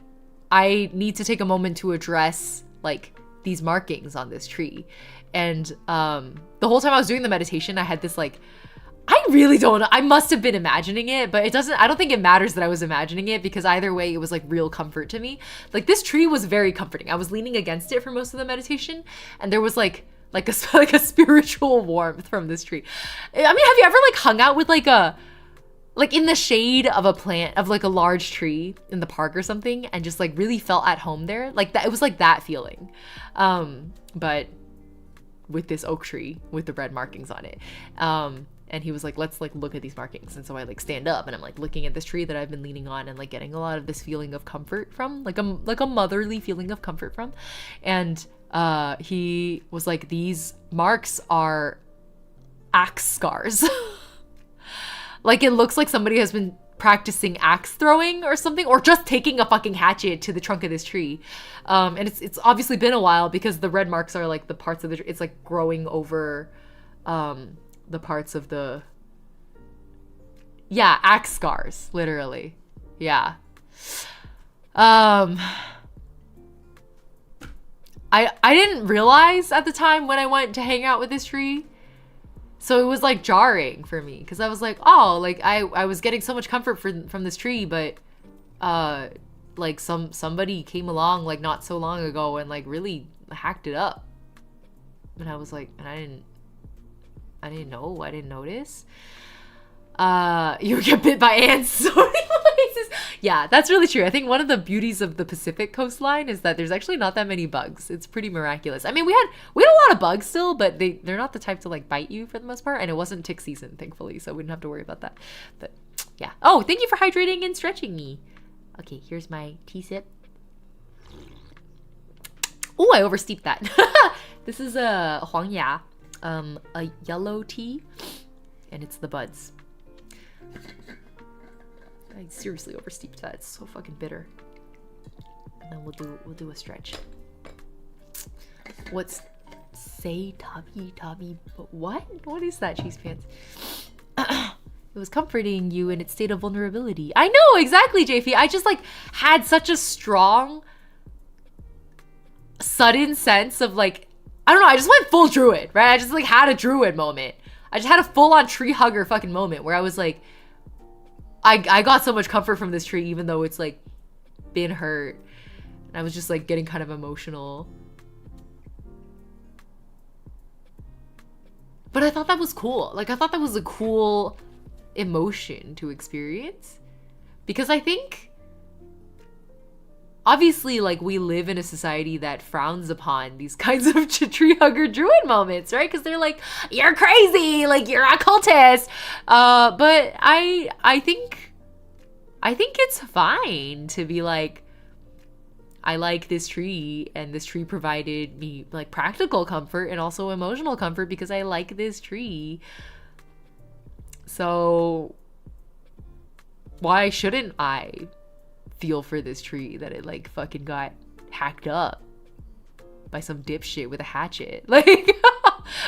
I need to take a moment to address like these markings on this tree. And the whole time I was doing the meditation, I had this like, I really don't know. I must have been imagining it, but I don't think it matters that I was imagining it, because either way, it was like real comfort to me. Like this tree was very comforting. I was leaning against it for most of the meditation, and there was like a spiritual warmth from this tree. I mean, have you ever like hung out with like in the shade of a plant, of like a large tree in the park or something, and just like really felt at home there? Like that, it was like that feeling. But with this oak tree with the red markings on it. And he was like, let's like look at these markings. And so I like stand up, and I'm like looking at this tree that I've been leaning on, and like getting a lot of this feeling of comfort from, like a motherly feeling of comfort from. And he was like, these marks are axe scars. Like it looks like somebody has been practicing axe throwing or something, or just taking a fucking hatchet to the trunk of this tree. And it's obviously been a while, because the red marks are like the parts of the tree, it's like growing over the parts of the, yeah, axe scars, literally. Yeah. I didn't realize at the time when I went to hang out with this tree. So it was like jarring for me, because I was like, oh, like I was getting so much comfort from this tree, but like somebody came along like not so long ago and like really hacked it up. And I was like, and I didn't know, I didn't notice. You get bit by ants so many places. Yeah, that's really true. I think one of the beauties of the Pacific coastline is that there's actually not that many bugs. It's pretty miraculous. I mean, we had a lot of bugs still, but they're not the type to like bite you for the most part, and it wasn't tick season, thankfully, so we didn't have to worry about that. But yeah. Oh, thank you for hydrating and stretching me. Okay, here's my tea sip. Oh, I oversteeped that. This is a huangya, a yellow tea, and it's the buds. I seriously oversteeped that. It's so fucking bitter. And then we'll do a stretch. What's say Tabi? What? What is that, cheese pants? It was comforting you in its state of vulnerability. I know, exactly, JP. I just like had such a strong, sudden sense of like, I don't know, I just went full druid, right? I just like had a druid moment. I just had a full-on tree hugger fucking moment where I was like, I got so much comfort from this tree, even though it's like been hurt. And I was just like getting kind of emotional. But I thought that was cool. Like I thought that was a cool emotion to experience, because I think obviously like we live in a society that frowns upon these kinds of tree hugger druid moments, right? Because they're like, you're crazy, like you're a cultist. But I think it's fine to be like, I like this tree, and this tree provided me like practical comfort and also emotional comfort because I like this tree. So why shouldn't I feel for this tree that it like fucking got hacked up by some dipshit with a hatchet? Like,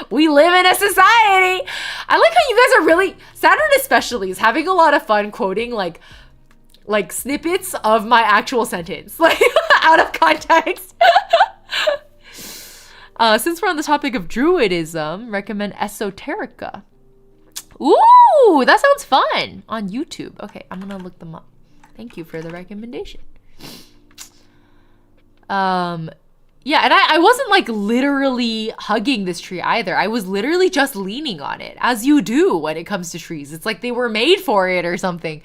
we live in a society. I like how you guys are really, Saturn especially is having a lot of fun quoting like snippets of my actual sentence, like out of context. Since we're on the topic of druidism, recommend Esoterica. Ooh, that sounds fun. On YouTube. Okay, I'm gonna look them up. Thank you for the recommendation. Yeah, and I wasn't like literally hugging this tree either. I was literally just leaning on it, as you do when it comes to trees. It's like they were made for it or something.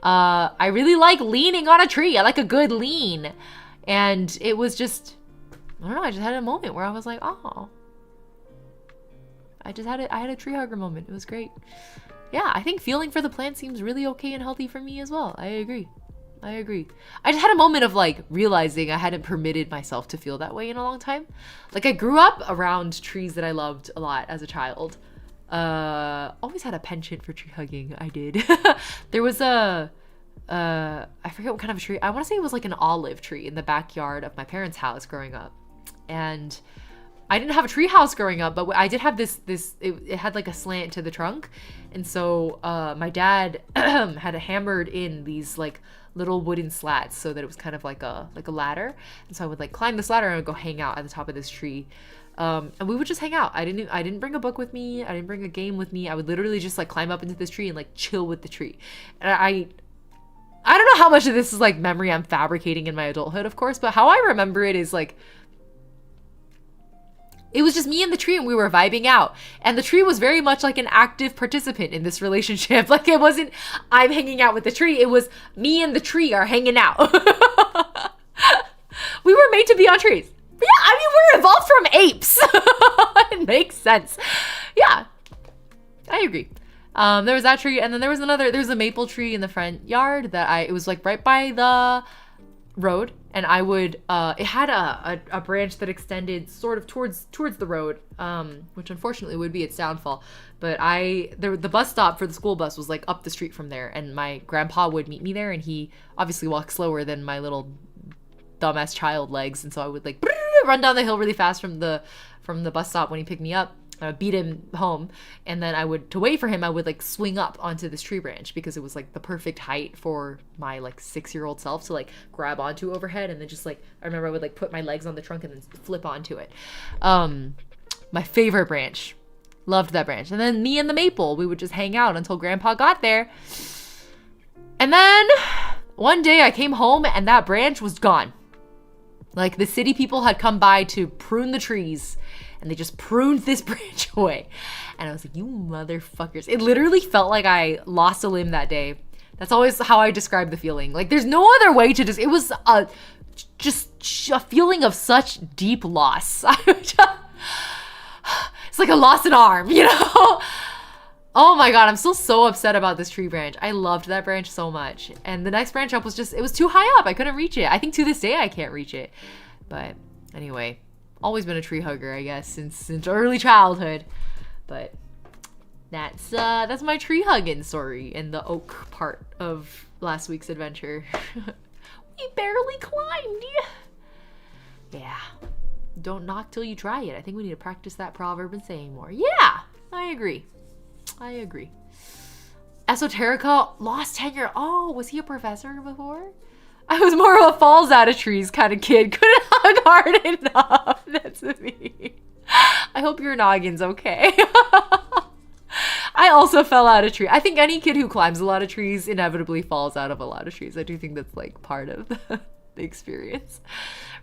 I really like leaning on a tree. I like a good lean. And it was just, I don't know, I just had a moment where I was like, oh. I had a tree hugger moment. It was great. Yeah, I think feeling for the plant seems really okay and healthy for me as well. I agree. I just had a moment of like realizing I hadn't permitted myself to feel that way in a long time. Like I grew up around trees that I loved a lot as a child. Always had a penchant for tree hugging. I did. There was I forget what kind of a tree. I want to say it was like an olive tree in the backyard of my parents' house growing up. And I didn't have a tree house growing up, but I did have it had like a slant to the trunk. And so my dad had hammered in these like little wooden slats so that it was kind of like a ladder. And so I would like climb this ladder and I would go hang out at the top of this tree. And we would just hang out. I didn't bring a book with me. I didn't bring a game with me. I would literally just like climb up into this tree and like chill with the tree. And I don't know how much of this is like memory I'm fabricating in my adulthood, of course, but how I remember it is like, it was just me and the tree and we were vibing out. And the tree was very much like an active participant in this relationship. Like it wasn't, I'm hanging out with the tree. It was me and the tree are hanging out. We were made to be on trees. But yeah, I mean, we're evolved from apes. It makes sense. Yeah, I agree. There was that tree. And then there was a maple tree in the front yard that it was like right by the road. And I would, it had a branch that extended sort of towards the road, which unfortunately would be its downfall. But the bus stop for the school bus was like up the street from there. And my grandpa would meet me there and he obviously walked slower than my little dumbass child legs. And so I would like run down the hill really fast from the bus stop when he picked me up. I would beat him home, and then to wait for him, I would like swing up onto this tree branch because it was like the perfect height for my like 6-year-old self to like grab onto overhead, and then just like, I remember I would like put my legs on the trunk and then flip onto it. My favorite branch. Loved that branch. And then me and the maple, we would just hang out until Grandpa got there. And then one day I came home and that branch was gone. Like the city people had come by to prune the trees, and they just pruned this branch away. And I was like, you motherfuckers. It literally felt like I lost a limb that day. That's always how I describe the feeling. Like there's no other way to it was just a feeling of such deep loss. It's like a lost an arm, you know? Oh my God, I'm still so upset about this tree branch. I loved that branch so much. And the next branch up was it was too high up. I couldn't reach it. I think to this day I can't reach it. But anyway, always been a tree hugger, I guess, since early childhood. But that's my tree hugging story and the oak part of last week's adventure. We barely climbed. Yeah. Don't knock till you try it. I think we need to practice that proverb and saying more. Yeah, I agree. Esoterica lost tenure. Oh, was he a professor before? I was more of a falls out of trees kind of kid. Couldn't hug hard enough. That's me. I hope your noggin's okay. I also fell out of tree. I think any kid who climbs a lot of trees inevitably falls out of a lot of trees. I do think that's like part of the experience.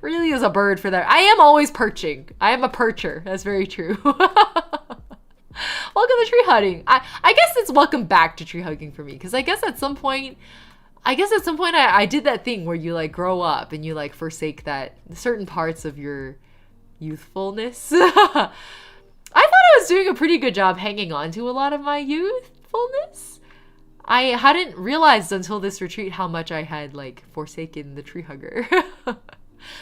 Really is a bird for that. I am always perching. I am a percher. That's very true. Welcome to tree hugging. I guess it's welcome back to tree hugging for me, because I guess at some point I did that thing where you like grow up and you like forsake that certain parts of your youthfulness. I thought I was doing a pretty good job hanging on to a lot of my youthfulness. I hadn't realized until this retreat how much I had like forsaken the tree hugger.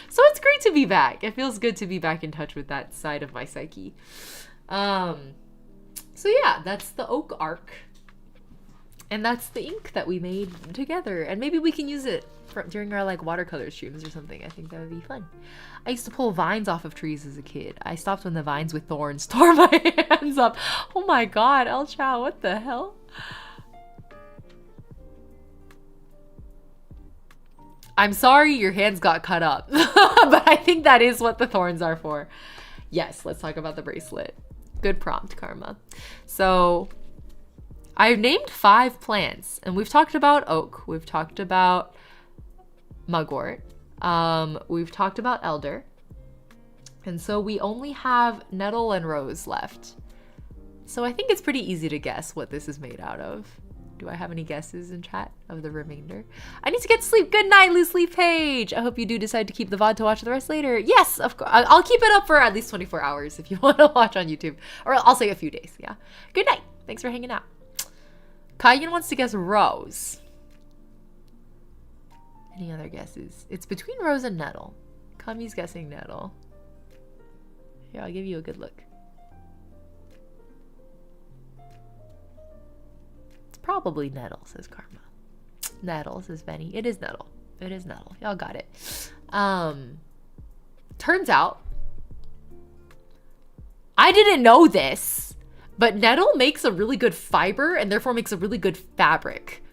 So it's great to be back. It feels good to be back in touch with that side of my psyche. So yeah, that's the oak arc. And that's the ink that we made together. And maybe we can use it during our like watercolor streams or something. I think that would be fun. I used to pull vines off of trees as a kid. I stopped when the vines with thorns tore my hands up. Oh my God, El Chow, what the hell? I'm sorry your hands got cut up. But I think that is what the thorns are for. Yes, let's talk about the bracelet. Good prompt, Karma. So I've named 5 plants, and we've talked about oak, we've talked about mugwort, we've talked about elder, and so we only have nettle and rose left. So I think it's pretty easy to guess what this is made out of. Do I have any guesses in chat of the remainder? I need to get to sleep. Good night, Loosely Page. I hope you do decide to keep the VOD to watch the rest later. Yes, of course. I'll keep it up for at least 24 hours if you want to watch on YouTube. Or I'll say a few days, yeah. Good night. Thanks for hanging out. Kayan wants to guess rose. Any other guesses? It's between rose and nettle. Kami's guessing nettle. Here, I'll give you a good look. It's probably nettle, says Karma. Nettle, says Benny. It is nettle. It is nettle. Y'all got it. Turns out, I didn't know this, but nettle makes a really good fiber and therefore makes a really good fabric.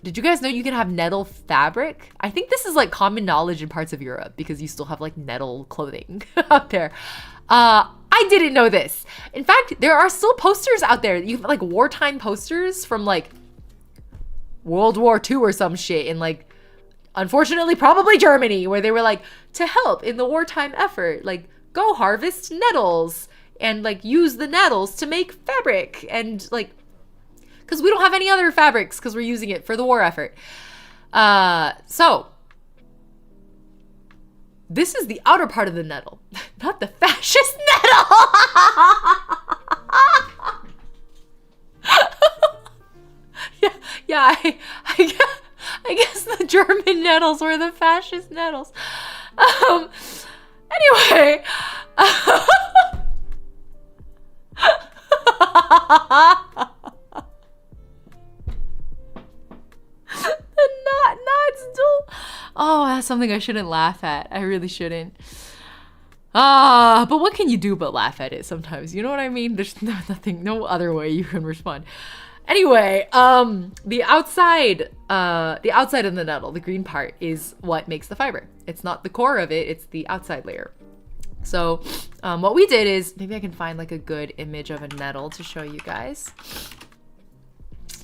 Did you guys know you can have nettle fabric? I think this is like common knowledge in parts of Europe because you still have like nettle clothing out there. I didn't know this. In fact, there are still posters out there. You have like wartime posters from like World War II or some shit in like, unfortunately, probably Germany, where they were like, to help in the wartime effort, like go harvest nettles and like use the nettles to make fabric and like, because we don't have any other fabrics because we're using it for the war effort. So this is the outer part of the nettle, not the fascist nettle. yeah. I guess the German nettles were the fascist nettles. Anyway. The not still. Oh, that's something I shouldn't laugh at. I really shouldn't. But what can you do but laugh at it sometimes? You know what I mean? There's no other way you can respond. Anyway, the outside of the nettle, the green part, is what makes the fiber. It's not the core of it, it's the outside layer. So what we did is, maybe I can find like a good image of a nettle to show you guys.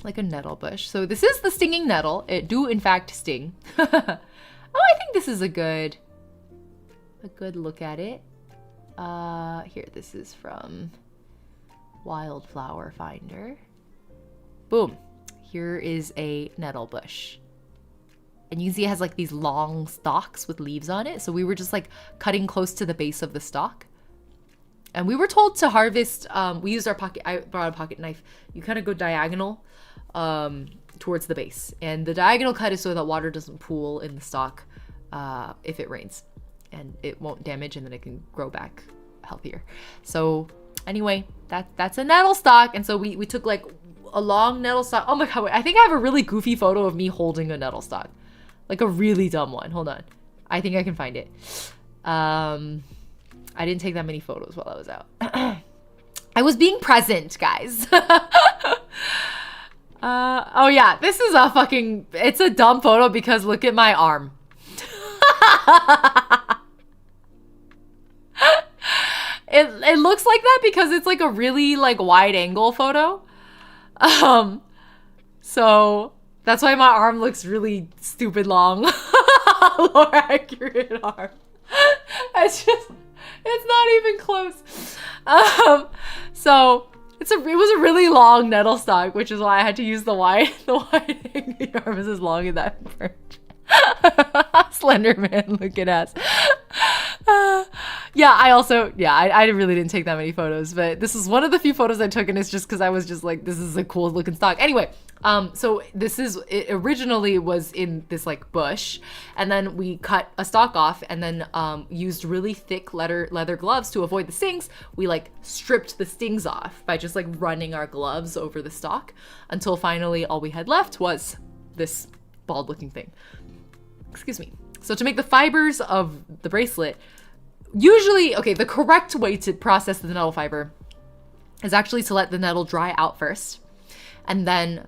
Like a nettle bush. So this is the stinging nettle. It do in fact sting. Oh, I think this is a good look at it. Here, this is from Wildflower Finder. Boom. Here is a nettle bush. And you can see it has like these long stalks with leaves on it. So we were just like cutting close to the base of the stalk. And we were told to harvest, we used our pocket, I brought a pocket knife. You kind of go diagonal towards the base. And the diagonal cut is so that water doesn't pool in the stalk if it rains. And it won't damage and then it can grow back healthier. So anyway, that's a nettle stalk. And so we took like a long nettle stalk. Oh my God, wait, I think I have a really goofy photo of me holding a nettle stalk. Like a really dumb one. Hold on. I think I can find it. I didn't take that many photos while I was out. I was being present, guys. Oh yeah, this is a fucking, it's a dumb photo because look at my arm. It looks like that because it's like a really like wide angle photo. So that's why my arm looks really stupid long. More accurate arm. It's not even close. So it was a really long nettle stalk, which is why I had to use the wide angle. Your arm is as long as that birch. Slender man looking ass. Yeah, I really didn't take that many photos, but this is one of the few photos I took, and it's just because I was just like, this is a cool looking stalk. Anyway, so it originally was in this like bush, and then we cut a stalk off and then used really thick leather gloves to avoid the stings. We like stripped the stings off by just like running our gloves over the stalk until finally all we had left was this bald looking thing. Excuse me. So to make the fibers of the bracelet, usually, okay, the correct way to process the nettle fiber is actually to let the nettle dry out first and then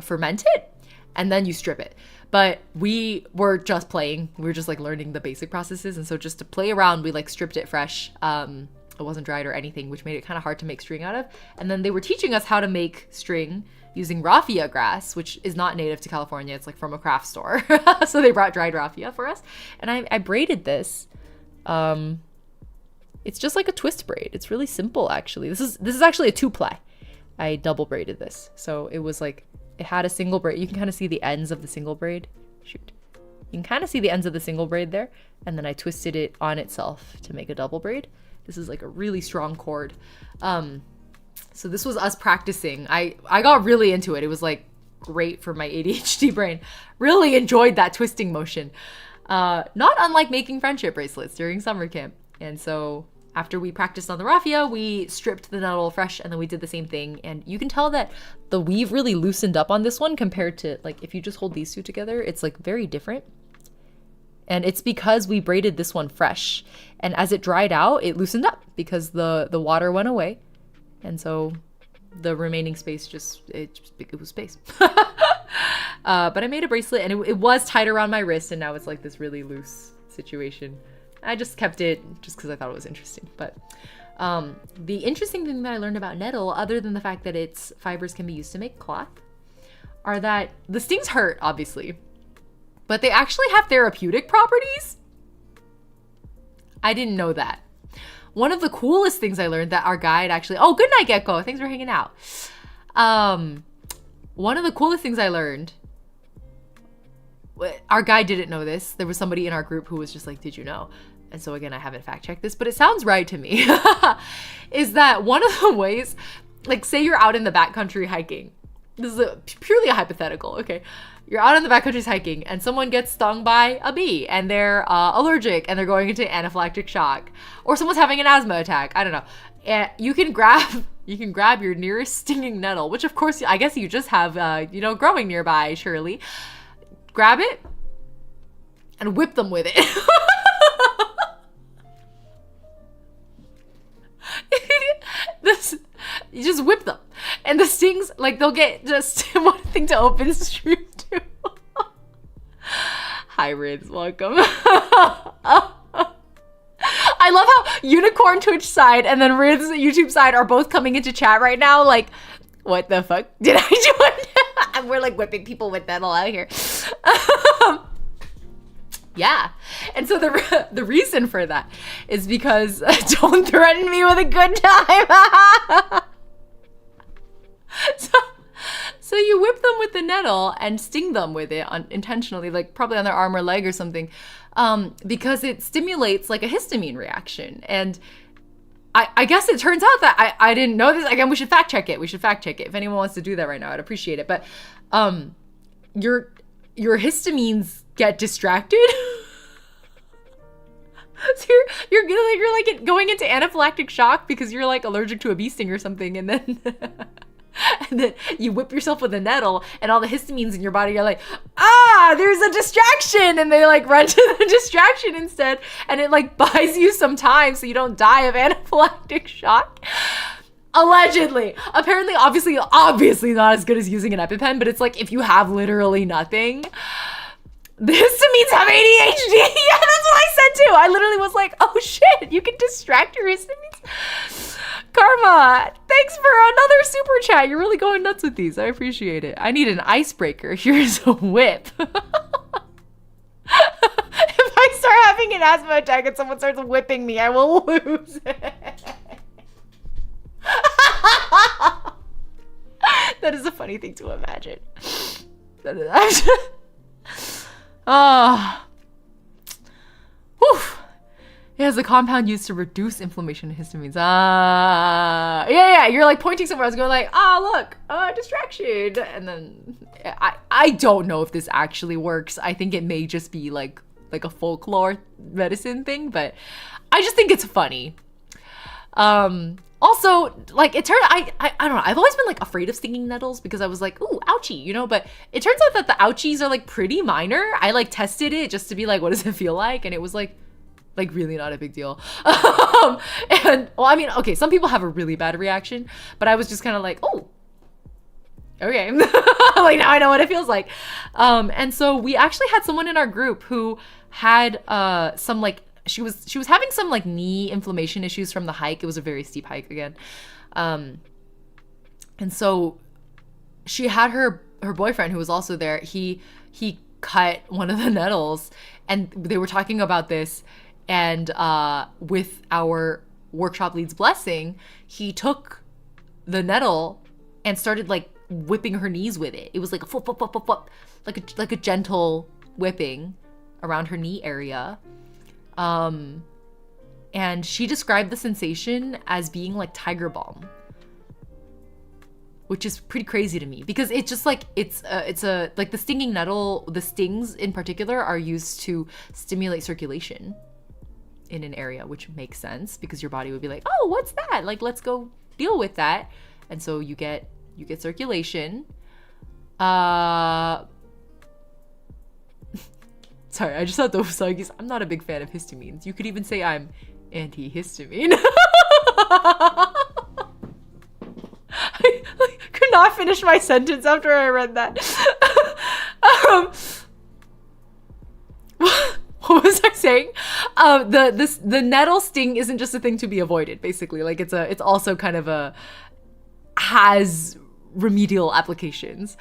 ferment it, and then you strip it. But we were just playing. We were just like learning the basic processes. And so just to play around, we like stripped it fresh wasn't dried or anything, which made it kind of hard to make string out of. And then they were teaching us how to make string using raffia grass, which is not native to California. It's like from a craft store. So they brought dried raffia for us. And I braided this. It's just like a twist braid. It's really simple, actually. This is actually a 2-ply. I double braided this. So it was like, it had a single braid. You can kind of see the ends of the single braid. Shoot. You can kind of see the ends of the single braid there. And then I twisted it on itself to make a double braid. This is like a really strong cord. So this was us practicing. I got really into it. It was like great for my ADHD brain. Really enjoyed that twisting motion. Not unlike making friendship bracelets during summer camp. And so after we practiced on the raffia, we stripped the nettle fresh and then we did the same thing. And you can tell that the weave really loosened up on this one compared to like if you just hold these two together, it's like very different. And it's because we braided this one fresh. And as it dried out, it loosened up because the water went away. And so the remaining space it was space. But I made a bracelet and it was tight around my wrist and now it's like this really loose situation. I just kept it just because I thought it was interesting. But the interesting thing that I learned about nettle, other than the fact that its fibers can be used to make cloth, are that the stings hurt, obviously, but they actually have therapeutic properties. I didn't know that. One of the coolest things I learned that our guide actually, oh, good night, Gecko. Thanks for hanging out. One of the coolest things I learned, our guide didn't know this. There was somebody in our group who was just like, did you know? And so again, I haven't fact checked this, but it sounds right to me, is that one of the ways, like say you're out in the backcountry hiking. This is purely a hypothetical, okay? You're out in the backcountry hiking and someone gets stung by a bee and they're allergic and they're going into anaphylactic shock, or someone's having an asthma attack. I don't know. And you can grab your nearest stinging nettle, which of course I guess you just have growing nearby, surely. Grab it and whip them with it. You just whip them and the stings, like they'll get just one thing to open stream to. Hi Rids, welcome. I love how Unicorn Twitch side and then Rids YouTube side are both coming into chat right now like, what the fuck did I do? And we're like whipping people with nettle out here. Yeah. And so the reason for that is because don't threaten me with a good time. So you whip them with the nettle and sting them with it intentionally, like probably on their arm or leg or something, because it stimulates like a histamine reaction. And I guess it turns out that I didn't know this. Again, we should fact check it. If anyone wants to do that right now, I'd appreciate it. But your histamines get distracted. So you're like going into anaphylactic shock because you're like allergic to a bee sting or something, and then and then you whip yourself with a nettle and all the histamines in your body are like, there's a distraction, and they like run to the distraction instead, and it like buys you some time so you don't die of anaphylactic shock. Allegedly. Apparently, obviously not as good as using an EpiPen, but it's like if you have literally nothing, the histamines have ADHD. Yeah, that's what I said too. I literally was like, oh shit, you can distract your histamines. Karma, thanks for another super chat. You're really going nuts with these. I appreciate it. I need an icebreaker. Here's a whip. If I start having an asthma attack and someone starts whipping me, I will lose it. That is a funny thing to imagine. Whew. It has a compound used to reduce inflammation in histamines. Yeah. You're like pointing somewhere. I was going like, look, distraction. And then I don't know if this actually works. I think it may just be like a folklore medicine thing, but I just think it's funny. Also, like it turned, I don't know. I've always been like afraid of stinging nettles because I was like, ooh, ouchie, but it turns out that the ouchies are like pretty minor. I like tested it just to be like, what does it feel like? And it was like really not a big deal. And well, I mean, okay, some people have a really bad reaction, but I was just kind of like, oh, okay. Like now I know what it feels like. And so we actually had someone in our group who had some like she was having some like knee inflammation issues from the hike. It was a very steep hike again. And so she had her boyfriend, who was also there. He cut one of the nettles, and they were talking about this. And with our workshop lead's blessing, he took the nettle and started like whipping her knees with it. It was like a flip, flip, flip, flip, flip, like a gentle whipping around her knee area. And she described the sensation as being like tiger balm, which is pretty crazy to me, because it's just like it's a like the stinging nettle, the stings in particular are used to stimulate circulation in an area, which makes sense because your body would be like, oh, what's that? Like, let's go deal with that. And so you get circulation. Sorry, I just thought those Usagis, I'm not a big fan of histamines. You could even say I'm anti-histamine. I could not finish my sentence after I read that. What was I saying? The nettle sting isn't just a thing to be avoided, basically. Like it's also kind of has remedial applications.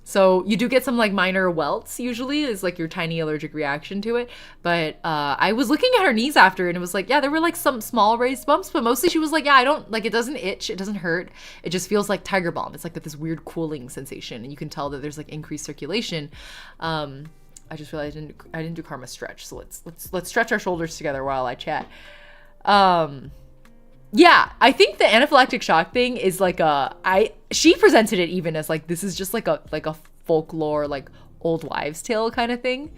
So you do get some like minor welts, usually is like your tiny allergic reaction to it. But I was looking at her knees after, and it was like, yeah, there were like some small raised bumps, but mostly she was like, yeah, I don't like, it doesn't itch, it doesn't hurt, it just feels like tiger balm. It's like this weird cooling sensation, and you can tell that there's like increased circulation. I just realized I didn't do karma stretch, so let's stretch our shoulders together while I chat. Yeah, I think the anaphylactic shock thing is like she presented it even as like, this is just like a folklore, like old wives' tale kind of thing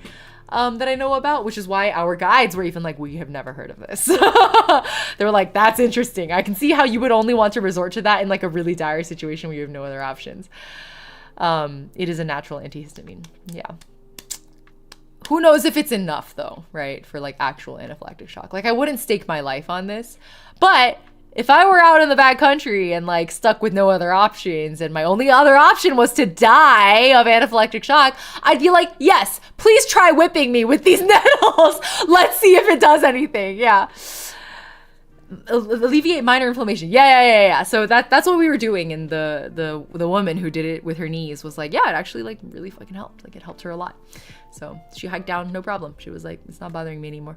that I know about, which is why our guides were even like, we have never heard of this. They were like, that's interesting. I can see how you would only want to resort to that in like a really dire situation where you have no other options. It is a natural antihistamine. Yeah. Who knows if it's enough though, right? For like actual anaphylactic shock. Like I wouldn't stake my life on this, but if I were out in the backcountry and like stuck with no other options and my only other option was to die of anaphylactic shock, I'd be like, yes, please try whipping me with these nettles. Let's see if it does anything. Yeah. Alleviate minor inflammation. Yeah. So that's what we were doing. And the woman who did it with her knees was like, yeah, it actually like really fucking helped. Like it helped her a lot. So she hiked down, no problem. She was like, it's not bothering me anymore.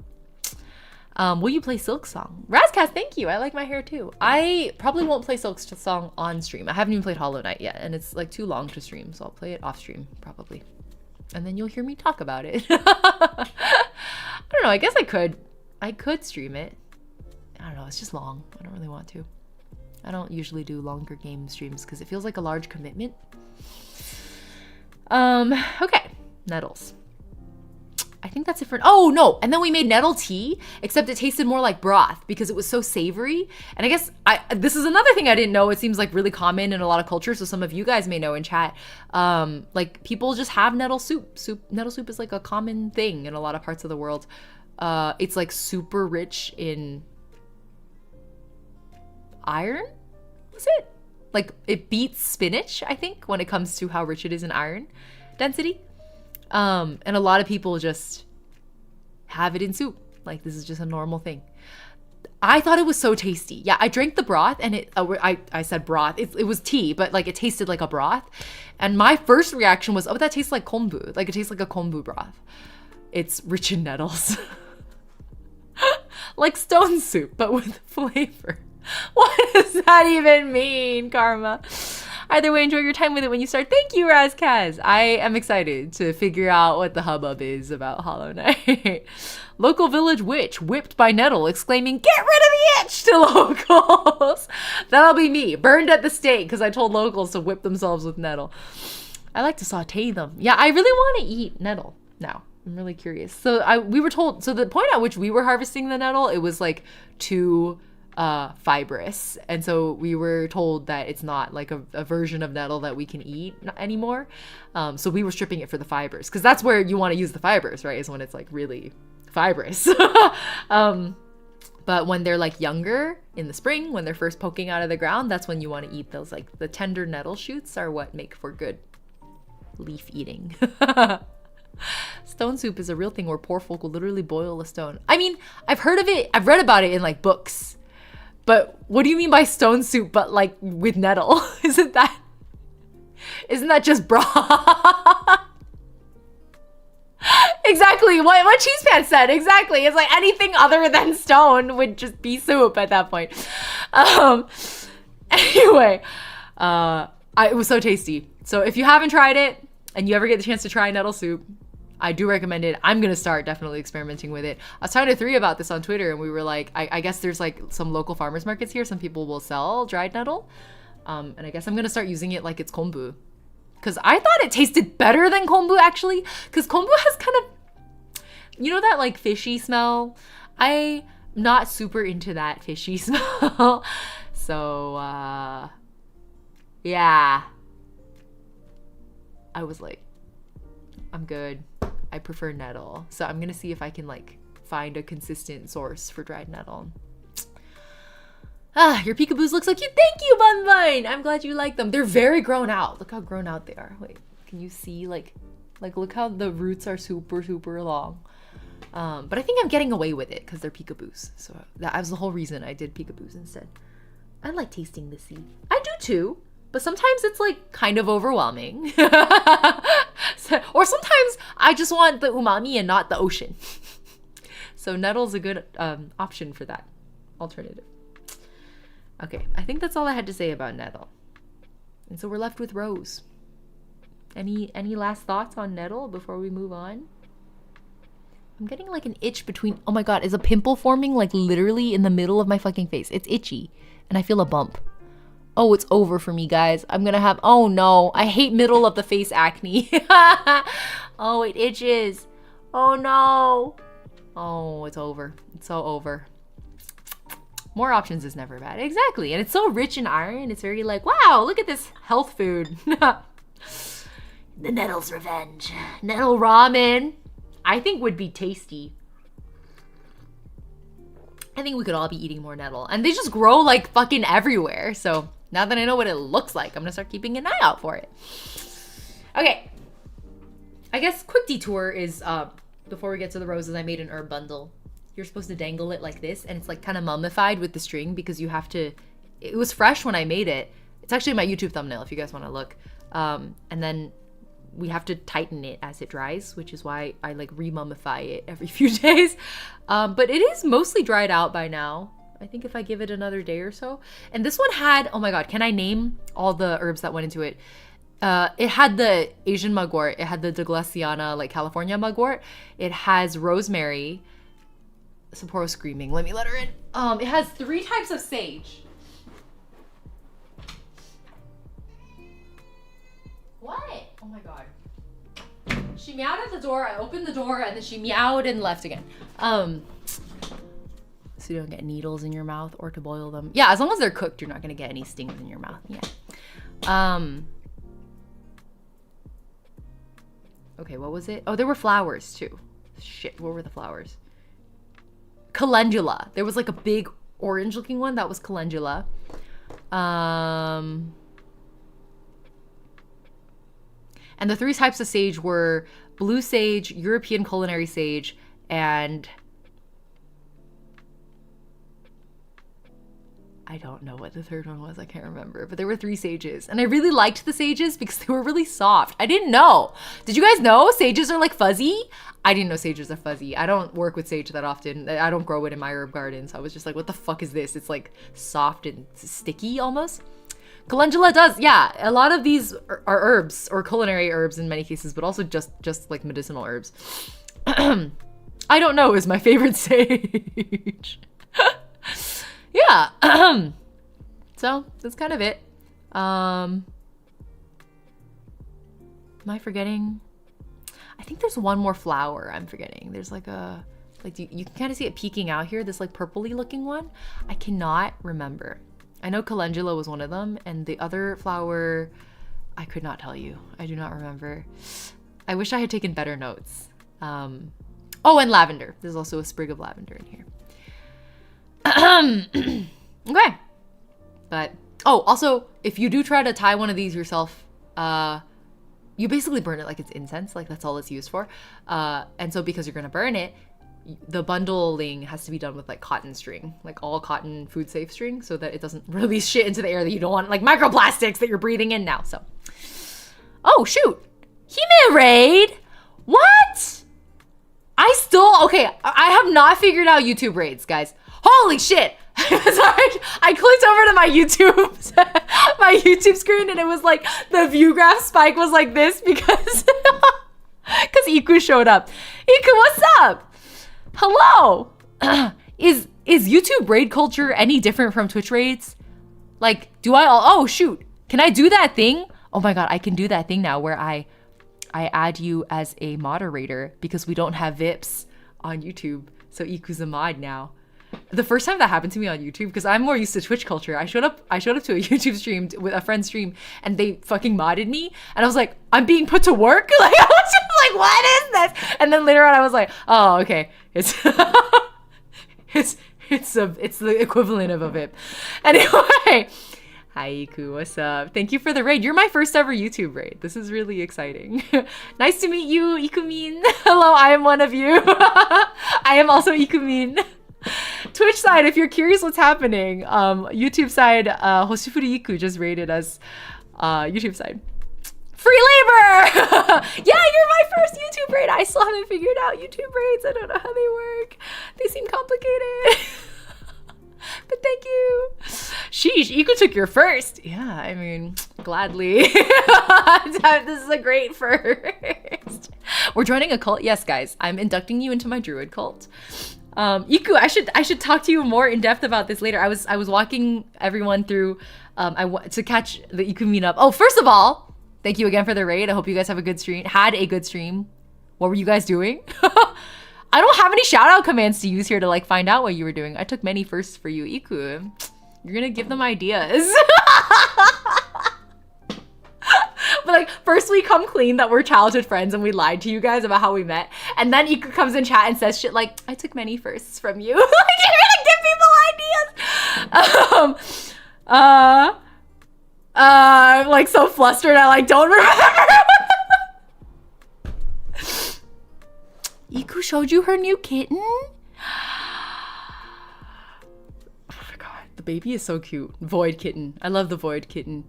Will you play Silk Song? Razcast, thank you. I like my hair too. I probably won't play Silk Song on stream. I haven't even played Hollow Knight yet, and it's like too long to stream, so I'll play it off stream probably. And then you'll hear me talk about it. I don't know, I guess I could stream it. I don't know, it's just long. I don't really want to. I don't usually do longer game streams because it feels like a large commitment. Okay, nettles. I think that's it for, oh no, and then we made nettle tea, except it tasted more like broth because it was so savory. And I guess this is another thing I didn't know. It seems like really common in a lot of cultures, so some of you guys may know in chat. Like people just have nettle soup. Nettle soup is like a common thing in a lot of parts of the world. It's like super rich in iron, was it? Like it beats spinach, I think, when it comes to how rich it is in iron density. And a lot of people just have it in soup. Like this is just a normal thing. I thought it was so tasty. Yeah, I drank the broth and I said broth. It was tea, but like it tasted like a broth. And my first reaction was, oh, that tastes like kombu. Like it tastes like a kombu broth. It's rich in nettles. Like stone soup, but with flavor. What does that even mean, Karma? Either way, enjoy your time with it when you start. Thank you, Razkaz. I am excited to figure out what the hubbub is about Hollow Knight. Local village witch whipped by nettle, exclaiming, "Get rid of the itch!" to locals. That'll be me, burned at the stake because I told locals to whip themselves with nettle. I like to saute them. Yeah, I really want to eat nettle now. I'm really curious. So we were told, so the point at which we were harvesting the nettle, it was like too fibrous, and so we were told that it's not like a version of nettle that we can eat anymore. So we were stripping it for the fibers, because that's where you want to use the fibers, right? Is when it's like really fibrous. But when they're like younger in the spring, when they're first poking out of the ground, that's when you want to eat those. Like the tender nettle shoots are what make for good leaf eating. Stone soup is a real thing where poor folk will literally boil a stone. I mean, I've heard of it. I've read about it in like books. But what do you mean by stone soup but like with nettle? Isn't that just broth? Exactly what Cheese Pants said. Exactly. It's like anything other than stone would just be soup at that point. Anyway, it was so tasty. So if you haven't tried it and you ever get the chance to try nettle soup, I do recommend it. I'm gonna start definitely experimenting with it. I was talking to 3 about this on Twitter, and we were like, I guess there's like some local farmers markets here. Some people will sell dried nettle, and I guess I'm gonna start using it like it's kombu, because I thought it tasted better than kombu actually. Because kombu has kind of, you know, that like fishy smell. I'm not super into that fishy smell. So yeah, I was like, I'm good. I prefer nettle. So I'm gonna see if I can like find a consistent source for dried nettle. Your peekaboos look so cute. Thank you, Bun Bun. I'm glad you like them. They're very grown out. Look how grown out they are. Wait, can you see like look how the roots are super, super long. But I think I'm getting away with it because they're peekaboos. So that was the whole reason I did peekaboos instead. I like tasting the sea. I do too. But sometimes it's like kind of overwhelming. Or sometimes I just want the umami and not the ocean. So nettle's a good option for that alternative. Okay, I think that's all I had to say about nettle. And so we're left with rose. Any last thoughts on nettle before we move on? I'm getting like an itch between, oh my god, is a pimple forming like literally in the middle of my fucking face? It's itchy and I feel a bump. Oh, it's over for me, guys. I'm gonna have, oh no, I hate middle of the face acne. Oh, it itches. Oh no. Oh, it's over. It's so over. More options is never bad. Exactly. And it's so rich in iron. It's very like, wow, look at this health food. The nettle's revenge. Nettle ramen, I think would be tasty. I think we could all be eating more nettle. And they just grow like fucking everywhere. So now that I know what it looks like, I'm gonna start keeping an eye out for it. Okay. I guess quick detour is, before we get to the roses, I made an herb bundle. You're supposed to dangle it like this, and it's like kind of mummified with the string because you have to, it was fresh when I made it. It's actually my YouTube thumbnail if you guys wanna look. And then we have to tighten it as it dries, which is why I like re-mummify it every few days. But it is mostly dried out by now. I think if I give it another day or so. And this one had, oh my god, can I name all the herbs that went into it? It had the Asian mugwort. It had the Douglassiana, like California mugwort. It has rosemary. Sapporo screaming. Let me let her in. It has 3 types of sage. What? Oh my god. She meowed at the door. I opened the door and then she meowed and left again. So you don't get needles in your mouth or to boil them. Yeah, as long as they're cooked, you're not gonna get any stings in your mouth. Yeah. Okay, what was it? Oh, there were flowers too. Shit, what were the flowers? Calendula. There was like a big orange looking one. That was calendula. And the 3 types of sage were blue sage, European culinary sage, and I don't know what the 3rd one was. I can't remember. But there were 3 sages. And I really liked the sages because they were really soft. I didn't know. Did you guys know sages are like fuzzy? I didn't know sages are fuzzy. I don't work with sage that often. I don't grow it in my herb garden. So I was just like, what the fuck is this? It's like soft and sticky almost. Calendula does, yeah. A lot of these are herbs or culinary herbs in many cases, but also just like medicinal herbs. I don't know is my favorite sage. Yeah. So that's kind of it. Am I forgetting? I think there's one more flower I'm forgetting. There's like a, like you can kind of see it peeking out here, this like purpley looking one. I cannot remember. I know calendula was one of them, and the other flower, I could not tell you. I do not remember. I wish I had taken better notes. Oh, and lavender. There's also a sprig of lavender in here. Okay. But, oh, also, if you do try to tie one of these yourself, you you basically burn it like it's incense, like that's all it's used for. And so because you're gonna burn it, the bundling has to be done with like cotton string, like all cotton food safe string, so that it doesn't release shit into the air that you don't want, like microplastics that you're breathing in now. So, oh shoot, Hime raid, what? Okay, I have not figured out YouTube raids, guys. Holy shit. Sorry, I clicked over to my YouTube screen and it was like the view graph spike was like this because Iku showed up. Iku, what's up? Hello. Is YouTube raid culture any different from Twitch raids? Like, oh shoot, can I do that thing? Oh my god, I can do that thing now where I add you as a moderator because we don't have VIPs on YouTube. So Iku's a mod now. The first time that happened to me on YouTube, because I'm more used to Twitch culture, I showed up to a YouTube stream with a friend's stream and they fucking modded me and I was like, I'm being put to work? Like I was just like, what is this? And then later on I was like, oh okay, it's it's the equivalent of a VIP. Anyway, hi Iku, what's up? Thank you for the raid. You're my first ever YouTube raid. This is really exciting. Nice to meet you, Ikumin. Hello, I am one of you. I am also Ikumin. Twitch side, if you're curious what's happening, YouTube side, Hoshifuri Iku just raided us. YouTube side. Free labor! Yeah, you're my first YouTube raid. I still haven't figured out YouTube raids. I don't know how they work. They seem complicated. But thank you. Sheesh, Iku took your first. Yeah, I mean, gladly. This is a great first. We're joining a cult. Yes, guys, I'm inducting you into my druid cult. Iku, I should talk to you more in depth about this later. I was walking everyone through to catch the Iku meetup. Oh, first of all, thank you again for the raid. I hope you guys have a good stream. Had a good stream. What were you guys doing? I don't have any shout out commands to use here to like find out what you were doing. I took many firsts for you, Iku. You're gonna give them ideas. But like, first we come clean that we're childhood friends and we lied to you guys about how we met. And then Iku comes in chat and says shit like, I took many firsts from you. Like, you're gonna give people ideas. Like so flustered, I like don't remember. Iku showed you her new kitten? Oh my god, the baby is so cute. Void kitten. I love the void kitten.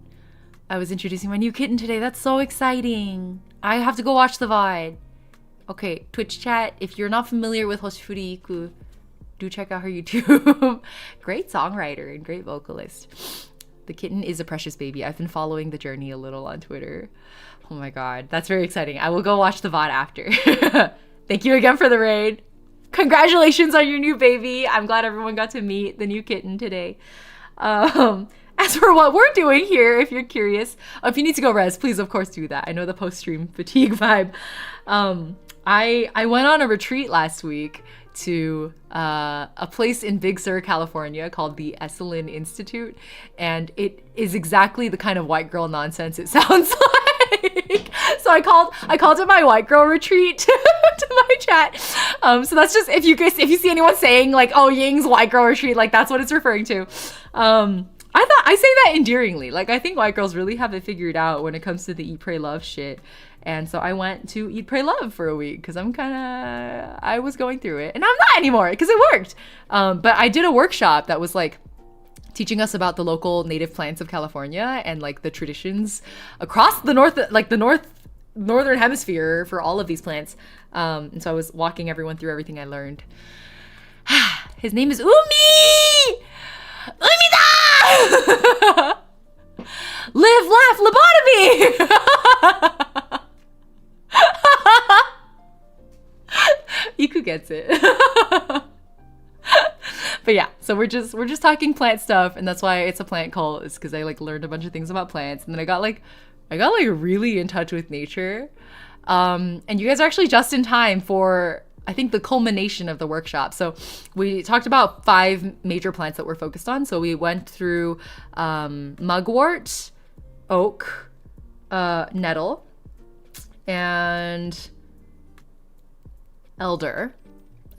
I was introducing my new kitten today. That's so exciting. I have to go watch the VOD. Okay, Twitch chat, if you're not familiar with Hoshifuri Iku, do check out her YouTube. Great songwriter and great vocalist. The kitten is a precious baby. I've been following the journey a little on Twitter. Oh my god, that's very exciting. I will go watch the VOD after. Thank you again for the raid. Congratulations on your new baby. I'm glad everyone got to meet the new kitten today. As for what we're doing here, if you're curious, if you need to go res, please of course do that. I know the post-stream fatigue vibe. I went on a retreat last week to a place in Big Sur, California called the Esalen Institute, and it is exactly the kind of white girl nonsense it sounds like. So I called it my white girl retreat to my chat. So that's just if you see anyone saying like, oh, Ying's white girl retreat, like that's what it's referring to. I say that endearingly. Like, I think white girls really have it figured out when it comes to the eat, pray, love shit. And so I went to eat, pray, love for a week because I was going through it. And I'm not anymore because it worked. But I did a workshop that was like teaching us about the local native plants of California and like the traditions across the northern hemisphere for all of these plants. And so I was walking everyone through everything I learned. His name is Umi! Umida! Live, laugh, lobotomy! Iku gets it. But yeah, so we're just talking plant stuff, and that's why it's a plant cult, is because I like learned a bunch of things about plants, and then I got like really in touch with nature. And you guys are actually just in time for, I think, the culmination of the workshop. So we talked about 5 major plants that we're focused on. So we went through mugwort, oak, nettle, and elder,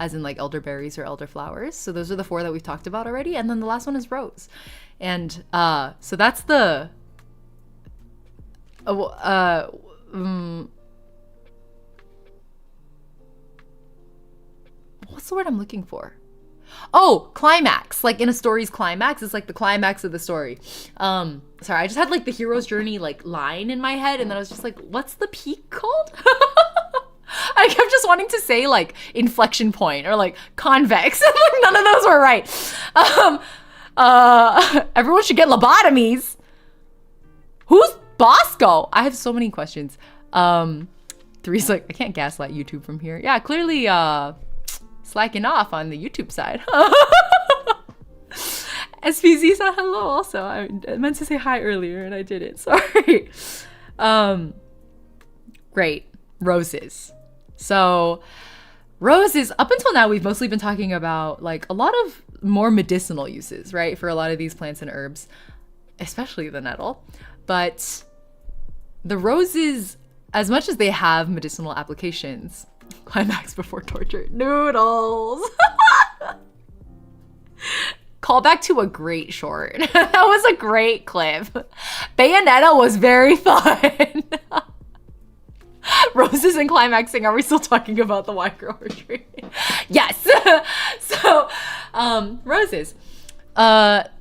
as in like elderberries or elderflowers. So those are the 4 that we've talked about already. And then the last one is rose. And so that's the What's the word I'm looking for? Oh, climax. Like in a story's climax, it's like the climax of the story. Sorry, I just had like the hero's journey like line in my head, and then I was just like, what's the peak called? I kept just wanting to say like inflection point or like convex. Like none of those were right. Everyone should get lobotomies. Who's Bosco? I have so many questions. Three's like, I can't gaslight YouTube from here. Yeah, clearly slacking off on the YouTube side. SPZ said hello also. I meant to say hi earlier and I didn't. Sorry. Great. Roses. So roses, up until now, we've mostly been talking about like a lot of more medicinal uses, right? For a lot of these plants and herbs, especially the nettle. But the roses, as much as they have medicinal applications, climax before torture, noodles. Call back to a great short. That was a great clip. Bayonetta was very fun. Roses and climaxing. Are we still talking about the white grower tree? Yes. So, roses.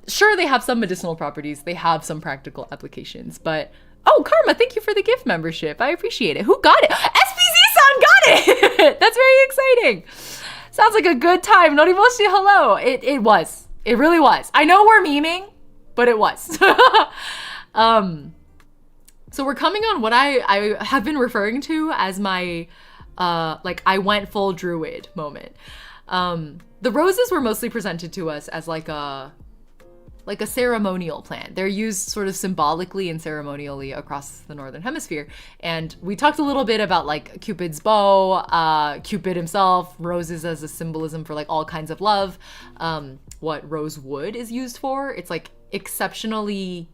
Sure, they have some medicinal properties. They have some practical applications. But, oh, Karma, thank you for the gift membership. I appreciate it. Who got it? SPZ-san got it. That's very exciting. Sounds like a good time. Norimoshi, hello. It was. It really was. I know we're memeing, but it was. So we're coming on what I have been referring to as my, like, I went full druid moment. The roses were mostly presented to us as like a ceremonial plant. They're used sort of symbolically and ceremonially across the Northern Hemisphere. And we talked a little bit about like Cupid's bow, Cupid himself, roses as a symbolism for like all kinds of love. What rosewood is used for, it's like exceptionally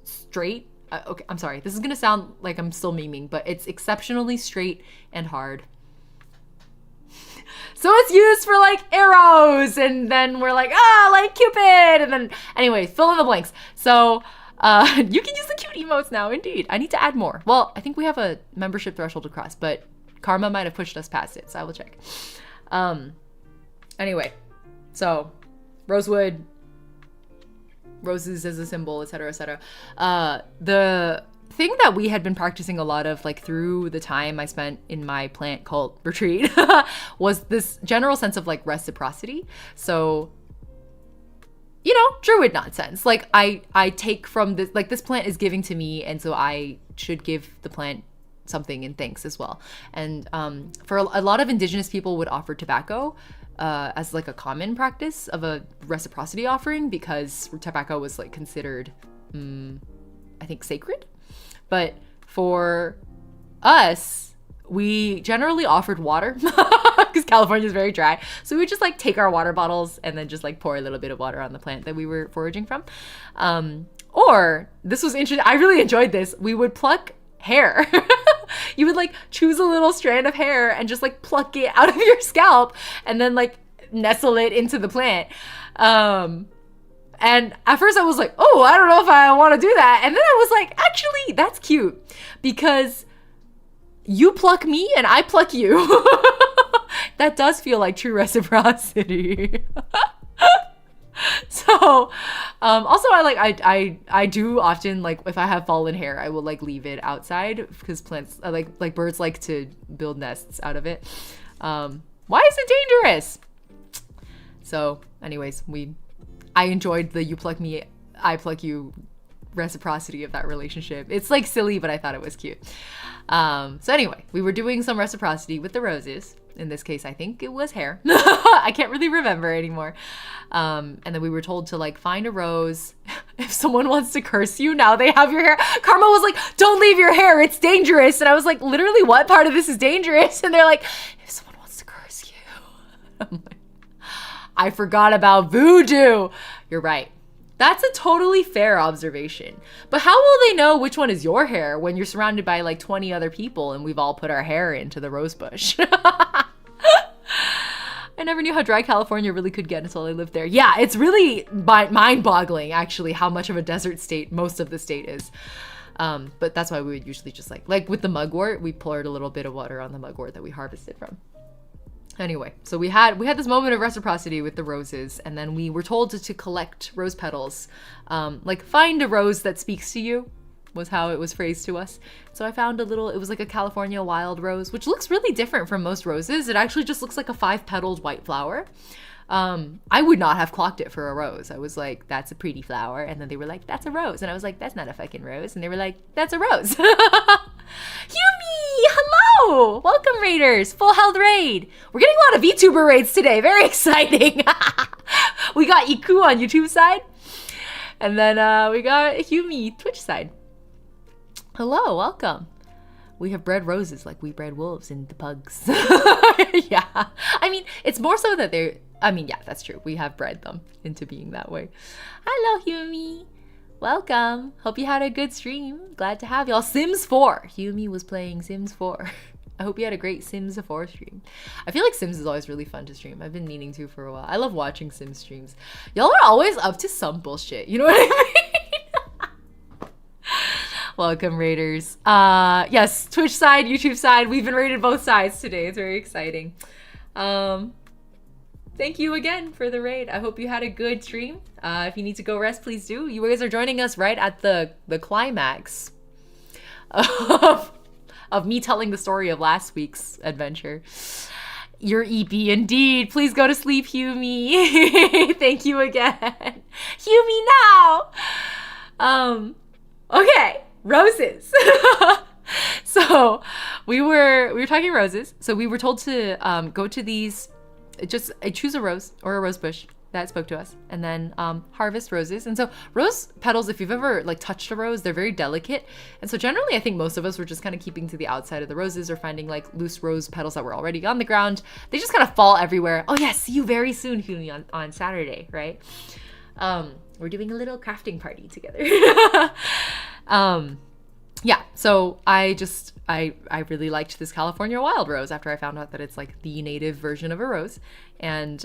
straight. Okay, I'm sorry, this is gonna sound like I'm still memeing, but it's exceptionally straight and hard. So it's used for like arrows, and then we're like, like Cupid, and then anyway, fill in the blanks. So you can use the cute emotes now, indeed. I need to add more. Well, I think we have a membership threshold to cross, but Karma might have pushed us past it, so I will check. Anyway, so rosewood, roses as a symbol, etc., etc. The thing that we had been practicing a lot of, like through the time I spent in my plant cult retreat, was this general sense of like reciprocity. So, you know, druid nonsense. Like I take from this, like this plant is giving to me, and so I should give the plant something in thanks as well. And for a lot of indigenous people would offer tobacco as like a common practice of a reciprocity offering, because tobacco was like considered, I think, sacred. But for us, we generally offered water because California is very dry. So we would just like take our water bottles and then just like pour a little bit of water on the plant that we were foraging from. Or this was interesting. I really enjoyed this. We would pluck hair. You would like choose a little strand of hair and just like pluck it out of your scalp and then like nestle it into the plant. And at first I was like, oh, I don't know if I want to do that. And then I was like, actually, that's cute, because you pluck me and I pluck you. That does feel like true reciprocity. So, also I do often, like, if I have fallen hair, I will like leave it outside, because plants, like birds like to build nests out of it. Why is it dangerous? So anyways, I enjoyed the you pluck me, I pluck you reciprocity of that relationship. It's like silly, but I thought it was cute. So anyway, we were doing some reciprocity with the roses. In this case, I think it was hair. I can't really remember anymore. And then we were told to like find a rose. If someone wants to curse you, now they have your hair. Karma was like, don't leave your hair, it's dangerous. And I was like, literally, what part of this is dangerous? And they're like, if someone wants to curse you. I'm like, I forgot about voodoo. You're right. That's a totally fair observation. But how will they know which one is your hair when you're surrounded by like 20 other people and we've all put our hair into the rose bush? I never knew how dry California really could get until I lived there. Yeah, it's really mind-boggling, actually, how much of a desert state most of the state is. But that's why we would usually just like with the mugwort, we poured a little bit of water on the mugwort that we harvested from. Anyway, so we had this moment of reciprocity with the roses, and then we were told to collect rose petals. Like, find a rose that speaks to you, was how it was phrased to us. So I found it was like a California wild rose, which looks really different from most roses. It actually just looks like a 5-petaled white flower. I would not have clocked it for a rose. I was like, that's a pretty flower. And then they were like, that's a rose. And I was like, that's not a fucking rose. And they were like, that's a rose. Yumi! Hello! Welcome, raiders. Full health raid. We're getting a lot of VTuber raids today. Very exciting. We got Iku on YouTube side. And then we got Yumi Twitch side. Hello, welcome. We have bred roses like we bred wolves into pugs. Yeah. I mean, it's more so that yeah, that's true. We have bred them into being that way. Hello, Yumi. Welcome. Hope you had a good stream. Glad to have y'all. Sims 4. Yumi was playing Sims 4. I hope you had a great Sims 4 stream. I feel like Sims is always really fun to stream. I've been meaning to for a while. I love watching Sims streams. Y'all are always up to some bullshit. You know what I mean? Welcome, raiders. Yes, Twitch side, YouTube side. We've been raided both sides today. It's very exciting. Thank you again for the raid. I hope you had a good stream. If you need to go rest, please do. You guys are joining us right at the climax of me telling the story of last week's adventure. You're EP indeed. Please go to sleep, Yumi. Thank you again. Yumi now. Okay. Roses. So we were talking roses. So we were told to go to these, just choose a rose or a rose bush that spoke to us, and then harvest roses. And so rose petals, if you've ever like touched a rose, they're very delicate. And so generally I think most of us were just kind of keeping to the outside of the roses or finding like loose rose petals that were already on the ground. They just kind of fall everywhere. Oh yeah, see you very soon, Humi, on Saturday, right? We're doing a little crafting party together. Yeah, so I really liked this California wild rose after I found out that it's like the native version of a rose, and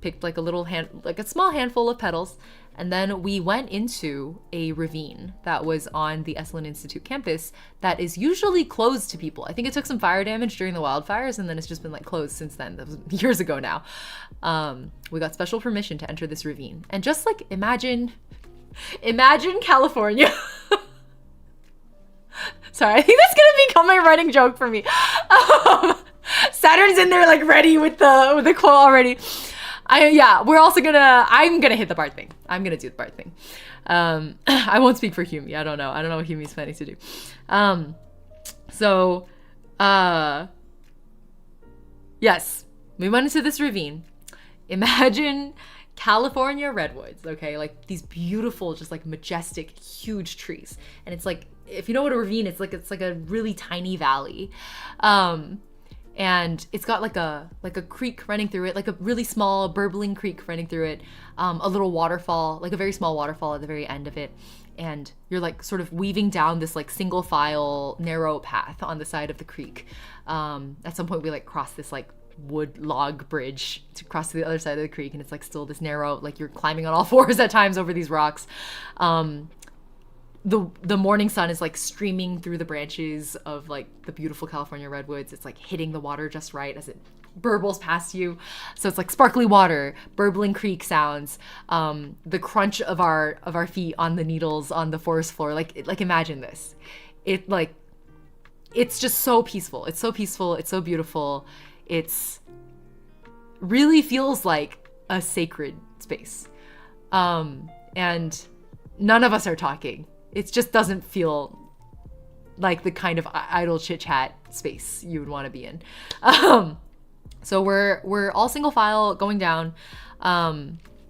picked like a small handful of petals. And then we went into a ravine that was on the Esalen Institute campus that is usually closed to people. I think it took some fire damage during the wildfires, and then it's just been like closed since then. That was years ago now. We got special permission to enter this ravine. And just like imagine California. Sorry, I think that's gonna become my running joke for me. Saturn's in there like ready with the quote already. I'm gonna hit the Bard thing. I'm gonna do the Bard thing. I won't speak for Humi. I don't know what Humi's planning to do. Yes, we went into this ravine. Imagine California redwoods, okay? Like these beautiful, just like majestic, huge trees. And it's like, if you know what a ravine is, it's like a really tiny valley. And it's got like a creek running through it, like a really small burbling creek running through it, a little waterfall, like a very small waterfall at the very end of it. And you're like sort of weaving down this like single file narrow path on the side of the creek. At some point we like cross this like wood log bridge to cross to the other side of the creek, and it's like still this narrow, like you're climbing on all fours at times over these rocks. The morning sun is like streaming through the branches of like the beautiful California redwoods. It's like hitting the water just right as it burbles past you. So it's like sparkly water, burbling creek sounds, the crunch of our feet on the needles on the forest floor. Like imagine this. It's just so peaceful. It's so peaceful. It's so beautiful. It's really feels like a sacred space. And none of us are talking. It just doesn't feel like the kind of idle chit chat space you would want to be in. So we're all single file going down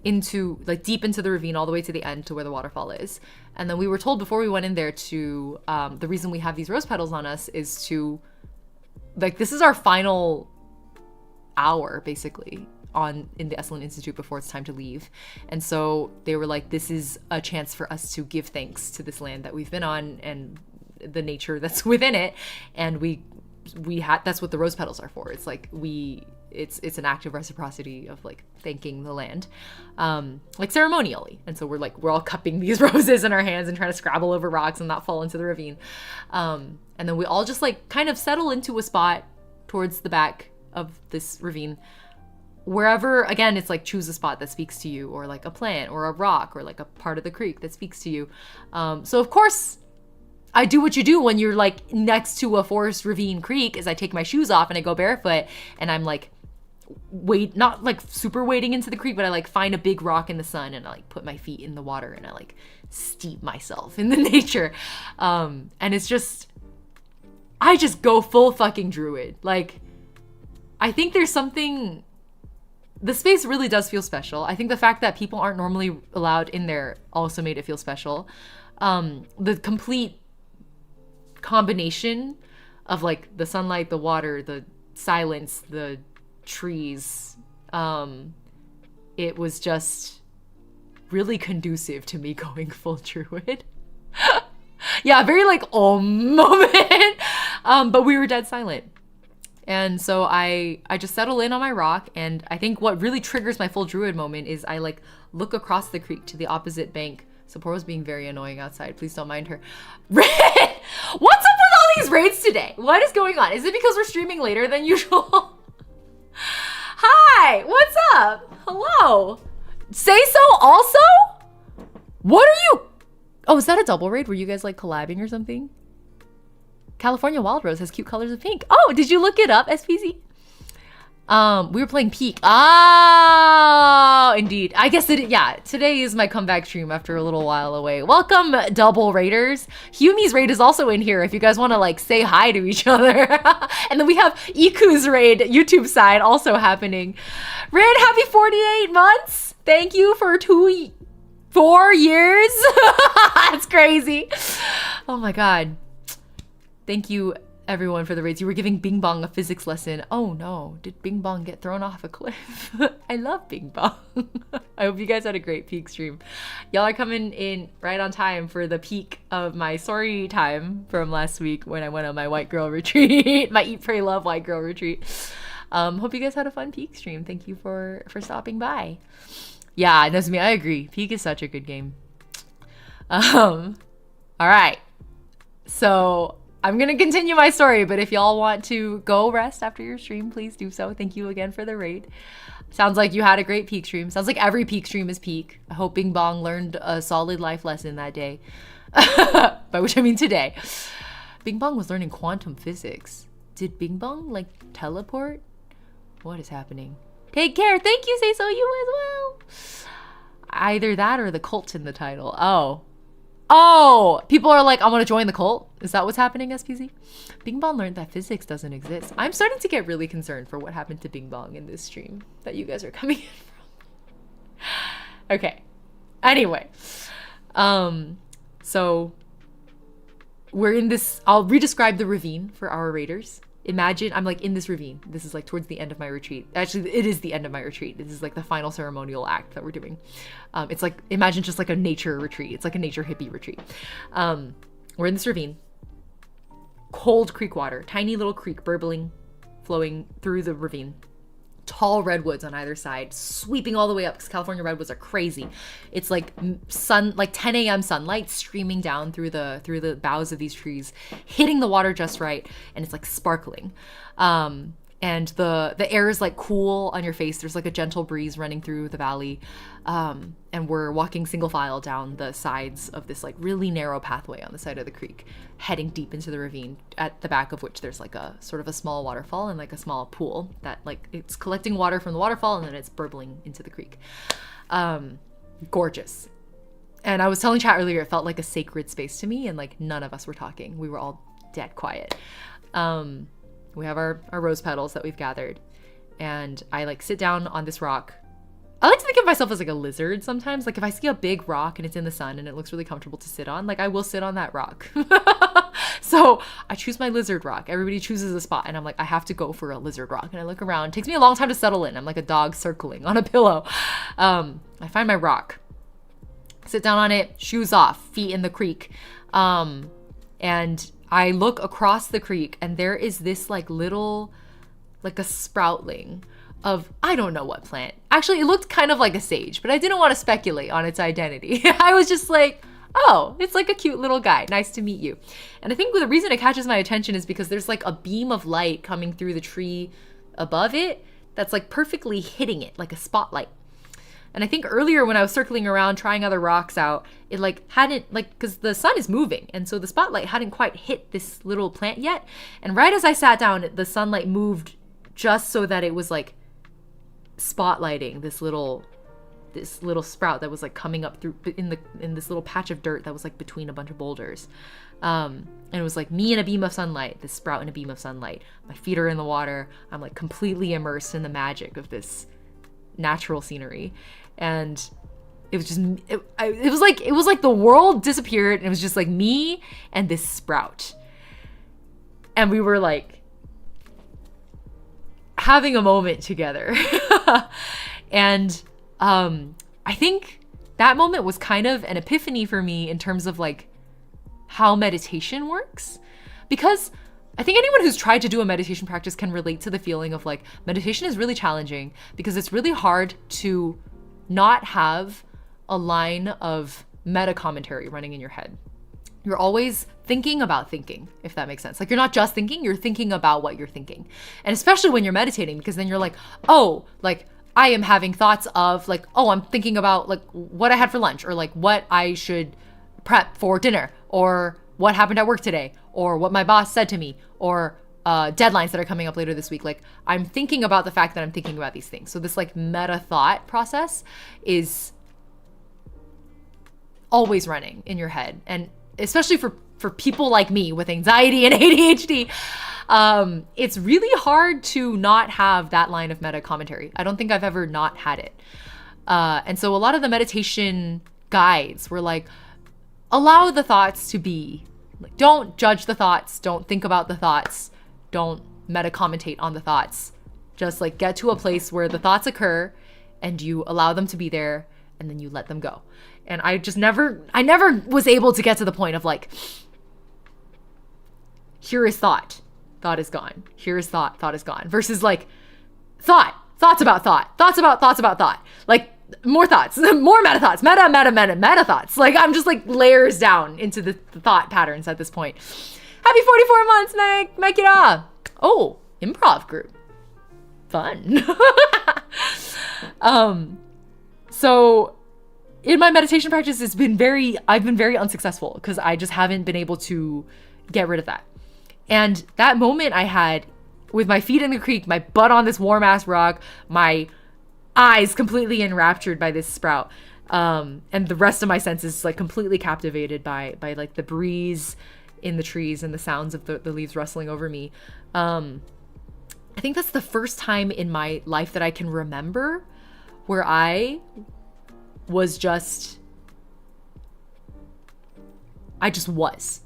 into like deep into the ravine all the way to the end to where the waterfall is. And then we were told before we went in there to the reason we have these rose petals on us is to like, this is our final hour basically in the Esalen Institute before it's time to leave. And so they were like, this is a chance for us to give thanks to this land that we've been on and the nature that's within it. And we had, that's what the rose petals are for. It's like we it's an act of reciprocity of like thanking the land, like ceremonially. And so we're all cupping these roses in our hands and trying to scrabble over rocks and not fall into the ravine. And then we all just like kind of settle into a spot towards the back of this ravine. Wherever, again, it's like choose a spot that speaks to you, or like a plant or a rock or like a part of the creek that speaks to you. So of course I do what you do when you're like next to a forest ravine creek, is I take my shoes off and I go barefoot, and I'm like not like super wading into the creek, but I like find a big rock in the sun and I like put my feet in the water and I like steep myself in the nature. And it's just, I just go full fucking druid. Like, I think there's something, the space really does feel special. I think the fact that people aren't normally allowed in there also made it feel special. The complete combination of like the sunlight, the water, the silence, the trees, it was just really conducive to me going full druid. Yeah, very like moment. But we were dead silent. And so I just settle in on my rock, and I think what really triggers my full druid moment is I like look across the creek to the opposite bank. Sapporo's being very annoying outside. Please don't mind her. Raid! What's up with all these raids today? What is going on? Is it because we're streaming later than usual? Hi, what's up? Hello. Say so also? What are you? Oh, is that a double raid? Were you guys like collabing or something? California Wild Rose has cute colors of pink. Oh, did you look it up, SPZ? We were playing Peak. Oh, indeed. I guess yeah, today is my comeback stream after a little while away. Welcome, double raiders. Humi's raid is also in here if you guys want to like say hi to each other. And then we have Iku's raid YouTube side also happening. Raid, happy 48 months. Thank you for 4 years. That's crazy. Oh my God. Thank you, everyone, for the raids. You were giving Bing Bong a physics lesson. Oh no, did Bing Bong get thrown off a cliff? I love Bing Bong. I hope you guys had a great peak stream. Y'all are coming in right on time for the peak of my story time from last week when I went on my white girl retreat, my Eat, Pray, Love white girl retreat. Hope you guys had a fun peak stream. Thank you for stopping by. Yeah, that's me. I agree. Peak is such a good game. All right. So I'm going to continue my story, but if y'all want to go rest after your stream, please do so. Thank you again for the raid. Sounds like you had a great peak stream. Sounds like every peak stream is peak. I hope Bing Bong learned a solid life lesson that day. By which I mean today. Bing Bong was learning quantum physics. Did Bing Bong like teleport? What is happening? Take care. Thank you, Say So, you as well. Either that or the cult's in the title. Oh, people are like, I want to join the cult. Is that what's happening, SPZ? Bing Bong learned that physics doesn't exist. I'm starting to get really concerned for what happened to Bing Bong in this stream that you guys are coming in from. Okay. Anyway. So we're in this, I'll redescribe the ravine for our raiders. Imagine I'm like in this ravine. This is like towards the end of my retreat. Actually, it is the end of my retreat. This is like the final ceremonial act that we're doing. It's like, imagine just like a nature retreat. It's like a nature hippie retreat. We're in this ravine. Cold creek water, tiny little creek burbling, flowing through the ravine. Tall redwoods on either side, sweeping all the way up because California redwoods are crazy. It's like like 10 a.m. sunlight streaming down through the boughs of these trees, hitting the water just right, and it's like sparkling. And the air is like cool on your face. There's like a gentle breeze running through the valley. And we're walking single file down the sides of this like really narrow pathway on the side of the creek, heading deep into the ravine, at the back of which there's like a sort of a small waterfall and like a small pool that like it's collecting water from the waterfall and then it's burbling into the creek. Gorgeous. And I was telling chat earlier, it felt like a sacred space to me, and like none of us were talking. We were all dead quiet. We have our rose petals that we've gathered, and I like sit down on this rock. I like to think of myself as like a lizard sometimes. Like if I see a big rock and it's in the sun and it looks really comfortable to sit on, like I will sit on that rock. So I choose my lizard rock. Everybody chooses a spot and I'm like, I have to go for a lizard rock. And I look around. It takes me a long time to settle in. I'm like a dog circling on a pillow. I find my rock, sit down on it, shoes off, feet in the creek. And I look across the creek and there is this like little, like a sproutling of, I don't know what plant. Actually, it looked kind of like a sage, but I didn't want to speculate on its identity. I was just like, oh, it's like a cute little guy. Nice to meet you. And I think the reason it catches my attention is because there's like a beam of light coming through the tree above it that's like perfectly hitting it, like a spotlight. And I think earlier when I was circling around trying other rocks out, it like hadn't, like, because the sun is moving, and so the spotlight hadn't quite hit this little plant yet. And right as I sat down, the sunlight moved just so that it was like spotlighting this little sprout that was like coming up through in this little patch of dirt that was like between a bunch of boulders. And it was like me in a beam of sunlight, this sprout in a beam of sunlight. My feet are in the water. I'm like completely immersed in the magic of this natural scenery. And it was just, it was like the world disappeared, and it was just like me and this sprout. And we were like having a moment together. And I think that moment was kind of an epiphany for me in terms of like how meditation works, because I think anyone who's tried to do a meditation practice can relate to the feeling of like meditation is really challenging because it's really hard to not have a line of meta commentary running in your head. You're always thinking about thinking, if that makes sense. Like you're not just thinking, you're thinking about what you're thinking. And especially when you're meditating, because then you're like, oh, like I am having thoughts of like, oh, I'm thinking about like what I had for lunch, or like what I should prep for dinner, or what happened at work today, or what my boss said to me, or deadlines that are coming up later this week. Like I'm thinking about the fact that I'm thinking about these things. So this like meta thought process is always running in your head. And especially for people like me with anxiety and ADHD, it's really hard to not have that line of meta commentary. I don't think I've ever not had it. And so a lot of the meditation guides were like, allow the thoughts to be. Like, don't judge the thoughts. Don't think about the thoughts. Don't meta commentate on the thoughts. Just like get to a place where the thoughts occur and you allow them to be there, and then you let them go. And I never was able to get to the point of like, here is thought is gone. Here is thought is gone. Versus like thoughts about thought. Like more thoughts, more meta thoughts, meta thoughts. Like I'm just like layers down into the thought patterns at this point. Happy 44 months, Mike it. Oh, improv group. Fun. So in my meditation practice, I've been very unsuccessful because I just haven't been able to get rid of that. And that moment I had with my feet in the creek, my butt on this warm ass rock, my eyes completely enraptured by this sprout, and the rest of my senses like completely captivated by like the breeze in the trees and the sounds of the leaves rustling over me. I think that's the first time in my life that I can remember where I just was.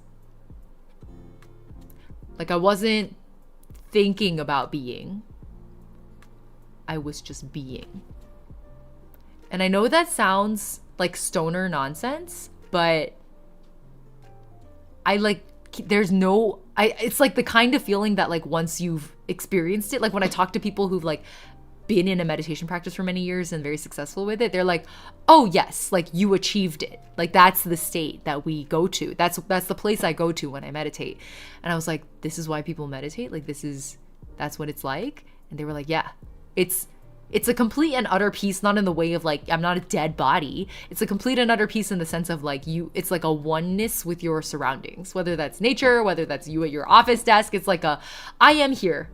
Like I wasn't thinking about being. I was just being. And I know that sounds like stoner nonsense, but it's like the kind of feeling that like once you've experienced it, like when I talk to people who've like been in a meditation practice for many years and very successful with it, they're like, oh yes, like you achieved it. Like that's the state that we go to. That's the place I go to when I meditate. And I was like, this is why people meditate? Like that's what it's like? And they were like, yeah, it's a complete and utter peace, not in the way of like, I'm not a dead body. It's a complete and utter peace in the sense of like it's like a oneness with your surroundings, whether that's nature, whether that's you at your office desk. It's like I am here.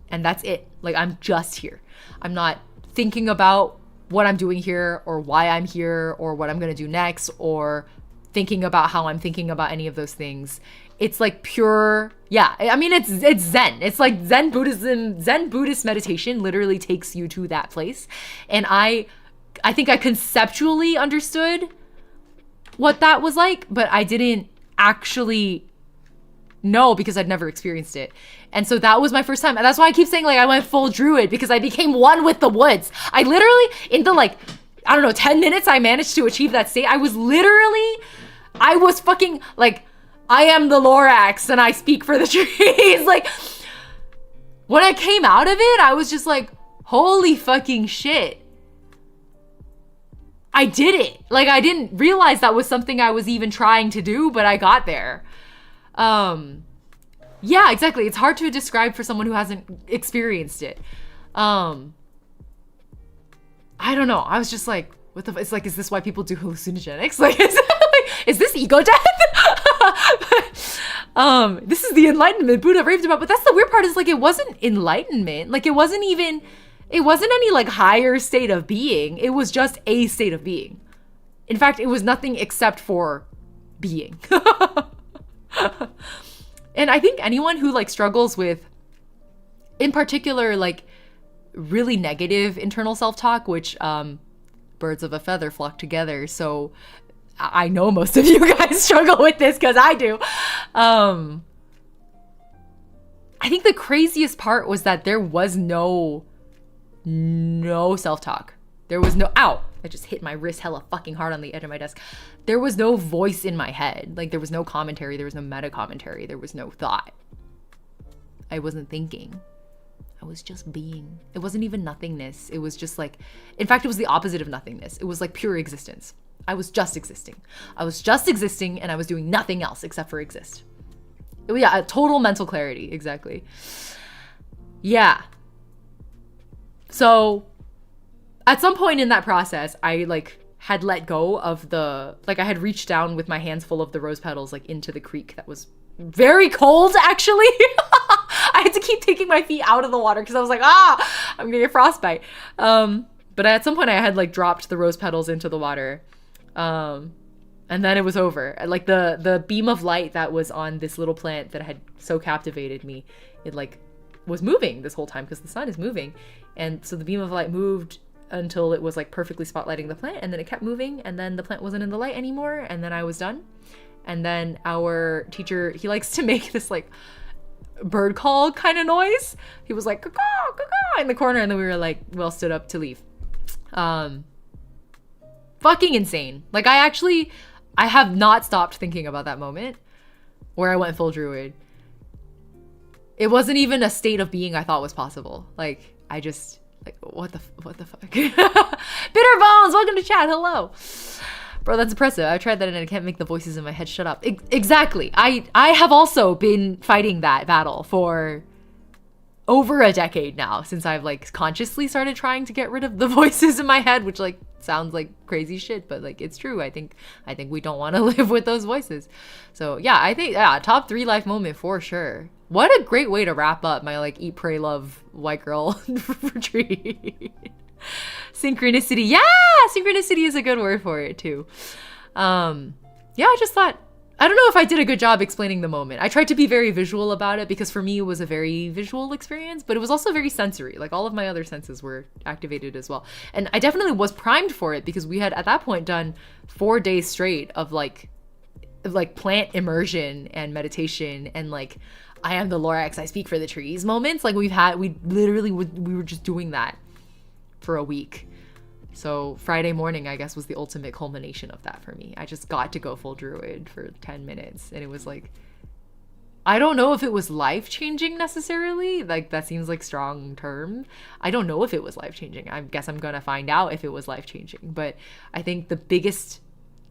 And that's it. Like, I'm just here. I'm not thinking about what I'm doing here or why I'm here or what I'm going to do next or thinking about how I'm thinking about any of those things. It's like pure, yeah. I mean, it's Zen. It's like Zen Buddhism. Zen Buddhist meditation literally takes you to that place. And I think I conceptually understood what that was like, but I didn't actually know because I'd never experienced it. And so that was my first time. And that's why I keep saying like I went full druid, because I became one with the woods. I literally, in the like, I don't know, 10 minutes I managed to achieve that state. I was fucking like, I am the Lorax and I speak for the trees. Like when I came out of it, I was just like, holy fucking shit. I did it. Like, I didn't realize that was something I was even trying to do, but I got there. Yeah, exactly. It's hard to describe for someone who hasn't experienced it. I don't know. I was just like, what the, it's like, is this why people do hallucinogenics? Like, is this ego death? This is the enlightenment Buddha raved about. But that's the weird part, is like, it wasn't enlightenment. Like, it wasn't any like higher state of being. It was just a state of being. In fact, it was nothing except for being. And I think anyone who like struggles with, in particular, like really negative internal self-talk, which birds of a feather flock together. So I know most of you guys struggle with this, because I do. I think the craziest part was that there was no self-talk. There was no, ow, I just hit my wrist hella fucking hard on the edge of my desk. There was no voice in my head. Like, there was no commentary. There was no meta commentary. There was no thought. I wasn't thinking. I was just being. It wasn't even nothingness. It was just like, in fact, it was the opposite of nothingness. It was like pure existence. I was just existing. I was just existing, and I was doing nothing else except for exist. Yeah, a total mental clarity. Exactly. Yeah. So at some point in that process, I like had let go of the, like, I had reached down with my hands full of the rose petals, like into the creek that was very cold, actually. I had to keep taking my feet out of the water because I was like, I'm gonna get frostbite. But at some point I had like dropped the rose petals into the water. And then it was over. Like the beam of light that was on this little plant that had so captivated me, it like was moving this whole time because the sun is moving. And so the beam of light moved until it was like perfectly spotlighting the plant, and then it kept moving, and then the plant wasn't in the light anymore, and then I was done. And then our teacher, he likes to make this like bird call kind of noise. He was like, caw, caw, in the corner, and then we were like, well, stood up to leave. Fucking insane. Like, I have not stopped thinking about that moment where I went full druid. It wasn't even a state of being I thought was possible. Like, I just, like, what the fuck? Bitter Bones, welcome to chat, hello. Bro, that's impressive. I tried that and I can't make the voices in my head shut up. Exactly. I have also been fighting that battle for over a decade now, since I've like consciously started trying to get rid of the voices in my head, which like sounds like crazy shit, but like it's true. I think we don't want to live with those voices. So yeah, I think, yeah, top 3 life moment for sure. What a great way to wrap up my like eat, pray, love white girl retreat. Synchronicity. Yeah, synchronicity is a good word for it too. Yeah, I just thought, I don't know if I did a good job explaining the moment. I tried to be very visual about it because for me it was a very visual experience, but it was also very sensory. Like all of my other senses were activated as well. And I definitely was primed for it because we had at that point done 4 days straight of like plant immersion and meditation and like I am the Lorax, I speak for the trees moments. Like we were just doing that for a week. So Friday morning, I guess, was the ultimate culmination of that for me. I just got to go full druid for 10 minutes. And it was like, I don't know if it was life-changing necessarily. Like, that seems like strong term. I don't know if it was life-changing. I guess I'm going to find out if it was life-changing. But I think the biggest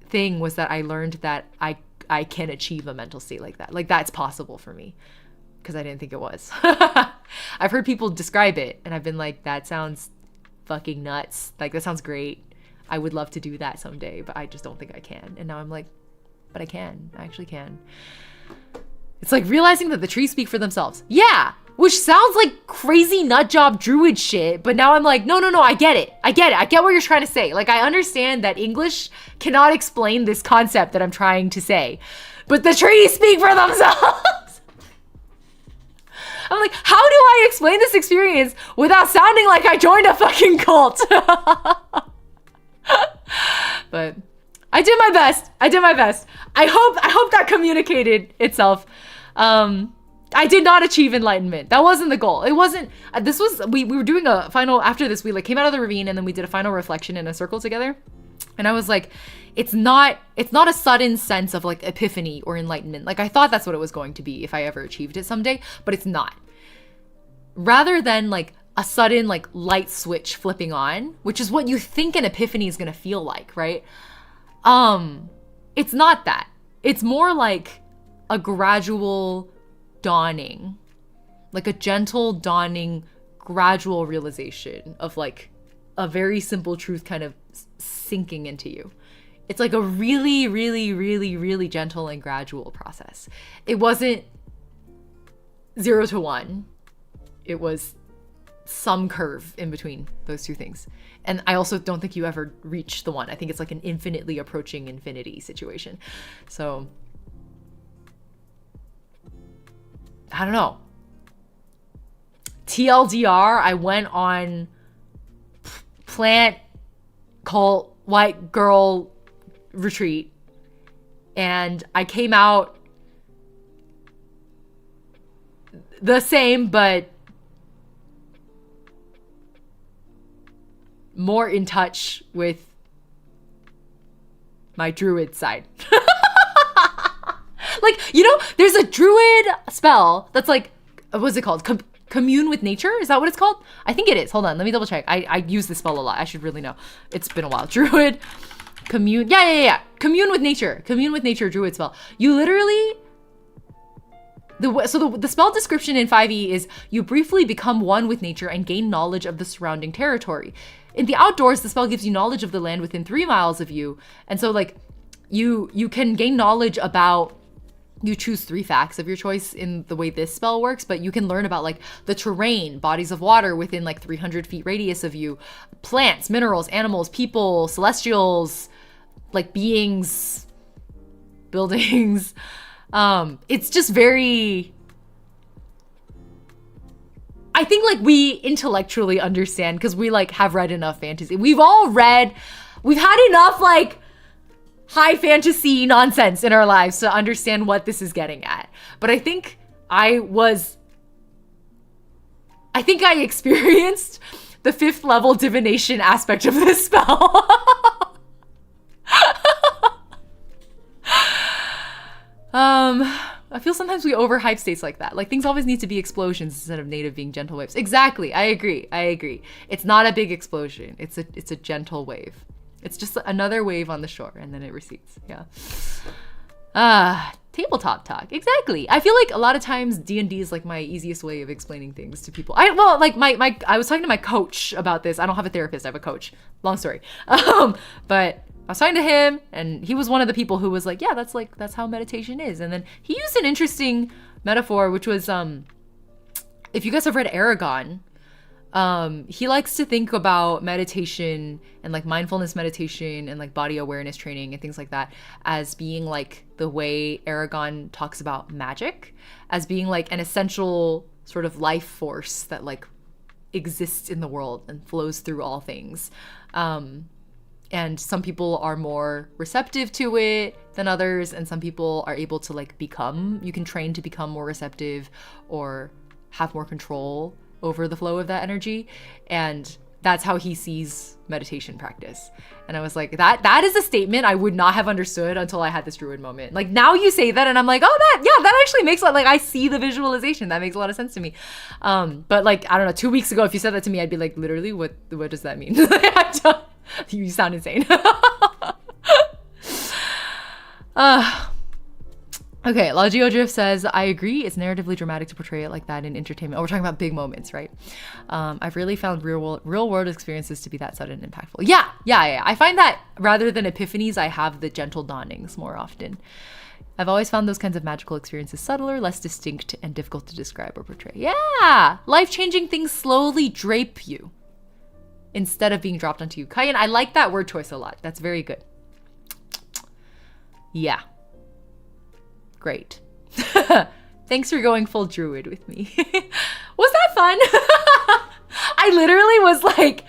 thing was that I learned that I can achieve a mental state like that. Like, that's possible for me. Because I didn't think it was. I've heard people describe it. And I've been like, that sounds fucking nuts. Like, that sounds great. I would love to do that someday, but I just don't think I can. And now I'm like, but I can. I actually can. It's like realizing that the trees speak for themselves. Yeah, which sounds like crazy nut job druid shit, but now I'm like, no, I get it. I get what you're trying to say. Like, I understand that English cannot explain this concept that I'm trying to say, but the trees speak for themselves. I'm like, how do I explain this experience without sounding like I joined a fucking cult? But I did my best. I hope that communicated itself. I did not achieve enlightenment. That wasn't the goal. It wasn't, we were doing a final, after this, we like came out of the ravine and then we did a final reflection in a circle together. And I was like, it's not a sudden sense of like epiphany or enlightenment. Like I thought that's what it was going to be if I ever achieved it someday, but it's not. Rather than like a sudden like light switch flipping on, which is what you think an epiphany is gonna feel like, right? It's not that. It's more like a gradual dawning, like a gentle dawning, gradual realization of like a very simple truth kind of sinking into you. It's like a really, really, really, really gentle and gradual process. It wasn't 0 to 1. It was some curve in between those two things. And I also don't think you ever reach the one. I think it's like an infinitely approaching infinity situation. So I don't know. TLDR, I went on plant cult white girl retreat and I came out the same but more in touch with my druid side. Like, you know, there's a druid spell that's like, what's it called? Commune with nature? Is that what it's called? I think it is. Hold on, let me double check. I use this spell a lot. I should really know. It's been a while. Druid, commune. Yeah. Commune with nature. Commune with nature, druid spell. You literally, the spell description in 5e is you briefly become one with nature and gain knowledge of the surrounding territory. In the outdoors, the spell gives you knowledge of the land within 3 miles of you. And so like you can gain knowledge about, you choose 3 facts of your choice in the way this spell works, but you can learn about like the terrain, bodies of water within like 300 feet radius of you, plants, minerals, animals, people, celestials, like beings, buildings. It's just very, I think like we intellectually understand because we like have read enough fantasy. We've had enough like high fantasy nonsense in our lives to understand what this is getting at. But I think I experienced the 5th level divination aspect of this spell. I feel sometimes we overhype states like that. Like things always need to be explosions instead of native being gentle waves. Exactly. I agree. It's not a big explosion. It's a gentle wave. It's just another wave on the shore and then it recedes. Yeah. Tabletop talk. Exactly. I feel like a lot of times D&D is like my easiest way of explaining things to people. I was talking to my coach about this. I don't have a therapist, I have a coach. Long story. But I was talking to him and he was one of the people who was like, yeah, that's how meditation is. And then he used an interesting metaphor, which was, if you guys have read Aragon, he likes to think about meditation and like mindfulness meditation and like body awareness training and things like that as being like the way Aragon talks about magic, as being like an essential sort of life force that like exists in the world and flows through all things. And some people are more receptive to it than others, and some people are able to like you can train to become more receptive or have more control over the flow of that energy. And that's how he sees meditation practice. And I was like, that is a statement I would not have understood until I had this druid moment. Like now you say that and I'm like, that actually makes like I see the visualization. That makes a lot of sense to me. But like, I don't know, 2 weeks ago, if you said that to me, I'd be like, literally, what does that mean? You sound insane. Okay, Lagio Drift says, I agree, it's narratively dramatic to portray it like that in entertainment. Oh, we're talking about big moments, right? I've really found real world experiences to be that sudden and impactful. Yeah. I find that rather than epiphanies, I have the gentle dawnings more often. I've always found those kinds of magical experiences subtler, less distinct, and difficult to describe or portray. Yeah! Life-changing things slowly drape you instead of being dropped onto you. Kayan, I like that word choice a lot. That's very good. Yeah. Great. Thanks for going full druid with me. Was that fun? I literally was like,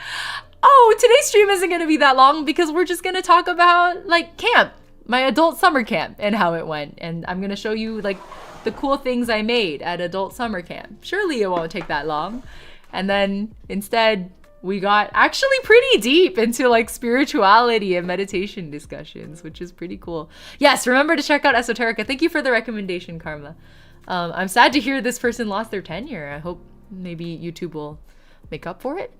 oh, today's stream isn't going to be that long because we're just going to talk about like camp, my adult summer camp and how it went. And I'm going to show you like the cool things I made at adult summer camp. Surely it won't take that long. And then instead we got actually pretty deep into like spirituality and meditation discussions, which is pretty cool. Yes, remember to check out Esoterica. Thank you for the recommendation, Karma. I'm sad to hear this person lost their tenure. I hope maybe YouTube will make up for it.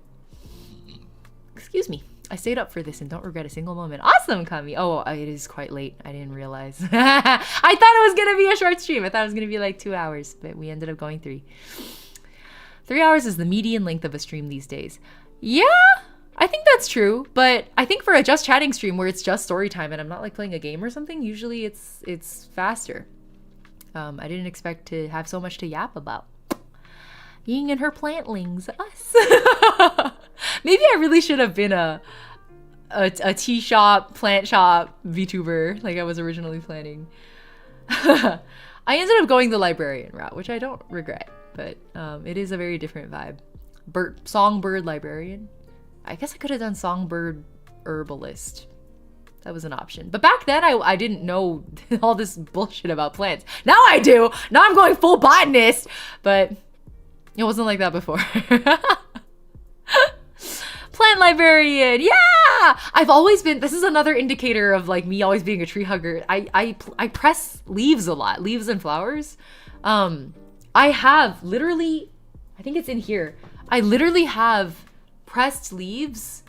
Excuse me. I stayed up for this and don't regret a single moment. Awesome, Kami. Oh, it is quite late. I didn't realize. I thought it was going to be a short stream. I thought it was going to be like 2 hours, but we ended up going 3. 3 hours is the median length of a stream these days. Yeah, I think that's true. But I think for a just chatting stream where it's just story time and I'm not like playing a game or something, usually it's faster. I didn't expect to have so much to yap about. Ying and her plantlings, us. Maybe I really should have been a tea shop, plant shop VTuber like I was originally planning. I ended up going the librarian route, which I don't regret, but it is a very different vibe. Songbird librarian. I guess I could have done songbird herbalist. That was an option. But back then I didn't know all this bullshit about plants. Now I do. Now I'm going full botanist, but it wasn't like that before. Plant librarian, yeah! I've always been, this is another indicator of like me always being a tree hugger. I press leaves a lot, leaves and flowers. I have literally, I think it's in here. I literally have pressed leaves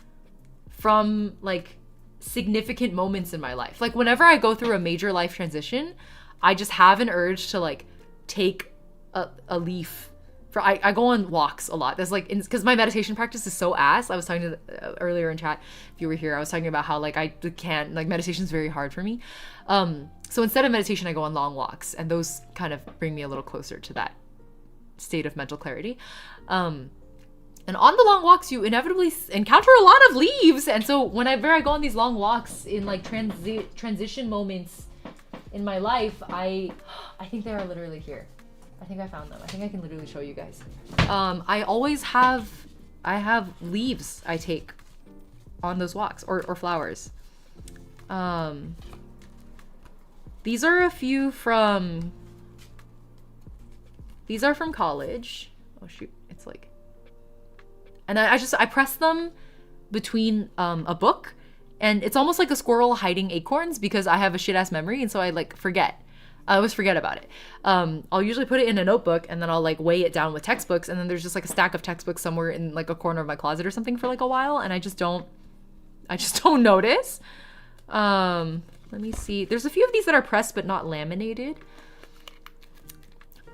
from like significant moments in my life. Like whenever I go through a major life transition, I just have an urge to like take a leaf. I go on walks a lot. There's like, because my meditation practice is so ass. I was talking to earlier in chat, if you were here, I was talking about how like I can't, like meditation is very hard for me. So instead of meditation, I go on long walks, and those kind of bring me a little closer to that state of mental clarity. And on the long walks, you inevitably encounter a lot of leaves. And so whenever I go on these long walks in like transition moments in my life, I think they are literally here. I think I found them. I think I can literally show you guys. I have leaves I take on those walks, or flowers. These are a few from, these are from college. Oh shoot, it's like, and I press them between a book, and it's almost like a squirrel hiding acorns because I have a shit ass memory, and so I like forget. I always forget about it. I'll usually put it in a notebook, and then I'll like weigh it down with textbooks, and then there's just like a stack of textbooks somewhere in like a corner of my closet or something for like a while, and I just don't notice. Let me see. There's a few of these that are pressed but not laminated.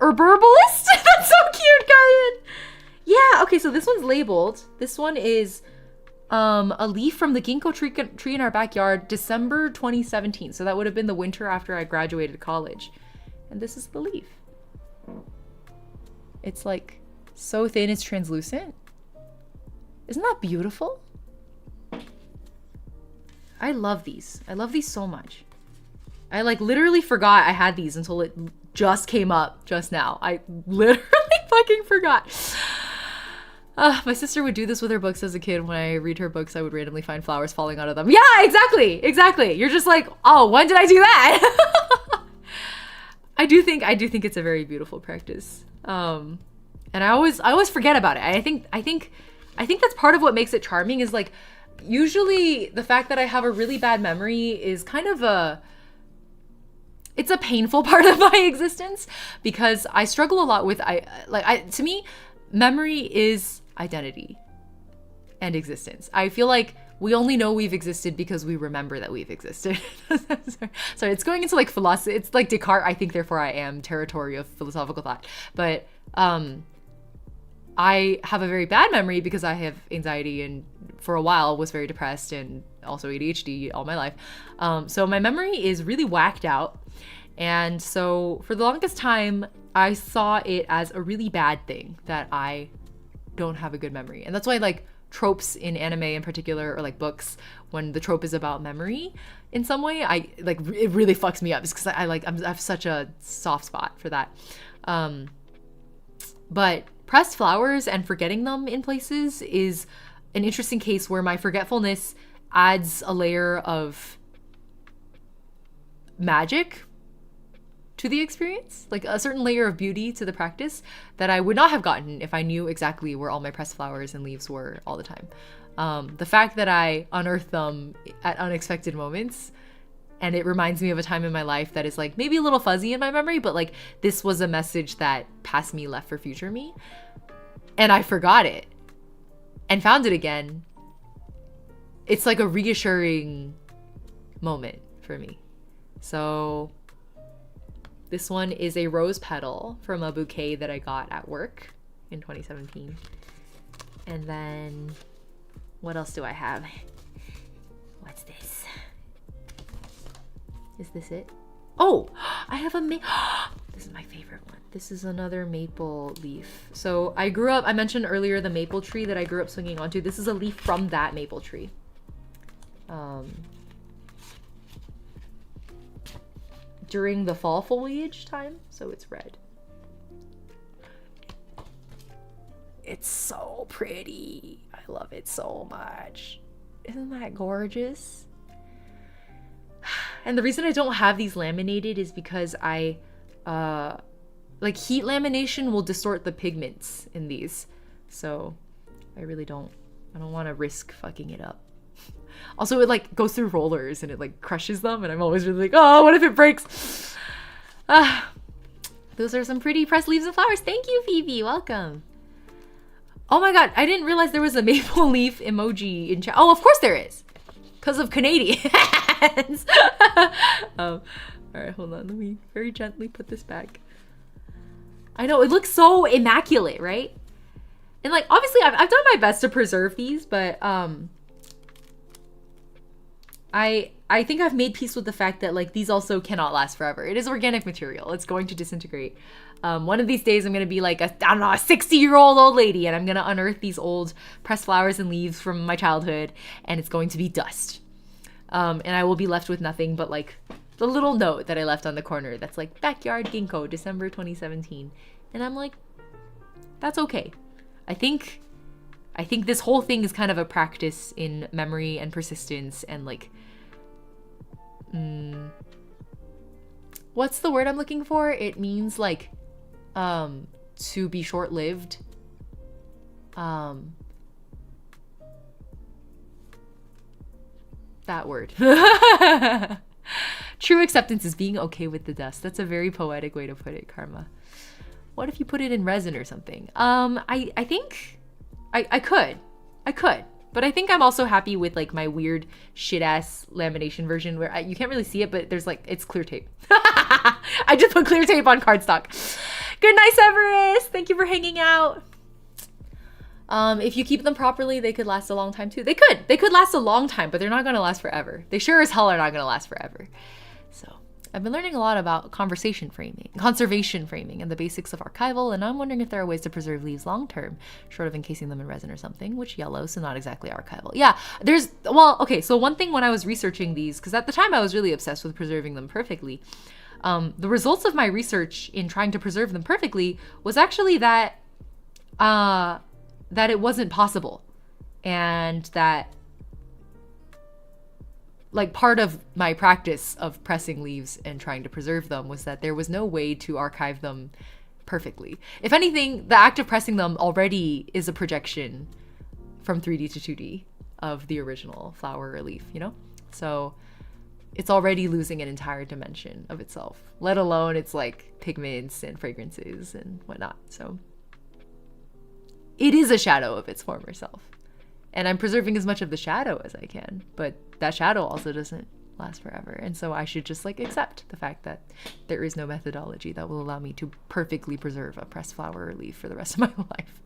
Herbalist? That's so cute, Guyan. Yeah, okay, so this one's labeled. This one is a leaf from the ginkgo tree in our backyard, December 2017. So that would have been the winter after I graduated college. And this is the leaf. It's like so thin, it's translucent. Isn't that beautiful? I love these. I love these so much. I like literally forgot I had these until it just came up just now. I literally fucking forgot. My sister would do this with her books as a kid. When I read her books, I would randomly find flowers falling out of them. Yeah, exactly. You're just like, oh, when did I do that? I do think it's a very beautiful practice. And I always forget about it. I think that's part of what makes it charming is like, usually the fact that I have a really bad memory is kind of it's a painful part of my existence because I struggle a lot with, to me, memory is identity and existence. I feel like we only know we've existed because we remember that we've existed. Sorry, it's going into like philosophy. It's like Descartes, I think, therefore I am territory of philosophical thought. But I have a very bad memory because I have anxiety and for a while was very depressed and also ADHD all my life. So my memory is really whacked out. And so for the longest time, I saw it as a really bad thing that I don't have a good memory. And that's why like tropes in anime in particular, or like books, when the trope is about memory in some way, I like, it really fucks me up because I have such a soft spot for that. But pressed flowers and forgetting them in places is an interesting case where my forgetfulness adds a layer of magic to the experience, like a certain layer of beauty to the practice that I would not have gotten if I knew exactly where all my pressed flowers and leaves were all the time. The fact that I unearth them at unexpected moments, and it reminds me of a time in my life that is like maybe a little fuzzy in my memory, but like this was a message that past me left for future me, and I forgot it. and found it again, it's like a reassuring moment for me. So this one is a rose petal from a bouquet that I got at work in 2017. And then what else do I have? What's this? Is this it? Oh, I have a this is my favorite one. This is another maple leaf. So I grew up, I mentioned earlier the maple tree that I grew up swinging onto. This is a leaf from that maple tree. During the fall foliage time, so it's red. It's so pretty. I love it so much. Isn't that gorgeous? And the reason I don't have these laminated is because I, like heat lamination will distort the pigments in these. So I really don't want to risk fucking it up. Also, it like goes through rollers and it like crushes them, and I'm always really like, oh, what if it breaks? Those are some pretty pressed leaves and flowers. Thank you, Phoebe. Welcome. Oh my god, I didn't realize there was a maple leaf emoji in chat. Oh, of course there is. Because of Canadians. All right, hold on. Let me very gently put this back. I know, it looks so immaculate, right? And like, obviously, I've done my best to preserve these, but I think I've made peace with the fact that like these also cannot last forever. It is organic material. It's going to disintegrate. One of these days I'm going to be like a 60-year-old old lady, and I'm going to unearth these old pressed flowers and leaves from my childhood, and it's going to be dust. And I will be left with nothing but like the little note that I left on the corner that's like backyard ginkgo, December 2017. And I'm like, that's okay. I think this whole thing is kind of a practice in memory and persistence and like, what's the word I'm looking for? It means like, to be short-lived. That word. True acceptance is being okay with the dust. That's a very poetic way to put it, Karma. What if you put it in resin or something? I think I could. But I think I'm also happy with like my weird shit-ass lamination version where you can't really see it, but there's like, it's clear tape. I just put clear tape on cardstock. Good night, Severus. Thank you for hanging out. If you keep them properly, they could last a long time too. They could last a long time, but they're not gonna last forever. They sure as hell are not gonna last forever. So I've been learning a lot about conservation framing, and the basics of archival, and I'm wondering if there are ways to preserve leaves long-term, short of encasing them in resin or something, which yellow, so not exactly archival. Yeah, so one thing when I was researching these, because at the time I was really obsessed with preserving them perfectly, the results of my research in trying to preserve them perfectly was actually that it wasn't possible, and that like part of my practice of pressing leaves and trying to preserve them was that there was no way to archive them perfectly. If anything, the act of pressing them already is a projection from 3D to 2D of the original flower or leaf, you know? So it's already losing an entire dimension of itself, let alone its like pigments and fragrances and whatnot. So it is a shadow of its former self. And I'm preserving as much of the shadow as I can, but that shadow also doesn't last forever. And so I should just like accept the fact that there is no methodology that will allow me to perfectly preserve a pressed flower or leaf for the rest of my life.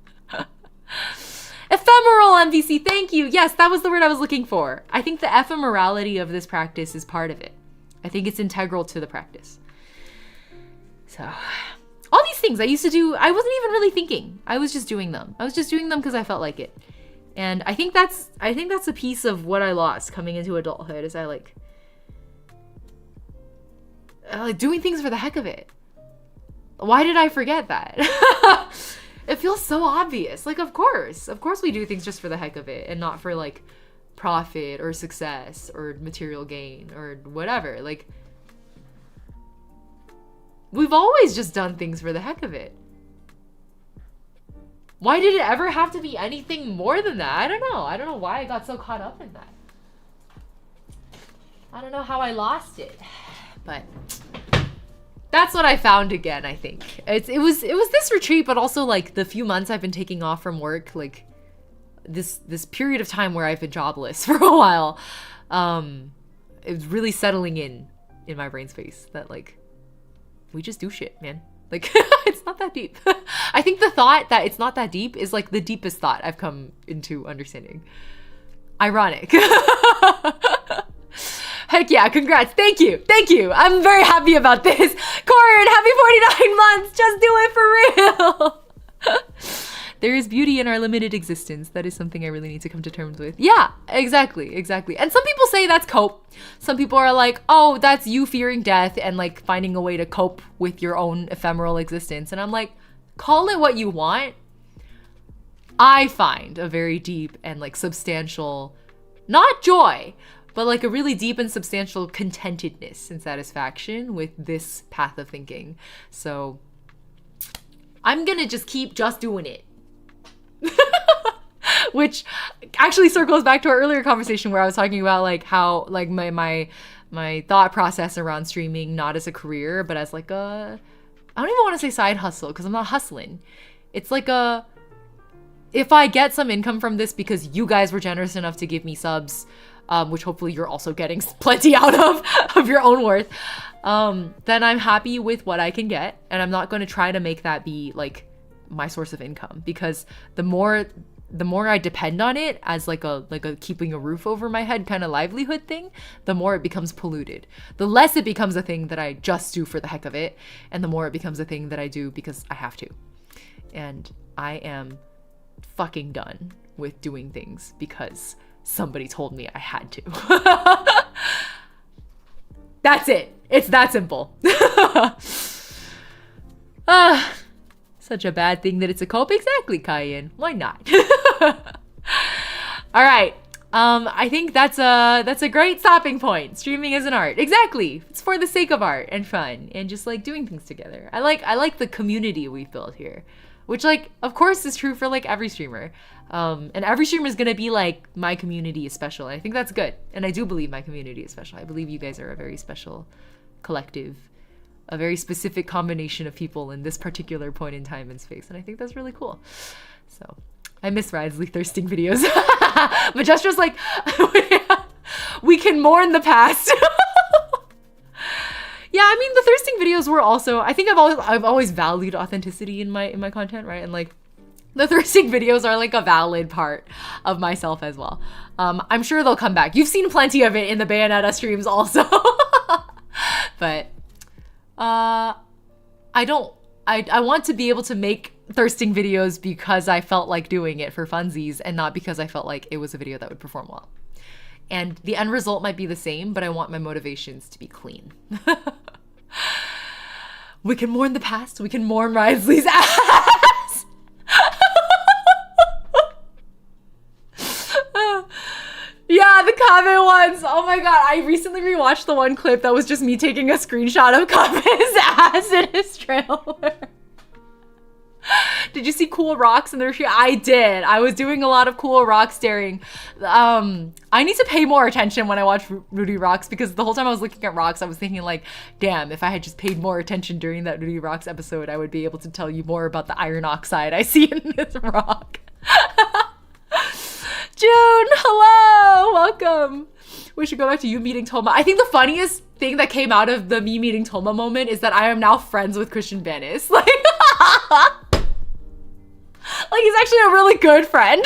Ephemeral MVC, thank you. Yes, that was the word I was looking for. I think the ephemerality of this practice is part of it. I think it's integral to the practice. So all these things I used to do, I wasn't even really thinking. I was just doing them. I was just doing them because I felt like it. And I think that's a piece of what I lost coming into adulthood, is I like doing things for the heck of it. Why did I forget that? It feels so obvious. Like, of course we do things just for the heck of it and not for like profit or success or material gain or whatever. Like, we've always just done things for the heck of it. Why did it ever have to be anything more than that? I don't know. I don't know why I got so caught up in that. I don't know how I lost it, but that's what I found again, I think. It was this retreat, but also like the few months I've been taking off from work, like this period of time where I've been jobless for a while, it was really settling in my brain space that like we just do shit, man. Like it's not that deep. I think the thought that it's not that deep is like the deepest thought I've come into understanding. Ironic. Heck yeah, congrats. Thank you. I'm very happy about this. Corin, happy 49 months. Just do it for real. There is beauty in our limited existence. That is something I really need to come to terms with. Yeah, exactly. And some people say that's cope. Some people are like, oh, that's you fearing death and like finding a way to cope with your own ephemeral existence. And I'm like, call it what you want. I find a very deep and like substantial, not joy, but like a really deep and substantial contentedness and satisfaction with this path of thinking. So I'm gonna just keep just doing it. Which actually circles back to our earlier conversation where I was talking about like how like my thought process around streaming, not as a career, but as like a, I don't even want to say side hustle because I'm not hustling. It's like a, if I get some income from this because you guys were generous enough to give me subs, which hopefully you're also getting plenty out of your own worth, then I'm happy with what I can get. And I'm not going to try to make that be like my source of income, because the more I depend on it as like a keeping a roof over my head kind of livelihood thing, the more it becomes polluted. The less it becomes a thing that I just do for the heck of it, and the more it becomes a thing that I do because I have to. And I am fucking done with doing things because somebody told me I had to. That's it. It's that simple. Such a bad thing that it's a cope. Exactly, Cayenne. Why not? All right. I think that's a great stopping point. Streaming is an art. Exactly. It's for the sake of art and fun and just like doing things together. I like the community we've built here, which like of course is true for like every streamer. And every streamer is gonna be like, my community is special. And I think that's good. And I do believe my community is special. I believe you guys are a very special collective, a very specific combination of people in this particular point in time and space. And I think that's really cool. So I miss Ridsley thirsting videos. Majestra's like, we can mourn the past. Yeah, I mean the thirsting videos were also, I think I've always valued authenticity in my content, right? And like the thirsting videos are like a valid part of myself as well. I'm sure they'll come back. You've seen plenty of it in the Bayonetta streams also. But I want to be able to make thirsting videos because I felt like doing it for funsies and not because I felt like it was a video that would perform well. And the end result might be the same, but I want my motivations to be clean. We can mourn the past. We can mourn Risley's ass. Yeah, the comment ones. Oh my god, I recently rewatched the one clip that was just me taking a screenshot of Kame's ass in his trailer. Did you see Cool Rocks in their shoe? I did. I was doing a lot of Cool Rock staring. I need to pay more attention when I watch Rudy Rocks, because the whole time I was looking at rocks, I was thinking like, damn, if I had just paid more attention during that Rudy Rocks episode, I would be able to tell you more about the iron oxide I see in this rock. June, hello, welcome. We should go back to you meeting Toma. I think the funniest thing that came out of the me meeting Toma moment is that I am now friends with Christian Banis. Like, like he's actually a really good friend.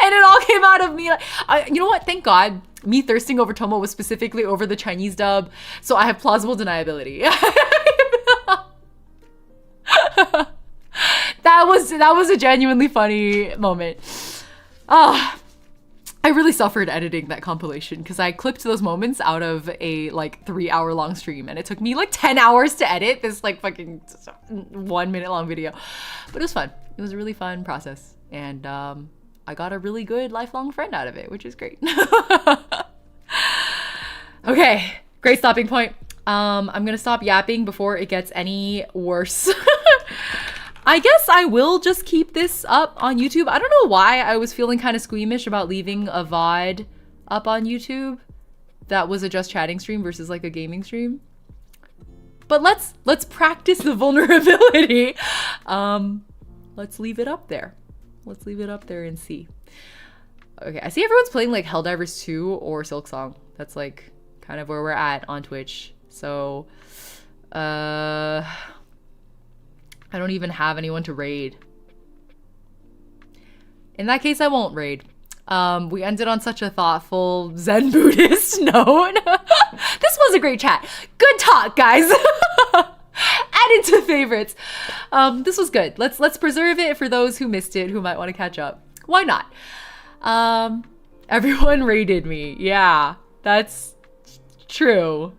And it all came out of me. Like, you know what? Thank God. Me thirsting over Toma was specifically over the Chinese dub, so I have plausible deniability. That was a genuinely funny moment. I really suffered editing that compilation because I clipped those moments out of a like 3-hour long stream, and it took me like 10 hours to edit this like fucking 1 minute long video. But it was fun. It was a really fun process, and I got a really good lifelong friend out of it, which is great. Okay, great stopping point. I'm gonna stop yapping before it gets any worse. I guess I will just keep this up on YouTube. I don't know why I was feeling kind of squeamish about leaving a VOD up on YouTube that was a just chatting stream versus like a gaming stream. But let's practice the vulnerability. Let's leave it up there. let's leave it up there and see. Okay, I see everyone's playing like Helldivers 2 or Silksong. That's like kind of where we're at on Twitch. So, I don't even have anyone to raid. In that case, I won't raid. We ended on such a thoughtful Zen Buddhist note. This was a great chat. Good talk, guys. Added to favorites. This was good. Let's preserve it for those who missed it, who might want to catch up. Why not? Everyone raided me. Yeah, that's true.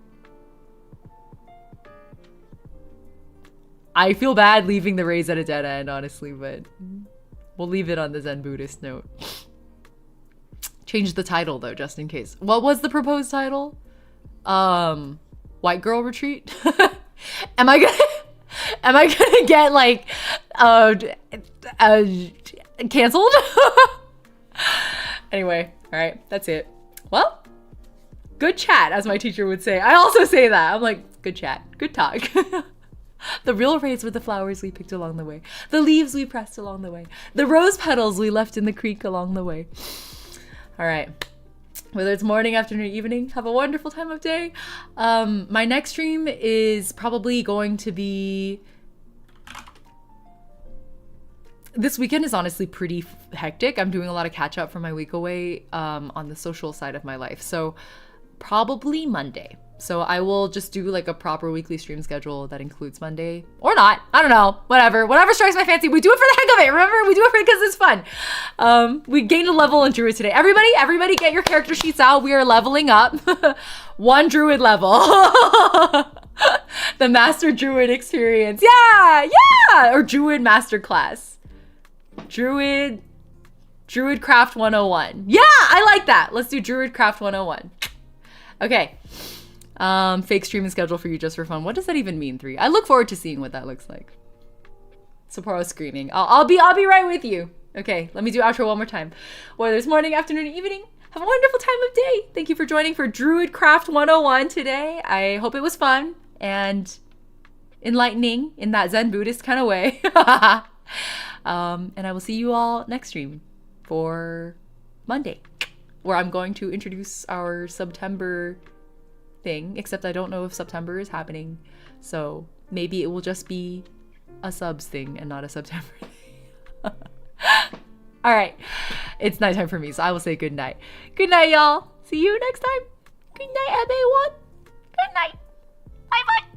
I feel bad leaving the raids at a dead end, honestly, but we'll leave it on the Zen Buddhist note. Change the title though, just in case. What was the proposed title? White Girl Retreat? Am I gonna get like canceled? Anyway, all right, that's it. Well, good chat, as my teacher would say. I also say that. I'm like, good chat, good talk. The real raids were the flowers we picked along the way, the leaves we pressed along the way, the rose petals we left in the creek along the way. All right, whether it's morning, afternoon, evening, have a wonderful time of day. My next stream is probably going to be... This weekend is honestly pretty hectic. I'm doing a lot of catch up from my week away on the social side of my life. So probably Monday. So I will just do like a proper weekly stream schedule that includes Monday or not. I don't know. Whatever strikes my fancy. We do it for the heck of it. Remember, we do it because it's fun. We gained a level in Druid today. Everybody get your character sheets out. We are leveling up. 1 Druid level. The Master Druid experience. Yeah. Or Druid Masterclass. Druidcraft 101. Yeah, I like that. Let's do Druidcraft 101. Okay. Fake streaming schedule for you just for fun. What does that even mean, 3? I look forward to seeing what that looks like. Sapporo screaming. I'll be right with you. Okay, let me do outro one more time. Whether it's morning, afternoon, evening, have a wonderful time of day. Thank you for joining for Druidcraft 101 today. I hope it was fun and enlightening in that Zen Buddhist kind of way. And I will see you all next stream for Monday, where I'm going to introduce our September thing, except I don't know if September is happening, so maybe it will just be a subs thing and not a September thing. All right, it's nighttime for me, so I will say good night. Good night, y'all. See you next time. Good night, everyone. Good night. Bye bye.